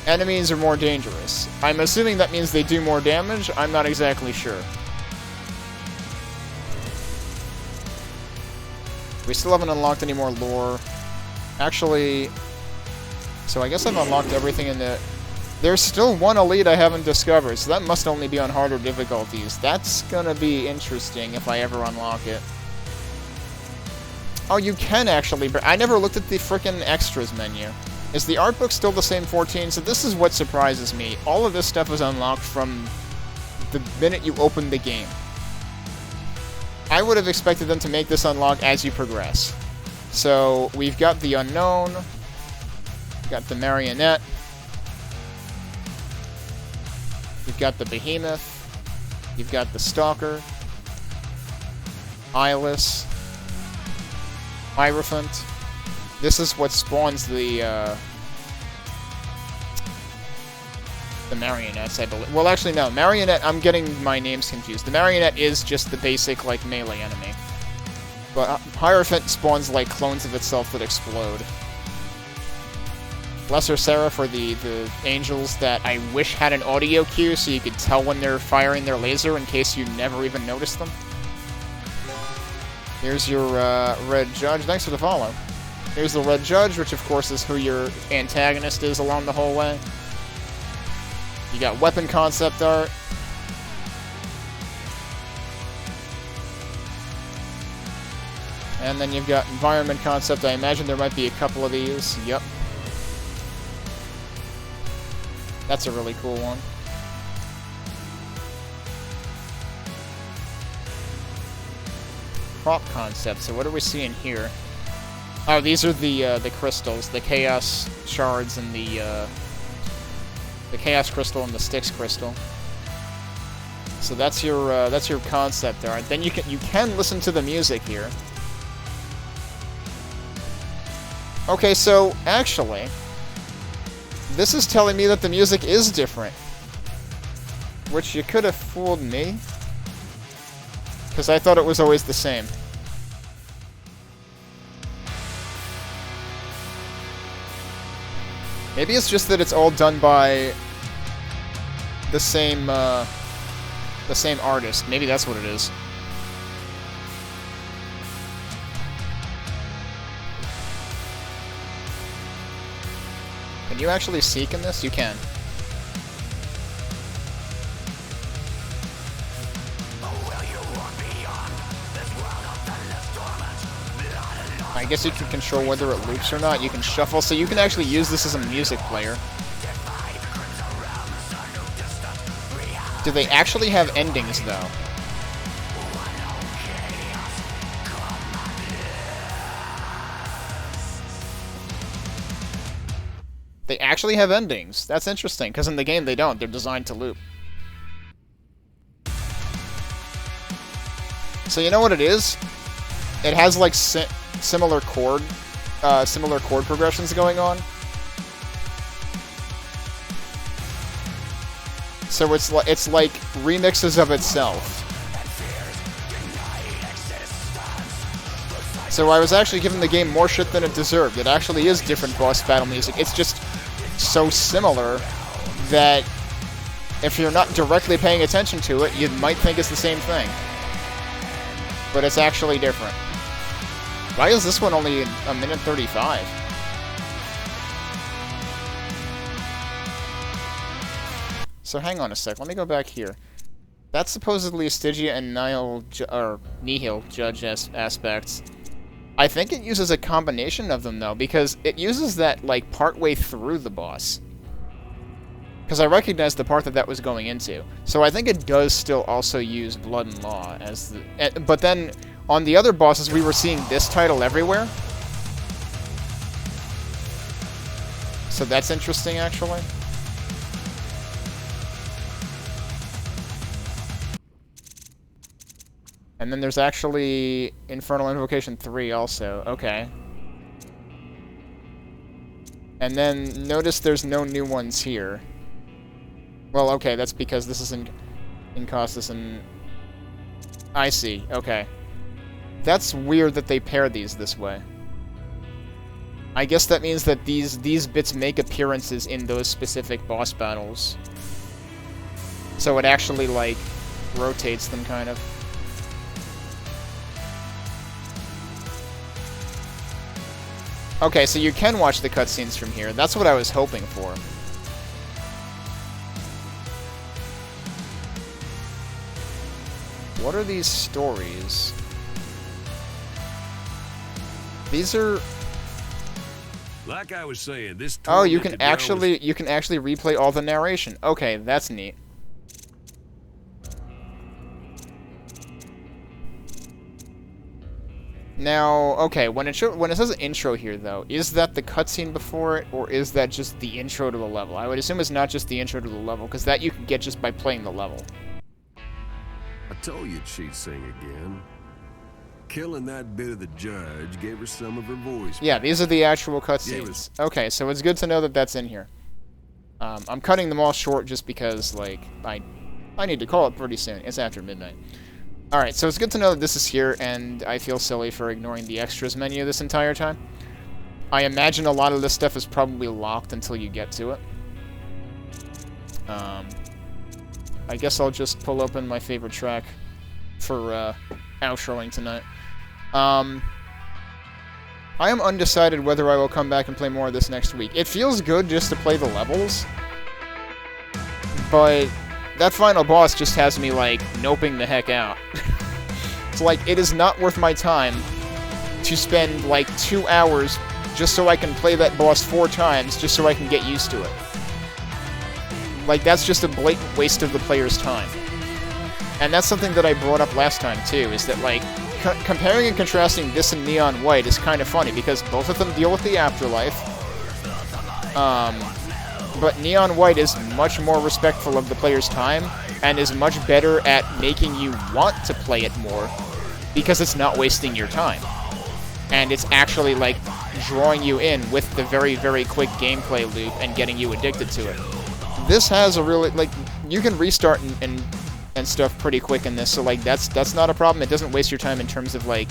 enemies are more dangerous. I'm assuming that means they do more damage. I'm not exactly sure. We still haven't unlocked any more lore. Actually, so I guess I've unlocked everything in the... There's still 1 elite I haven't discovered, so that must only be on harder difficulties. That's gonna be interesting if I ever unlock it. Oh, you can actually... I never looked at the frickin' extras menu. Is the art book still the same 14? So this is what surprises me. All of this stuff is unlocked from the minute you open the game. I would have expected them to make this unlock as you progress. So, we've got the Unknown. We've got the Marionette. You've got the Behemoth. You've got the Stalker. Eyeless. Hierophant. This is what spawns the Marionettes, I believe. Well, actually, no. Marionette, I'm getting my names confused. The Marionette is just the basic, like, melee enemy. But Hierophant spawns, like, clones of itself that explode. Lesser Seraph are the angels that I wish had an audio cue so you could tell when they're firing their laser in case you never even noticed them. Here's your Red Judge. Thanks for the follow. Here's the Red Judge, which of course is who your antagonist is along the whole way. You got weapon concept art. And then you've got environment concept. I imagine there might be a couple of these. Yep. That's a really cool one. Prop concept. So what are we seeing here? Oh, these are the crystals, the Chaos Shards and the Chaos Crystal and the Styx Crystal. So that's your concept art. Then you can listen to the music here. Okay, so actually, this is telling me that the music is different, which you could have fooled me, because I thought it was always the same. Maybe it's just that it's all done by the same artist. Maybe that's what it is. Can you actually seek in this? You can. I guess you can control whether it loops or not. You can shuffle, so you can actually use this as a music player. Do they actually have endings, though? They actually have endings. That's interesting, because in the game they don't. They're designed to loop. So you know what it is? It has like similar chord progressions going on. So it's like remixes of itself. So I was actually giving the game more shit than it deserved. It actually is different boss battle music. It's just so similar that if you're not directly paying attention to it, you might think it's the same thing. But it's actually different. Why is this one only a minute 35? So hang on a sec, let me go back here. That's supposedly Stygia and Nihil Judge aspects. I think it uses a combination of them, though, because it uses that, like, partway through the boss. Because I recognized the part that was going into. So I think it does still also use Blood and Law as the... But then, on the other bosses, we were seeing this title everywhere. So that's interesting, actually. And then there's actually Infernal Invocation 3 also. Okay. And then notice there's no new ones here. Well, okay, that's because this is in Costas and... I see, okay. That's weird that they pair these this way. I guess that means that these bits make appearances in those specific boss battles. So it actually, like, rotates them, kind of. Okay, so you can watch the cutscenes from here. That's what I was hoping for. What are these stories? These are... Like I was saying, this... Oh, you can actually replay all the narration. Okay, that's neat. Now, okay, when it says intro here, though, is that the cutscene before it, or is that just the intro to the level? I would assume it's not just the intro to the level, because that you can get just by playing the level. I told you she'd sing again. Killing that bit of the judge gave her some of her voice. Yeah, these are the actual cutscenes. Okay, so it's good to know that that's in here. I'm cutting them all short just because, like, I need to call it pretty soon. It's after midnight. Alright, so it's good to know that this is here, and I feel silly for ignoring the extras menu this entire time. I imagine a lot of this stuff is probably locked until you get to it. I guess I'll just pull open my favorite track for outroing tonight. I am undecided whether I will come back and play more of this next week. It feels good just to play the levels, but that final boss just has me, like, noping the heck out. It's like, it is not worth my time to spend, like, 2 hours just so I can play that boss 4 times, just so I can get used to it. Like, that's just a blatant waste of the player's time. And that's something that I brought up last time, too, is that, like, comparing and contrasting this and Neon White is kind of funny, because both of them deal with the afterlife. But Neon White is much more respectful of the player's time, and is much better at making you want to play it more, because it's not wasting your time. And it's actually, like, drawing you in with the very, very quick gameplay loop and getting you addicted to it. This has a really, like, you can restart and stuff pretty quick in this, so, like, that's not a problem. It doesn't waste your time in terms of, like,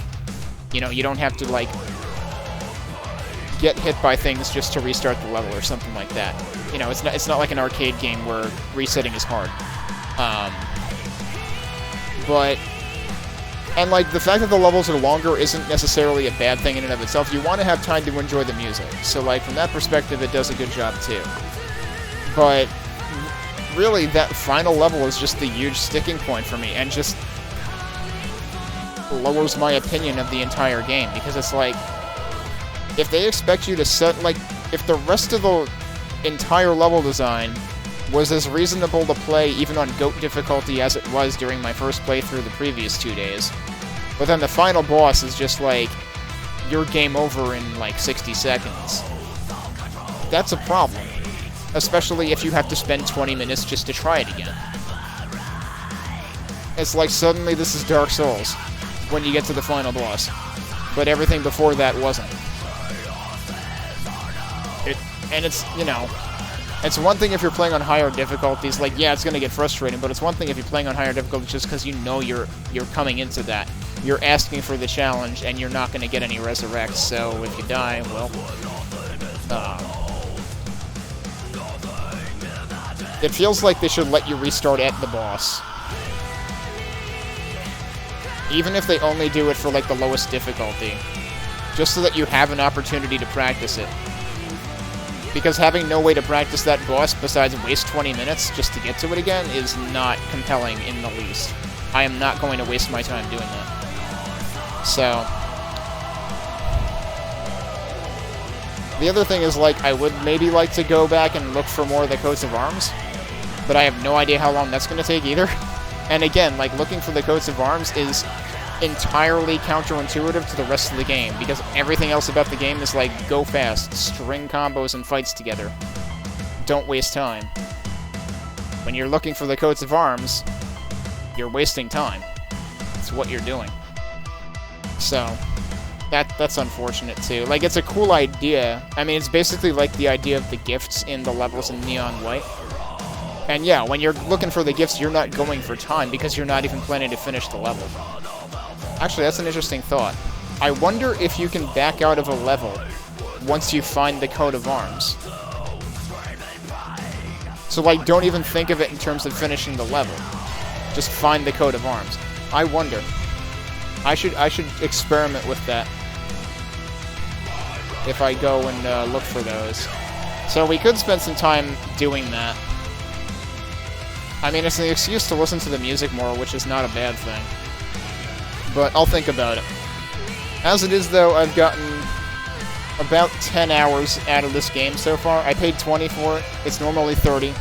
you know, you don't have to, like, get hit by things just to restart the level or something like that. You know, it's not like an arcade game where resetting is hard. And, like, the fact that the levels are longer isn't necessarily a bad thing in and of itself. You want to have time to enjoy the music. So, like, from that perspective, it does a good job, too. But really, that final level is just the huge sticking point for me, and just lowers my opinion of the entire game, because it's like, if they expect you to set, like, if the rest of the entire level design was as reasonable to play even on GOAT difficulty as it was during my first playthrough the previous 2 days. But then the final boss is just like, you're game over in like 60 seconds. That's a problem. Especially if you have to spend 20 minutes just to try it again. It's like suddenly this is Dark Souls when you get to the final boss. But everything before that wasn't. And it's, you know, it's one thing if you're playing on higher difficulties, like, yeah, it's gonna get frustrating, but it's one thing if you're playing on higher difficulties just because you know you're coming into that. You're asking for the challenge, and you're not gonna get any resurrects, so if you die, well... it feels like they should let you restart at the boss. Even if they only do it for, like, the lowest difficulty. Just so that you have an opportunity to practice it. Because having no way to practice that boss besides waste 20 minutes just to get to it again is not compelling in the least. I am not going to waste my time doing that. So... the other thing is, like, I would maybe like to go back and look for more of the coats of arms. But I have no idea how long that's going to take either. And again, like, looking for the coats of arms is entirely counterintuitive to the rest of the game, because everything else about the game is like, go fast, string combos and fights together. Don't waste time. When you're looking for the coats of arms, you're wasting time. It's what you're doing. So, that's unfortunate too. Like, it's a cool idea. I mean, it's basically like the idea of the gifts in the levels in Neon White. And yeah, when you're looking for the gifts, you're not going for time, because you're not even planning to finish the level. Actually, that's an interesting thought. I wonder if you can back out of a level once you find the coat of arms. So, like, don't even think of it in terms of finishing the level. Just find the coat of arms. I wonder. I should experiment with that. If I go and look for those. So we could spend some time doing that. I mean, it's an excuse to listen to the music more, which is not a bad thing. But I'll think about it. As it is, though, I've gotten about 10 hours out of this game so far. I paid 20 for it. It's normally 30.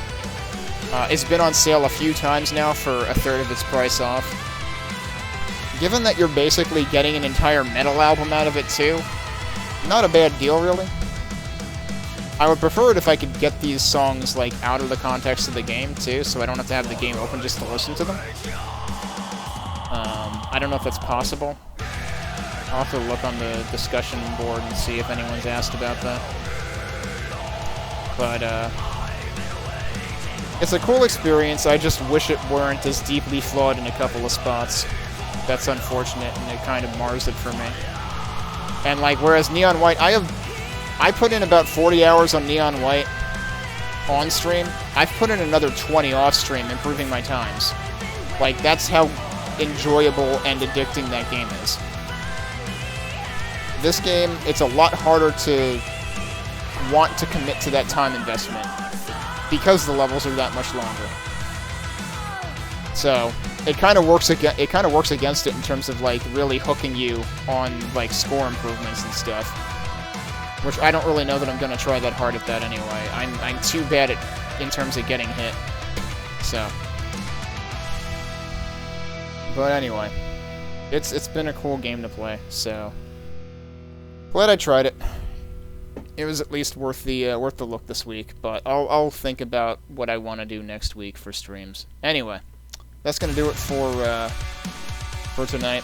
It's been on sale a few times now for a third of its price off. Given that you're basically getting an entire metal album out of it, too, not a bad deal, really. I would prefer it if I could get these songs, like, out of the context of the game, too, so I don't have to have the game open just to listen to them. I don't know if that's possible. I'll have to look on the discussion board and see if anyone's asked about that. But, it's a cool experience. I just wish it weren't as deeply flawed in a couple of spots. That's unfortunate, and it kind of mars it for me. And, like, whereas Neon White, I put in about 40 hours on Neon White on stream. I've put in another 20 off stream, improving my times. Like, that's how enjoyable and addicting that game is. This game, it's a lot harder to want to commit to that time investment because the levels are that much longer. So it kind of works against it in terms of, like, really hooking you on, like, score improvements and stuff. Which I don't really know that I'm gonna try that hard at that anyway. I'm too bad at in terms of getting hit. So. But anyway, it's been a cool game to play, so glad I tried it. It was at least worth the look this week, but I'll think about what I want to do next week for streams. Anyway, that's gonna do it for tonight.